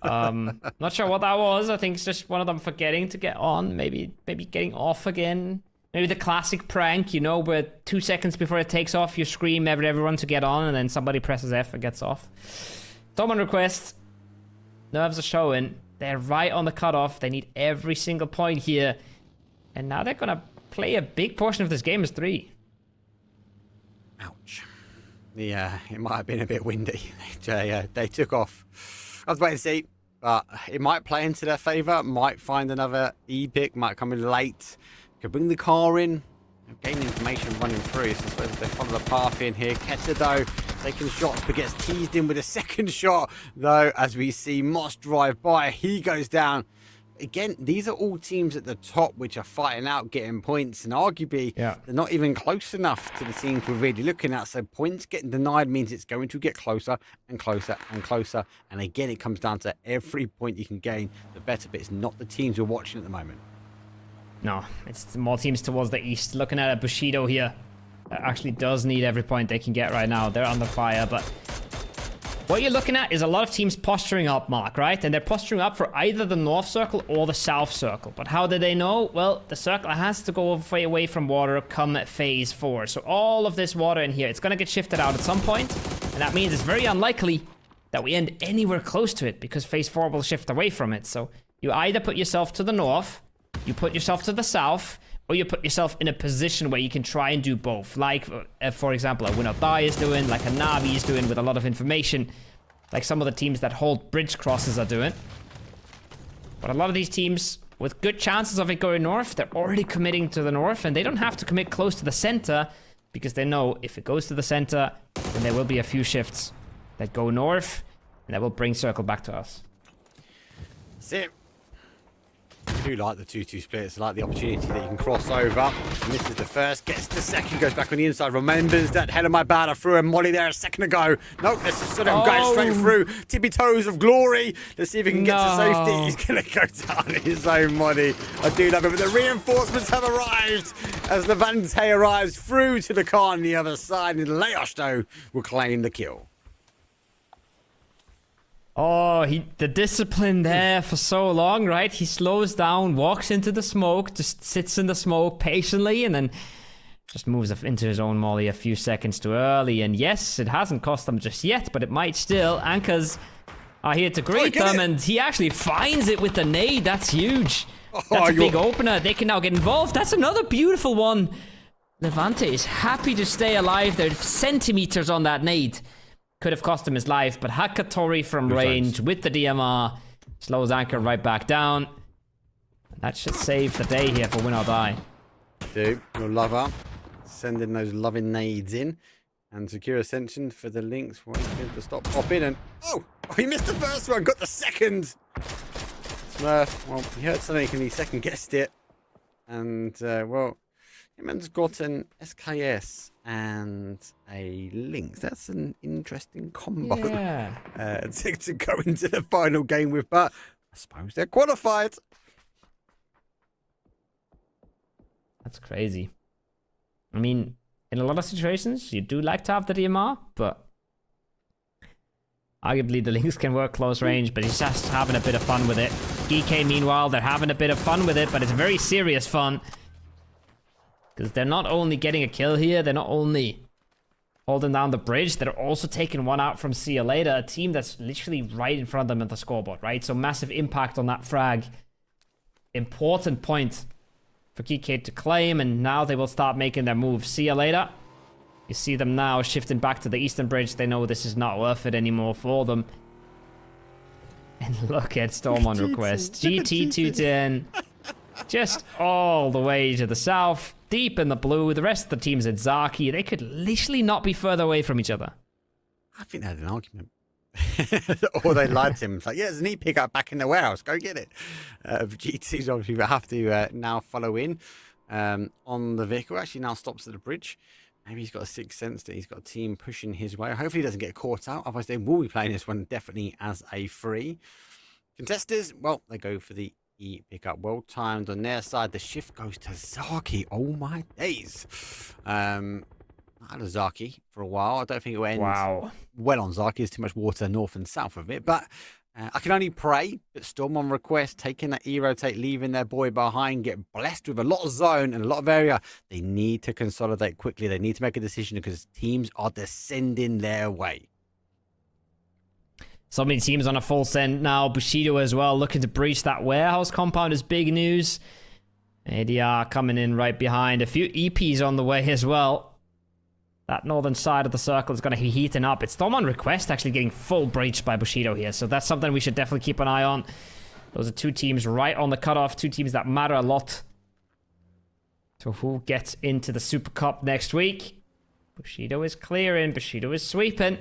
Not sure what that was. I think it's just one of them forgetting to get on. Maybe getting off again. Maybe the classic prank, you know, where 2 seconds before it takes off, you scream at everyone to get on, and then somebody presses F and gets off. Storm on Request. Nerves are showing. They're right on the cutoff. They need every single point here. And now they're going to play a big portion of this game as 3. Ouch. Yeah, it might have been a bit windy. They took off. I was waiting to see, but it might play into their favour. Might find another E-pick. Might come in late. Could bring the car in. Gain information running through. So I suppose they follow the path in here. Keta, though, taking shots, but gets teased in with a second shot. Though, as we see Moss drive by, he goes down. again, these are all teams at the top which are fighting out, getting points, and arguably they're not even close enough to the teams we're really looking at. So points getting denied means it's going to get closer and closer and closer. And again, it comes down to every point you can gain, the better, but it's not the teams we're watching at the moment. No, it's more teams towards the east. Looking at a Bushido here that actually does need every point they can get right now. They're under fire, but what you're looking at is a lot of teams posturing up, Mark, right? And they're posturing up for either the north circle or the south circle. But how do they know? Well, the circle has to go away from water come phase 4. So all of this water in here, it's going to get shifted out at some point. And that means it's very unlikely that we end anywhere close to it because phase 4 will shift away from it. So you either put yourself to the north, you put yourself to the south, or you put yourself in a position where you can try and do both. Like, for example, a Win or Die is doing, like a Navi is doing with a lot of information. Like some of the teams that hold bridge crosses are doing. But a lot of these teams, with good chances of it going north, they're already committing to the north. And they don't have to commit close to the center, because they know if it goes to the center, then there will be a few shifts that go north. And that will bring circle back to us. That's it. I do like the 2-2 splits. I like the opportunity that you can cross over. And this is the first, gets the second, goes back on the inside, remembers that head of my bad. I threw a molly there a second ago. Nope, let's just sort of go straight through. Tippy toes of glory. Let's see if he can get to safety. He's going to go down in his own molly. I do love it, but the reinforcements have arrived as Levante arrives through to the car on the other side, and Leosto will claim the kill. Oh, the discipline there for so long, right? He slows down, walks into the smoke, just sits in the smoke patiently, and then just moves into his own molly a few seconds too early. And yes, it hasn't cost them just yet, but it might still. Anchors are here to greet them, and he actually finds it with the nade. That's huge. That's a big opener. They can now get involved. That's another beautiful one. Levante is happy to stay alive. They're centimeters on that nade. Could have cost him his life, but Hakatori from range with the DMR slows Anchor right back down. That should save the day here for Win or Die. Dude, your lover, sending those loving nades in, and secure ascension for the links. Waiting to stop popping, and he missed the first one, got the second. Smurf, well, he heard something and he second guessed it, and well, Hitman's got an SKS and a Lynx. That's an interesting combo to go into the final game with, but I suppose they're qualified. That's crazy. I mean, in a lot of situations, you do like to have the DMR, but arguably the Lynx can work close range, but he's just having a bit of fun with it. GK, meanwhile, they're having a bit of fun with it, but it's very serious fun. Because they're not only getting a kill here, they're not only holding down the bridge, they're also taking one out from See You Later, a team that's literally right in front of them at the scoreboard, right? So massive impact on that frag. Important point for GK to claim, and now they will start making their moves. See You Later. You see them now shifting back to the eastern bridge. They know this is not worth it anymore for them. And look at Storm on request. GT210. Just all the way to the south. Deep in the blue. The rest of the team's at Zaki. They could literally not be further away from each other. I think they had an argument. Or they lied to him. It's like, yeah, there's an e-pickup back in the warehouse. Go get it. GT's obviously have to now follow in on the vehicle. Actually now stops at the bridge. Maybe he's got a sixth sense that he's got a team pushing his way. Hopefully he doesn't get caught out. Otherwise they will be playing this one definitely as a free. Contesters, well, they go for the E-pickup. Well timed on their side. The shift goes to Zaki. Oh my days. I had a Zaki for a while. I don't think it will end well on Zaki. There's too much water north and south of it. But I can only pray that Storm on request, taking that E-rotate, leaving their boy behind, get blessed with a lot of zone and a lot of area. They need to consolidate quickly. They need to make a decision because teams are descending their way. So many teams on a full send now. Bushido as well, looking to breach that warehouse compound is big news. ADR coming in right behind. A few EPs on the way as well. That northern side of the circle is going to be heating up. It's Storm on request actually getting full breached by Bushido here. So that's something we should definitely keep an eye on. Those are two teams right on the cutoff. Two teams that matter a lot. So who gets into the Super Cup next week? Bushido is clearing. Bushido is sweeping.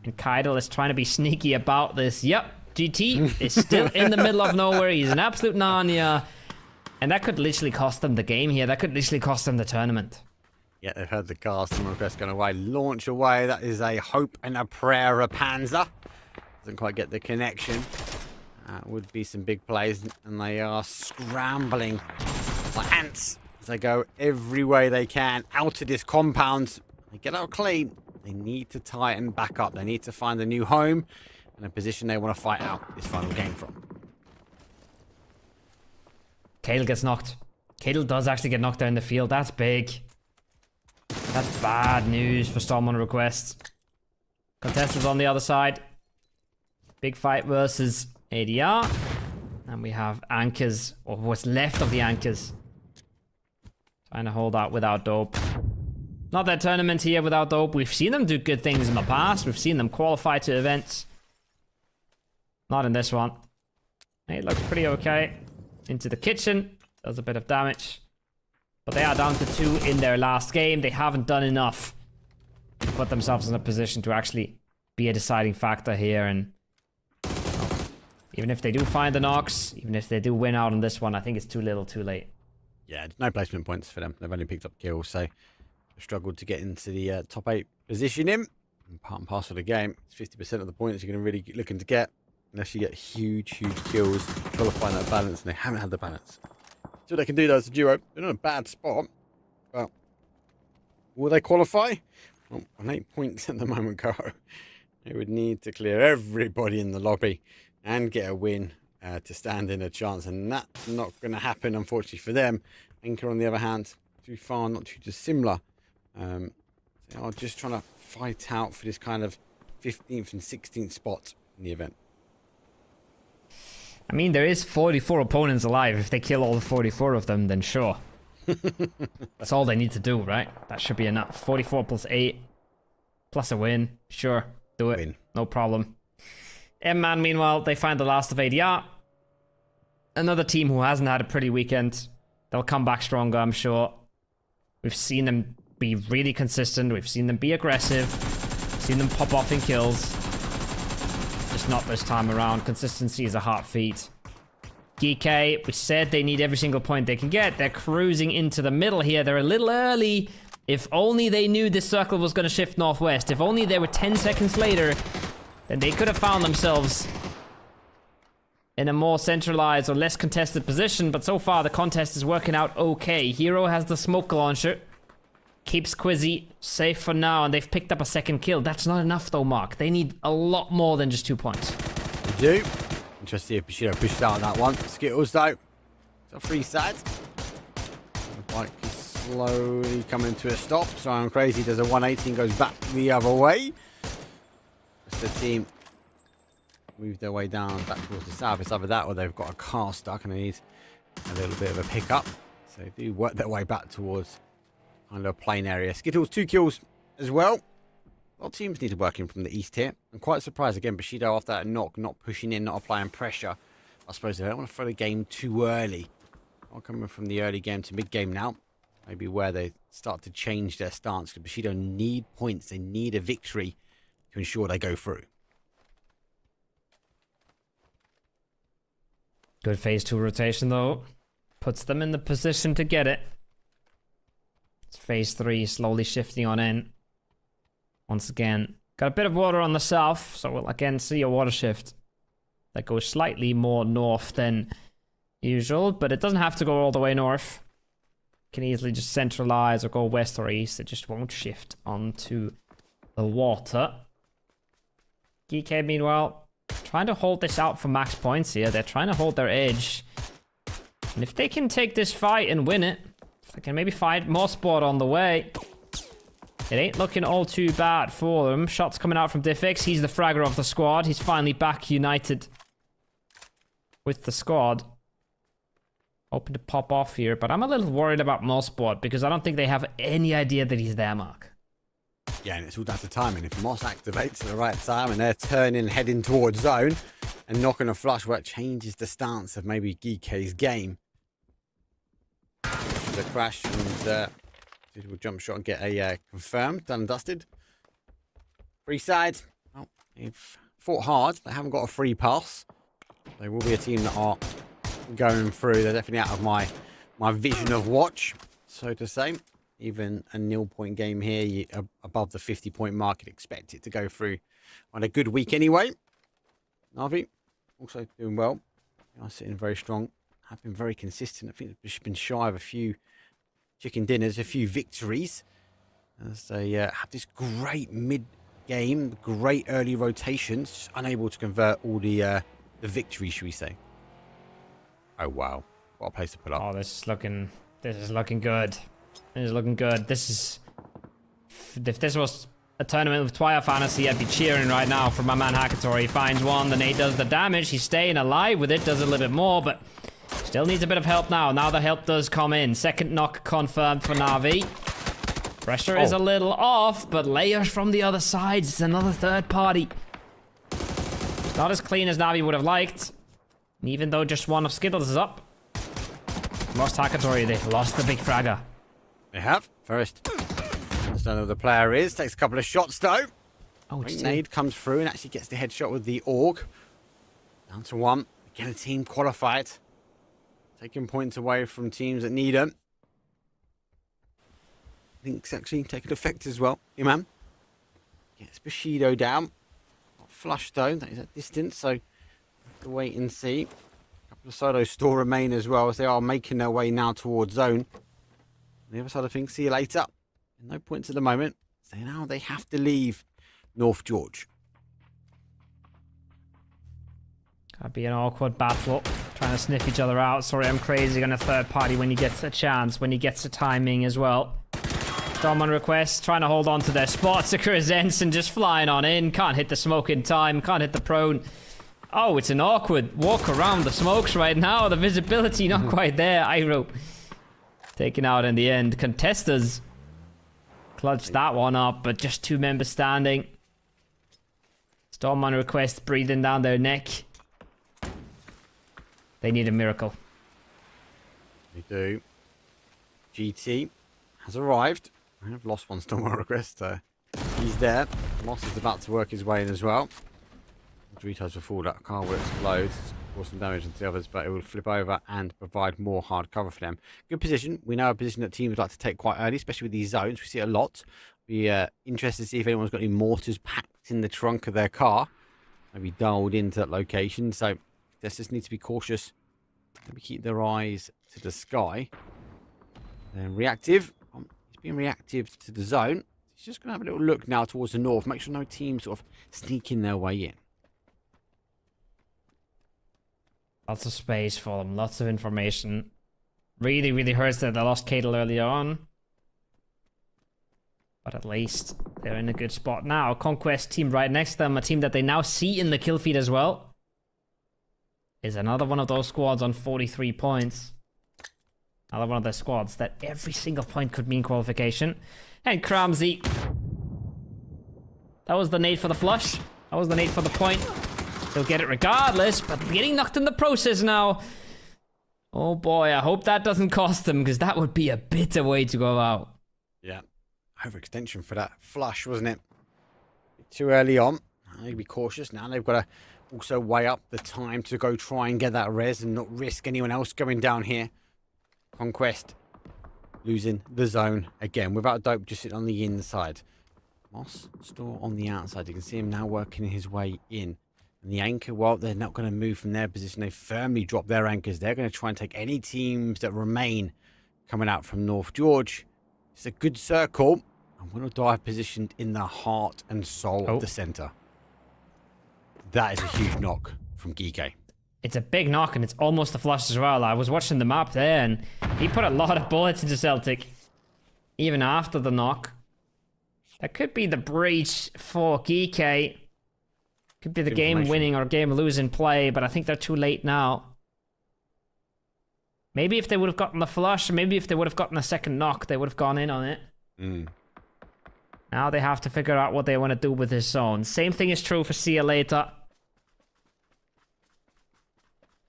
And Kaidal is trying to be sneaky about this. Yep, GT is still in the middle of nowhere. He's an absolute Narnia. And that could literally cost them the game here. That could literally cost them the tournament. Yeah, they've heard the casting request going away. Launch away. That is a hope and a prayer, Rapanza. Doesn't quite get the connection. Would be some big plays. And they are scrambling like ants as they go every way they can out of this compound. They get out clean. They need to tighten back up. They need to find a new home and a position they want to fight out this final game from. Cadle gets knocked. Cadle does actually get knocked down the field. That's big. That's bad news for Storm on request. Contestants on the other side. Big fight versus ADR. And we have Anchors, or what's left of the Anchors. Trying to hold out without dope. Not that tournament here without dope. We've seen them do good things in the past. We've seen them qualify to events. Not in this one. It looks pretty okay. Into the kitchen. Does a bit of damage. But they are down to 2 in their last game. They haven't done enough to put themselves in a position to actually be a deciding factor here. And even if they do find the knocks, even if they do win out on this one, I think it's too little too late. Yeah, no placement points for them. They've only picked up kills, so they've struggled to get into the top 8 position in. And part and parcel of the game, it's 50% of the points you're going to really be looking to get. Unless you get huge kills, got to find that balance, and they haven't had the balance. So they can do though as a duo. They're not in a bad spot, but will they qualify? Well, on 8 points at the moment, go. They would need to clear everybody in the lobby and get a win to stand in a chance, and that's not going to happen, unfortunately for them. Anchor, on the other hand, too far, not too dissimilar. They are just trying to fight out for this kind of 15th and 16th spot in the event. I mean, there is 44 opponents alive. If they kill all the 44 of them, then sure. That's all they need to do, right? That should be enough. 44 plus 8 plus a win. Sure, do it. Win. No problem. M-Man, meanwhile, they find the last of ADR. Another team who hasn't had a pretty weekend. They'll come back stronger, I'm sure. We've seen them be really consistent. We've seen them be aggressive. We've seen them pop off in kills. Just not this time around. Consistency is a hard feat. GK, we said they need every single point they can get. They're cruising into the middle here. They're a little early. If only they knew this circle was going to shift northwest. If only they were 10 seconds later, then they could have found themselves in a more centralized or less contested position. But so far, the contest is working out okay. Hero has the smoke launcher. Keeps Quizzy safe for now, and they've picked up a second kill. That's not enough though, Mark. They need a lot more than just 2 points. They do. Interesting to see if Bushido pushed out on that one. Skittles though. So free sides. The bike is slowly coming to a stop. Sion Crazy does a 180 and goes back the other way. Just the team move their way down back towards the south. It's either that or they've got a car stuck and they need a little bit of a pickup. So they do work their way back towards kind of a plain area. Skittles 2 kills as well. A lot of teams need to work in from the east here. I'm quite surprised again, Bushido after that knock, not pushing in, not applying pressure. I suppose they don't want to throw the game too early. Not coming from the early game to mid game now. Maybe where they start to change their stance, because Bushido need points. They need a victory to ensure they go through. Good phase 2 rotation though. Puts them in the position to get it. It's phase 3 slowly shifting on in. Once again, got a bit of water on the south, so we'll again see a water shift that goes slightly more north than usual, but it doesn't have to go all the way north. Can easily just centralize or go west or east. It just won't shift onto the water. GK, meanwhile, trying to hold this out for max points here. They're trying to hold their edge. And if they can take this fight and win it, if they can maybe find more spot on the way, it ain't looking all too bad for them. Shots coming out from Diffix. He's the fragger of the squad. He's finally back united with the squad. Hoping to pop off here, but I'm a little worried about Mossboard because I don't think they have any idea that he's there, Mark. Yeah, and it's all down to timing. If Moss activates at the right time and they're turning, heading towards zone and knocking a flush where it changes the stance of maybe GK's game. The crash and we'll jump shot and get a confirmed, done and dusted. Free side. Oh, they've fought hard. They haven't got a free pass. They will be a team that are going through. They're definitely out of my vision of watch, so to say. Even a 0-point game here, above the 50-point mark, you'd expect it to go through on a good week anyway. Navi also doing well. They are sitting very strong. Have been very consistent. I think they've just been shy of a few chicken dinners, a few victories, as they have this great mid-game, great early rotations, just unable to convert all the victories, should we say. Oh, wow. What a place to put up. Oh, this is looking good. This is looking good. If this was a tournament with Twilight Fantasy, I'd be cheering right now for my man Hakator. He finds one, the nade does the damage. He's staying alive with it, does a little bit more, but still needs a bit of help now. Now the help does come in. Second knock confirmed for Na'Vi. Pressure is a little off, but layers from the other side. It's another third party. It's not as clean as Na'Vi would have liked. Even though just one of Skittles is up. Lost Hakatori, they've lost the big fragger. They have. First. Don't know who the player is. Takes a couple of shots though. Oh, it's nade comes through and actually gets the headshot with the AUG. Down to 1. Again, a team qualified. Taking points away from teams that need them. I think it's actually taking effect as well. Imam gets Bushido down. Not flushed though. That is at distance, so have to wait and see. A couple of solos still remain as well, as they are making their way now towards zone. On the other side of things, see you later. No points at the moment. So now they have to leave North George. Gotta be an awkward battle. Trying to sniff each other out. Sorry, I'm crazy on a third party when he gets a chance, when he gets the timing as well. Storm on request, trying to hold on to their spots. Sakura Zenson just flying on in. Can't hit the smoke in time. Can't hit the prone. Oh, it's an awkward walk around the smokes right now. The visibility not quite there. Iroh taken out in the end. Contesters clutched that one up, but just 2 members standing. Storm on request, breathing down their neck. They need a miracle. They do. GT has arrived. I have lost one Storm on request. He's there. Moss is about to work his way in as well. Doritos before that car will explode, cause some damage to the others, but it will flip over and provide more hard cover for them. Good position. We know a position that teams like to take quite early, especially with these zones. We see it a lot. Be interested to see if anyone's got any mortars packed in the trunk of their car. Maybe dialed into that location. So they just need to be cautious. Maybe keep their eyes to the sky. Then reactive. He's being reactive to the zone. He's just going to have a little look now towards the north. Make sure no teams sort of sneaking their way in. Lots of space for them, lots of information. Really, really hurts that they lost Cadel early on. But at least they're in a good spot now. Conquest team right next to them, a team that they now see in the kill feed as well. Is another one of those squads on 43 points. Another one of their squads that every single point could mean qualification. And Kramzy. That was the nade for the flush. That was the nade for the point. They'll get it regardless, but getting knocked in the process now. Oh boy, I hope that doesn't cost them, because that would be a bitter way to go out. Yeah, overextension for that flush, wasn't it? Too early on. I need to be cautious. Now they've got to also weigh up the time to go try and get that res and not risk anyone else going down here. Conquest losing the zone again without dope, just sitting on the inside. Moss still on the outside. You can see him now working his way in. And the anchor, well, they're not going to move from their position. They firmly drop their anchors. They're going to try and take any teams that remain coming out from North George. It's a good circle. And Will Dive positioned in the heart and soul of the center. That is a huge knock from Geeke. It's a big knock, and it's almost a flush as well. I was watching the map there, and he put a lot of bullets into Celtic. Even after the knock. That could be the breach for Geeke. Could be the game-winning or game-losing play, but I think they're too late now. Maybe if they would have gotten the flush, maybe if they would have gotten a second knock, they would have gone in on it. Now they have to figure out what they want to do with this zone. Same thing is true for See You Later.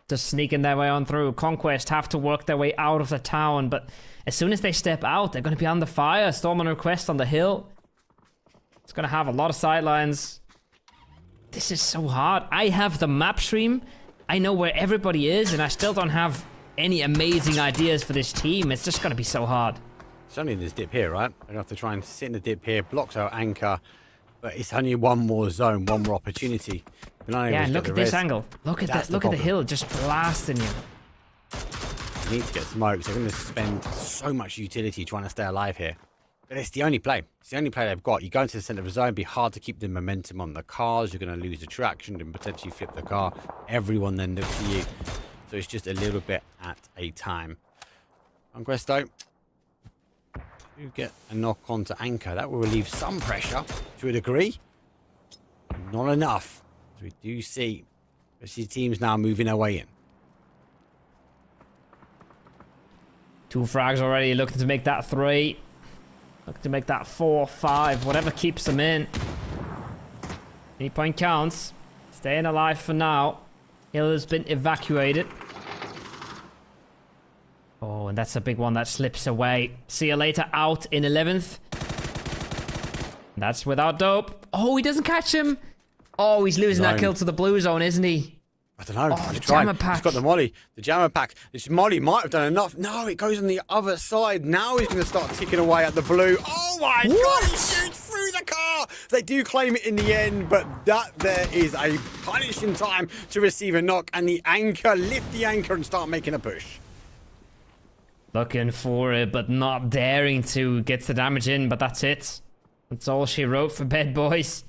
Just sneaking their way on through. Conquest have to work their way out of the town, but as soon as they step out, they're going to be under fire. Storm on request on the hill. It's going to have a lot of sidelines. This is so hard. I have the map stream. I know where everybody is, and I still don't have any amazing ideas for this team. It's just going to be so hard. It's only in this dip here, right? We're going to have to try and sit in the dip here, blocks our anchor, but it's only one more zone, one more opportunity. Yeah, and look at this angle. Look at that. Look at the hill just blasting you. You need to get smokes. They're going to spend so much utility trying to stay alive here. But it's the only play. It's the only play they've got. You go into the center of the zone, it'd be hard to keep the momentum on the cars. You're going to lose the traction and potentially flip the car. Everyone then looks to you. So it's just a little bit at a time. Conquest though, you get a knock onto anchor. That will relieve some pressure to a degree. Not enough. So we do see teams now moving their way in. 2 frags already, looking to make that 3. Looking to make that 4, 5, whatever keeps them in. Any point counts. Staying alive for now. Hill has been evacuated. Oh, and that's a big one that slips away. See you later, out in 11th. That's without dope. Oh, he doesn't catch him. Oh, he's losing that kill to the blue zone, isn't he? I don't know. Oh, the jammer pack. He's got the molly. The jammer pack. This molly might have done enough. No, it goes on the other side. Now he's going to start ticking away at the blue. Oh my God, he shoots through the car. They do claim it in the end, but that there is a punishing time to receive a knock, and the anchor, lift the anchor and start making a push. Looking for it, but not daring to. Gets the damage in, but that's it. That's all she wrote for Bed Boys.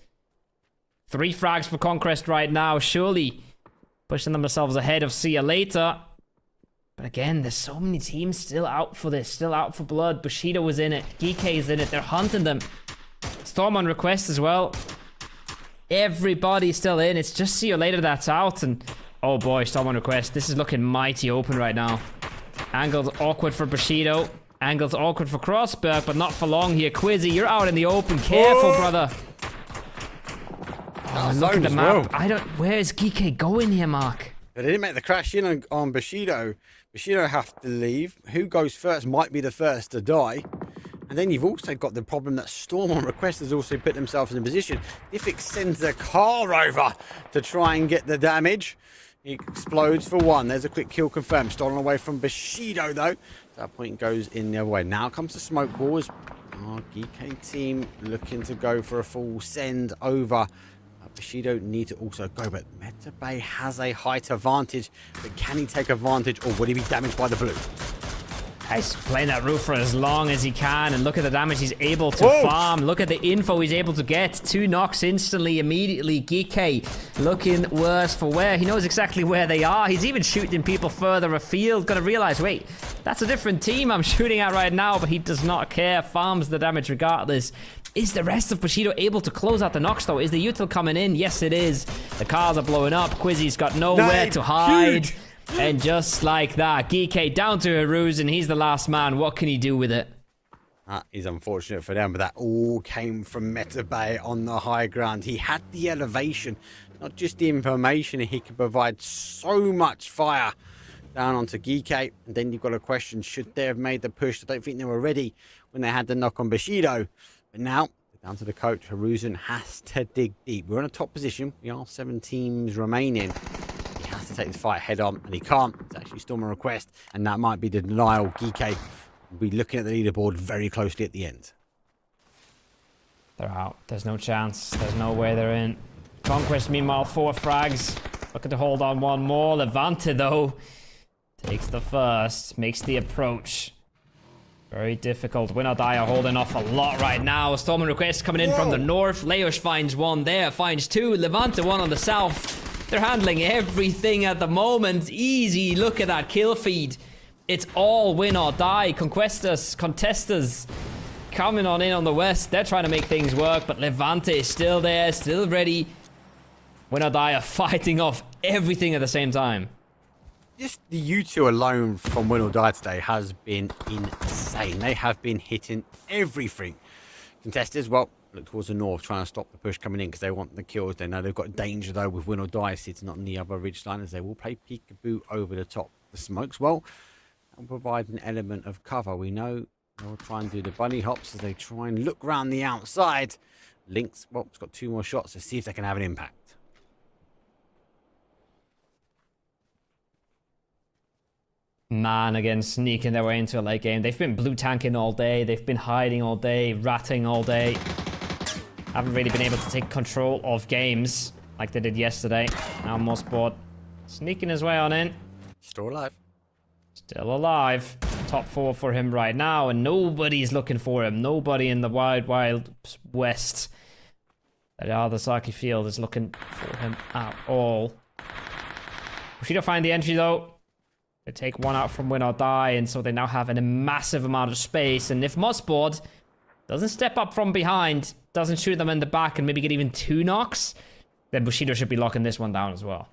3 frags for Conquest right now, surely pushing themselves ahead of See Ya Later. But again, there's so many teams still out for this, still out for blood. Bushido was in it, Geek's in it, they're hunting them. Storm on request as well. Everybody's still in, it's just See Ya Later that's out. And oh boy, Storm on request, this is looking mighty open right now. Angle's awkward for Bushido. Angle's awkward for Crossberg, but not for long here. Quizzy, you're out in the open. Careful, brother. Oh, look at the map. Well. Where's Geek going here, Mark? But they didn't make the crash in on Bushido. Bushido have to leave. Who goes first might be the first to die. And then you've also got the problem that Storm on request has also put themselves in a position. If it sends the car over to try and get the damage, it explodes for 1. There's a quick kill confirmed. Stolen away from Bushido, though. That point goes in the other way. Now comes the smoke wars. Our GK team looking to go for a full send over. Bushido need to also go, but Meta Bay has a height advantage. But can he take advantage, or would he be damaged by the blue? He's playing that roof for as long as he can, and look at the damage he's able to farm. Look at the info he's able to get. 2 knocks instantly, immediately. Geek looking worse for wear. He knows exactly where they are. He's even shooting people further afield. Gonna realize, wait, that's a different team I'm shooting at right now, but he does not care. Farms the damage regardless. Is the rest of Bushido able to close out the knocks, though? Is the util coming in? Yes, it is. The cars are blowing up. Quizzy's got nowhere to hide. Huge. And just like that, Geek down to Haruz, and he's the last man. What can he do with it? That is unfortunate for them, but that all came from Meta Bay on the high ground. He had the elevation, not just the information. He could provide so much fire down onto Geek. And then you've got a question, should they have made the push? I don't think they were ready when they had the knock on Bushido. But now, down to the coach, Haruzen has to dig deep. We're in a top position. We are 7 teams remaining. He has to take this fight head on, and he can't. It's actually Storm a request, and that might be the denial. Geek will be looking at the leaderboard very closely at the end. They're out. There's no chance. There's no way they're in. Conquest, meanwhile, 4 frags. Looking to hold on 1 more. Levante, though, takes the first, makes the approach. Very difficult. Win or Die are holding off a lot right now. Storm and request coming in from the north. Leosh finds 1 there, finds 2. Levante 1 on the south. They're handling everything at the moment. Easy. Look at that kill feed. It's all win or die. Contesters coming on in on the west. They're trying to make things work, but Levante is still there, still ready. Win or Die are fighting off everything at the same time. Just the U2 alone from Win or Die today has been insane. They have been hitting everything. Contesters, well, look towards the north, trying to stop the push coming in because they want the kills. They know they've got danger, though, with Win or Die sitting on the other ridgeline, as they will play peekaboo over the top. The smokes, well, will provide an element of cover. We know they'll try and do the bunny hops as they try and look around the outside. Lynx, well, it's got 2 more shots to see if they can have an impact. Man again, sneaking their way into a late game. They've been blue tanking all day. They've been hiding all day, ratting all day. Haven't really been able to take control of games like they did yesterday. Now Mossboard sneaking his way on in. Still alive. Still alive. Top 4 for him right now, and nobody's looking for him. Nobody in the wild, wild west at Arthasaki Field is looking for him at all. Bushido find the entry though. They take one out from win or die, and so they now have a massive amount of space. And if Mossboard doesn't step up from behind, doesn't shoot them in the back, and maybe get even 2 knocks, then Bushido should be locking this one down as well.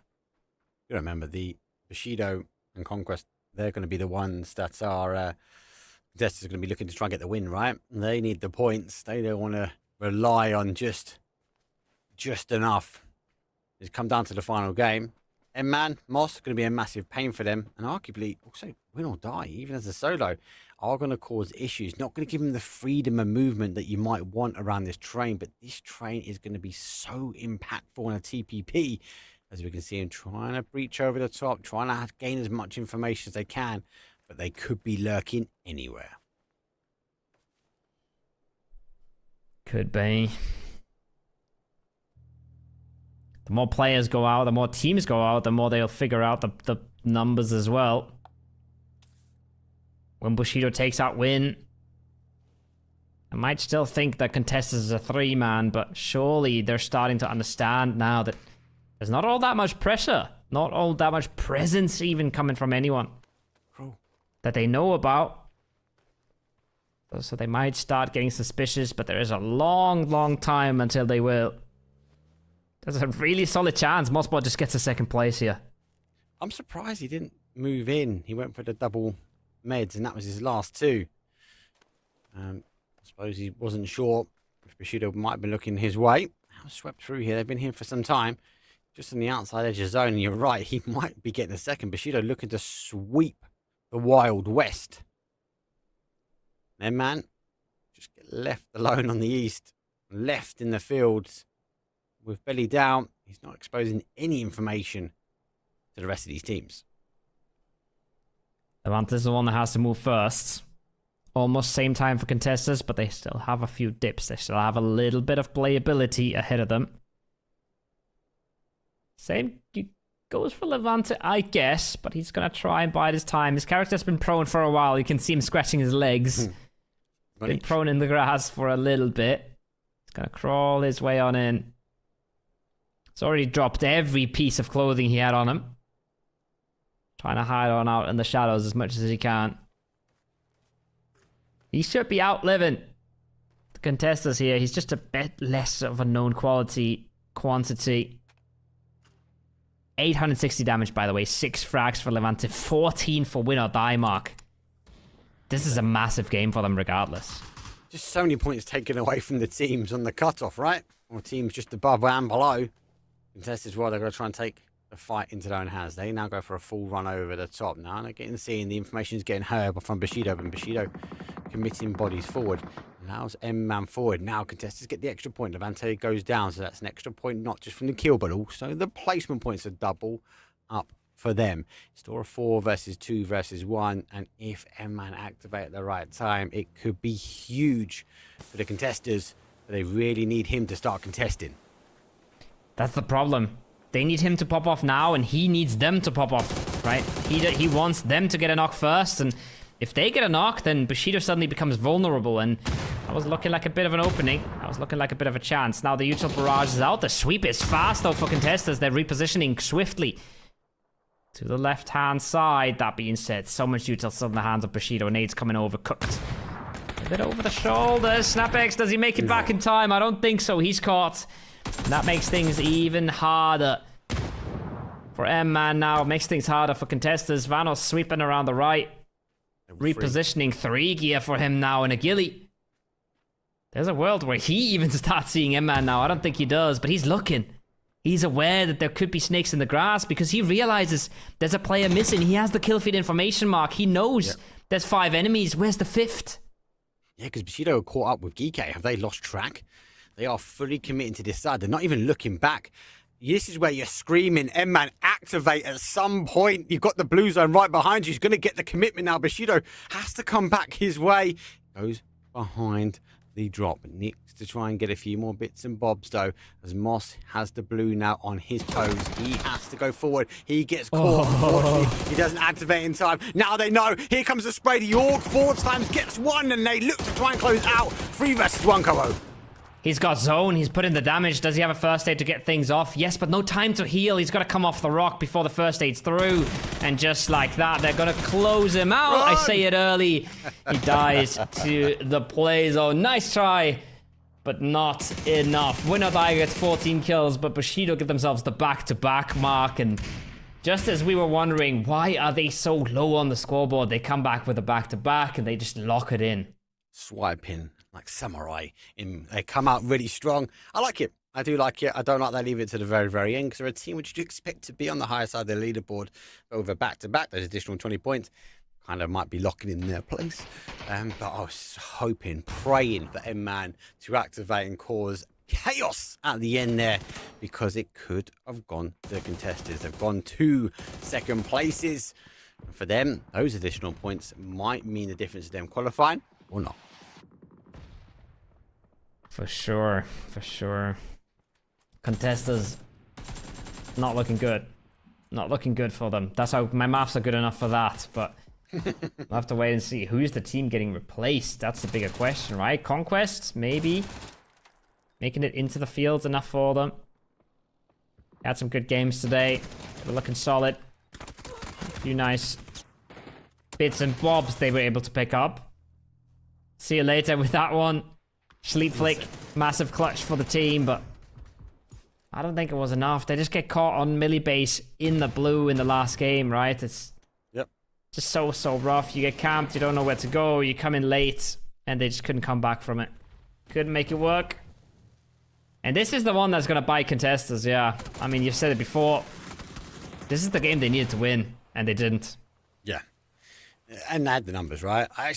You remember the Bushido and Conquest, they're going to be the ones that are contestants are going to be looking to try and get the win, right? They need the points. They don't want to rely on just enough. It's come down to the final game. And man, Moss going to be a massive pain for them, and arguably also win or die, even as a solo, are going to cause issues. Not going to give them the freedom of movement that you might want around this train, but this train is going to be so impactful on a TPP, as we can see him trying to breach over the top, trying to gain as much information as they can, but they could be lurking anywhere. Could be. The more players go out, the more teams go out, the more they'll figure out the numbers as well. When Bushido takes out win, I might still think that Contestants is a 3-man, but surely they're starting to understand now that there's not all that much pressure, not all that much presence even coming from anyone that they know about. So they might start getting suspicious, but there is a long, long time until they will. There's a really solid chance Mossboard just gets a second place here. I'm surprised he didn't move in. He went for the double meds, and that was his last 2. I suppose he wasn't sure if Bushido might have been looking his way. Now swept through here. They've been here for some time. Just on the outside edge of zone, and you're right, he might be getting a second. Bushido looking to sweep the Wild West. Then, man, just get left alone on the east, left in the fields with belly down. He's not exposing any information to the rest of these teams. Levante is the one that has to move first. Almost same time for Contestants, but they still have a few dips. They still have a little bit of playability ahead of them. Same goes for Levante, I guess, but he's going to try and bide his time. His character's been prone for a while. You can see him scratching his legs. Been prone in the grass for a little bit. He's going to crawl his way on in. He's already dropped every piece of clothing he had on him. Trying to hide on out in the shadows as much as he can. He should be outliving the Contestants here. He's just a bit less of a known quantity. 860 damage, by the way. 6 frags for Levante. 14 for win or die mark. This is a massive game for them regardless. Just so many points taken away from the teams on the cutoff, right? Or teams just above and below. Contestants, well, they're going to try and take the fight into their own hands. They now go for a full run over the top now. And they're getting seeing the information is getting heard from Bushido. And Bushido committing bodies forward. Allows M-Man forward. Now Contestants get the extra point. Levante goes down. So that's an extra point, not just from the kill, but also the placement points are double up for them. Still a 4 versus 2 versus 1. And if M-Man activate at the right time, it could be huge for the contestants. But they really need him to start contesting. That's the problem. They need him to pop off now, and he needs them to pop off, right? He wants them to get a knock first, and if they get a knock, then Bushido suddenly becomes vulnerable, and that was looking like a bit of an opening. That was looking like a bit of a chance. Now the usual barrage is out. The sweep is fast, though, for Contestants. They're repositioning swiftly to the left-hand side. That being said, so much utils in the hands of Bushido. Nade's coming over, cooked. A bit over the shoulder. SnapX, does he make it back in time? I don't think so. He's caught. And that makes things even harder for M-Man now. It makes things harder for Contestants. Vanos sweeping around the right. Repositioning 3 gear for him now in a ghillie. There's a world where he even starts seeing M-Man now. I don't think he does, but he's looking. He's aware that there could be snakes in the grass because he realizes there's a player missing. He has the kill feed information mark. He knows there's 5 enemies. Where's the 5th? Yeah, because Bushido caught up with Geekay. Have they lost track? They are fully committing to this side. They're not even looking back this is where you're screaming, M-Man, activate at some point. You've got the blue zone right behind you. He's going to get the commitment now. Bushido has to come back his way. Goes behind the drop. Needs to try and get a few more bits and bobs, though, as Moss has the blue now on his toes. He has to go forward. He gets caught. Unfortunately, he doesn't activate in time. Now they know. Here comes the spray. The Orc 4 times gets one, and they look to try and close out. 3 versus 1, Kobo. He's got zone. He's put in the damage. Does he have a first aid to get things off? Yes, but no time to heal. He's got to come off the rock before the first aid's through. And just like that, they're going to close him out. Run! I say it early. He dies to the play zone. Nice try, but not enough. Winner Die gets 14 kills, but Bushido give themselves the back-to-back mark. And just as we were wondering, why are they so low on the scoreboard? They come back with a back-to-back, and they just lock it in. Swiping like samurai. They come out really strong. I like it. I do like it. I don't like they leave it to the very, very end because they're a team which you do expect to be on the higher side of the leaderboard. But with a back-to-back, those additional 20 points kind of might be locking in their place. But I was hoping, praying for M-Man to activate and cause chaos at the end there, because it could have gone to the contestants. They've gone 2 second places. And for them, those additional points might mean the difference to them qualifying or not. For sure, for sure. Contestants not looking good. Not looking good for them. That's how my maths are good enough for that, but we'll have to wait and see. Who's the team getting replaced? That's the bigger question, right? Conquest, maybe. Making it into the fields enough for them. Had some good games today. They're looking solid. A few nice bits and bobs they were able to pick up. See you later with that one. Sleep flick, massive clutch for the team, but I don't think it was enough. They just get caught on melee base in the blue in the last game, right? It's just so rough. You get camped, you don't know where to go, you come in late, and they just couldn't come back from it. Couldn't make it work. And this is the one that's gonna bite contestants, yeah. I mean, you've said it before. This is the game they needed to win, and they didn't. Yeah. And they had the numbers, right? I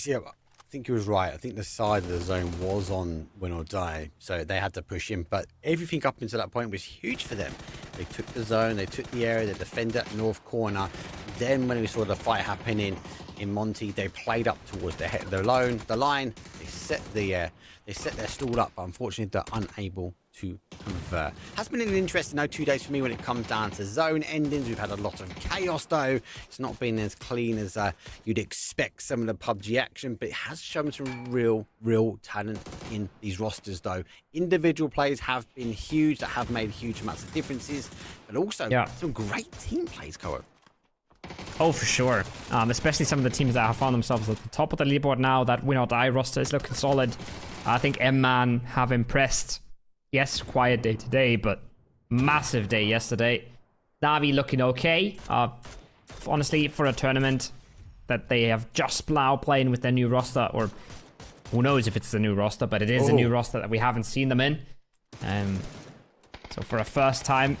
think he was right. I think the side of the zone was on win or die, so they had to push in. But everything up until that point was huge for them. They took the zone, they took the area, they defended that north corner. Then when we saw the fight happening in Monty, they played up towards the line. They set their stall up, but unfortunately they're unable to convert. Has been an interesting 2 days for me when it comes down to zone endings. We've had a lot of chaos though. It's not been as clean as you'd expect some of the PUBG action, but it has shown some real talent in these rosters though. Individual plays have been huge, that have made huge amounts of differences, but also some great team plays, Koa. Oh, for sure. Especially some of the teams that have found themselves at the top of the leaderboard now. That win or die roster is looking solid. I think M-Man have impressed. Yes, quiet day today, but massive day yesterday. Navi looking okay. Honestly, for a tournament that they have just now playing with their new roster, or who knows if it's the new roster, but it is a new roster that we haven't seen them in. So for a first time,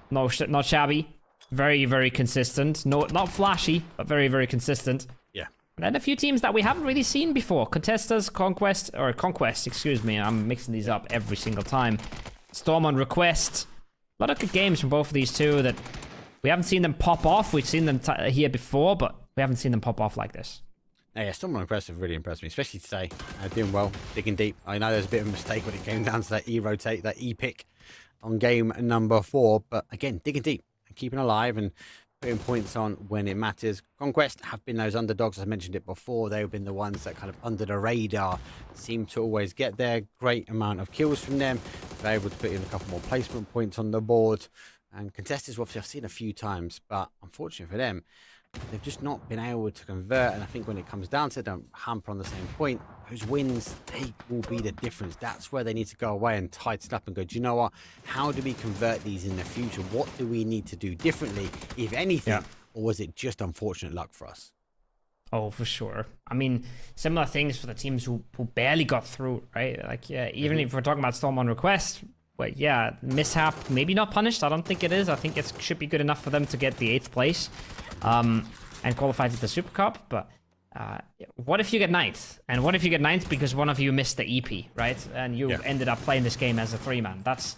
not shabby. Very consistent. No, not flashy, but very consistent. Yeah. And then a few teams that we haven't really seen before. Conquest, excuse me. I'm mixing these up every single time. Storm on Request. A lot of good games from both of these two that we haven't seen them pop off. We've seen them here before, but we haven't seen them pop off like this. Yeah, Storm on Request have really impressed me, especially today. Doing well, digging deep. I know there's a bit of a mistake when it came down to that E-rotate, that E-pick on game number 4, but again, digging deep. Keeping alive and putting points on when it matters. Conquest have been those underdogs. I mentioned it before. They've been the ones that kind of under the radar seem to always get there. Great amount of kills from them. They're able to put in a couple more placement points on the board. And contestants, obviously, I've seen a few times, but unfortunately for them, they've just not been able to convert. And I think when it comes down to it, don't hamper on the same point. Those wins, they will be the difference. That's where they need to go away and tighten up and go, do you know what? How do we convert these in the future? What do we need to do differently, if anything? Yeah. Or was it just unfortunate luck for us? Oh, for sure. I mean, similar things for the teams who barely got through, right? Like, yeah, even if we're talking about Storm on Request, but yeah, mishap, maybe not punished. I don't think it is. I think it should be good enough for them to get the 8th place and qualify to the Super Cup. But what if you get 9th? And what if you get 9th because one of you missed the EP, right? And you ended up playing this game as a 3-man. That's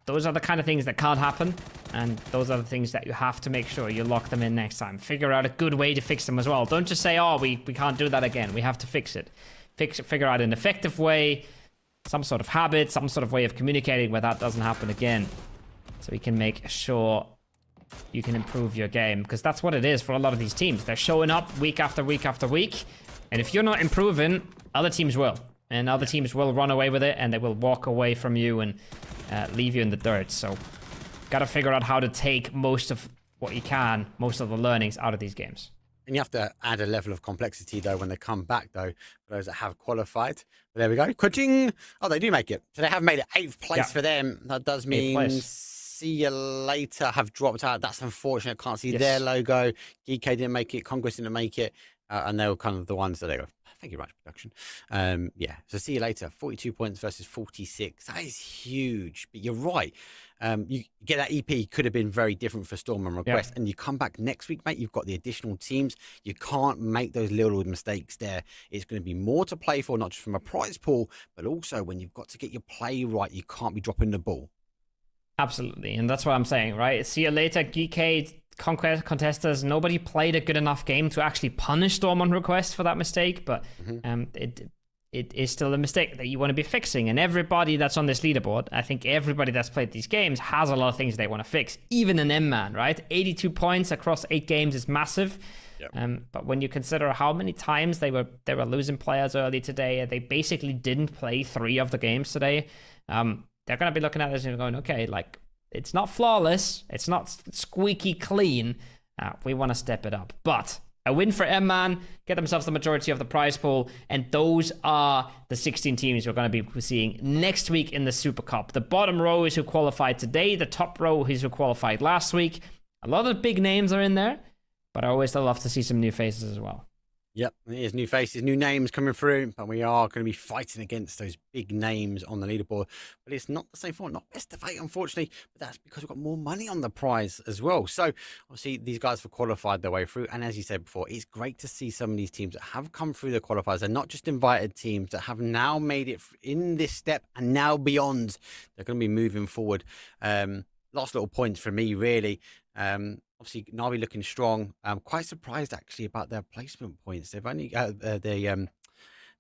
those are the kind of things that can't happen, and those are the things that you have to make sure you lock them in next time. Figure out a good way to fix them as well. Don't just say, oh, we can't do that again. We have to fix it. Figure out an effective way, some sort of habit, some sort of way of communicating where that doesn't happen again. So we can make sure you can improve your game, because that's what it is for a lot of these teams. They're showing up week after week after week, and if you're not improving, other teams will. And other teams will run away with it, and they will walk away from you and leave you in the dirt. So, gotta figure out how to take most of what you can, most of the learnings out of these games. And you have to add a level of complexity, though, when they come back, though, for those that have qualified. But there we go. Ka-ching! Oh, they do make it. So they have made it 8th place for them. That does mean see you later have dropped out. That's unfortunate. Can't see their logo. GK didn't make it. Congress didn't make it. And they were kind of the ones that they go, thank you very much, production. Yeah, so see you later. 42 points versus 46. That is huge. But you're right. You get that EP could have been very different for Storm and Request. And you come back next week, mate. You've got the additional teams. You can't make those little mistakes there. It's going to be more to play for, not just from a prize pool, but also when you've got to get your play right, you can't be dropping the ball. Absolutely. And that's what I'm saying, right? See you later, GK. Conquest contesters, nobody played a good enough game to actually punish Storm on Request for that mistake, but it is still a mistake that you want to be fixing. And everybody that's on this leaderboard, I think everybody that's played these games has a lot of things they want to fix. Even an M-Man, right? 82 points across 8 games is massive. Yep. But when you consider how many times they were losing players early today, they basically didn't play 3 of the games today. They're going to be looking at this and going, okay, like, it's not flawless. It's not squeaky clean. We want to step it up. But a win for M-Man, get themselves the majority of the prize pool. And those are the 16 teams we're going to be seeing next week in the Super Cup. The bottom row is who qualified today. The top row is who qualified last week. A lot of big names are in there, but I always love to see some new faces as well. Yep, there's new faces, new names coming through, but we are going to be fighting against those big names on the leaderboard. But it's not the same for not best of 8, unfortunately, but that's because we've got more money on the prize as well. So obviously these guys have qualified their way through, and as you said before, it's great to see some of these teams that have come through the qualifiers. They're not just invited teams that have now made it in this step and now beyond. They're going to be moving forward. Last little points for me, really. Obviously, Na'Vi looking strong. I'm quite surprised, actually, about their placement points. They've only the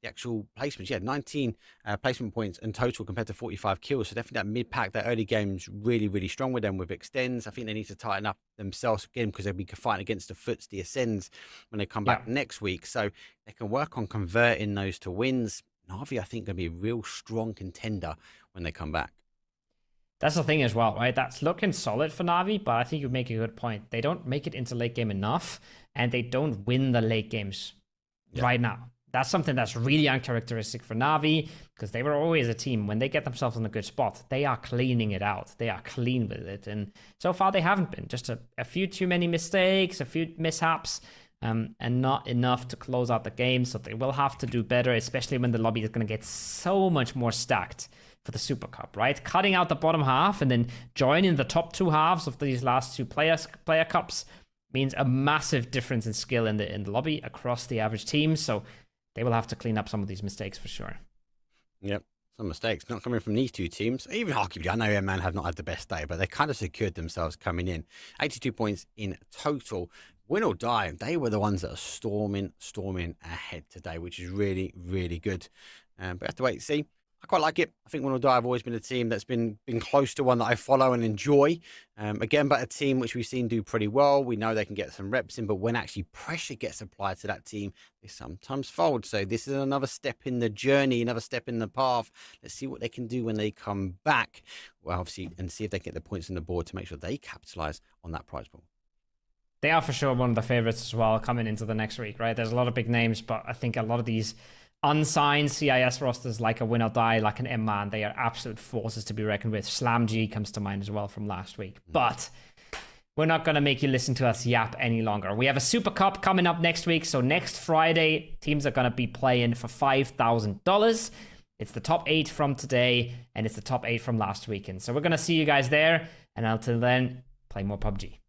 actual placements. Yeah, 19 placement points in total compared to 45 kills. So definitely that mid-pack, that early game's really, really strong with them with Extends. I think they need to tighten up themselves again because they'll be fighting against the Foots, the Ascends when they come back next week. So they can work on converting those to wins. Na'Vi, I think, going to be a real strong contender when they come back. That's the thing as well, right? That's looking solid for Na'Vi, but I think you make a good point. They don't make it into late game enough, and they don't win the late games right now. That's something that's really uncharacteristic for Na'Vi, because they were always a team. When they get themselves in a good spot, they are cleaning it out. They are clean with it, and so far they haven't been. Just a few too many mistakes, a few mishaps, and not enough to close out the game. So they will have to do better, especially when the lobby is going to get so much more stacked for the Super Cup, right? Cutting out the bottom half and then joining the top 2 halves of these last 2 player cups means a massive difference in skill in the lobby across the average team. So they will have to clean up some of these mistakes for sure. Yep, some mistakes not coming from these 2 teams. Even arguably, I know M-Man have not had the best day, but they kind of secured themselves coming in. 82 points in total. Win or die, they were the ones that are storming ahead today, which is really, really good. But we have to wait and see. I quite like it. I think Win or Die have always been a team that's been close to one that I follow and enjoy. Again, but a team which we've seen do pretty well. We know they can get some reps in, but when actually pressure gets applied to that team, they sometimes fold. So this is another step in the journey, another step in the path. Let's see what they can do when they come back. Well, obviously, and see if they get the points on the board to make sure they capitalize on that prize pool. They are for sure one of the favorites as well coming into the next week, right? There's a lot of big names, but I think a lot of these unsigned CIS rosters like a Win or Die, like an M-Man, they are absolute forces to be reckoned with. Slam G comes to mind as well from last week. But we're not going to make you listen to us yap any longer. We have a Super Cup coming up next week. So next Friday, teams are going to be playing for $5,000. It's the top 8 from today, and it's the top 8 from last weekend. So we're going to see you guys there. And until then, play more PUBG.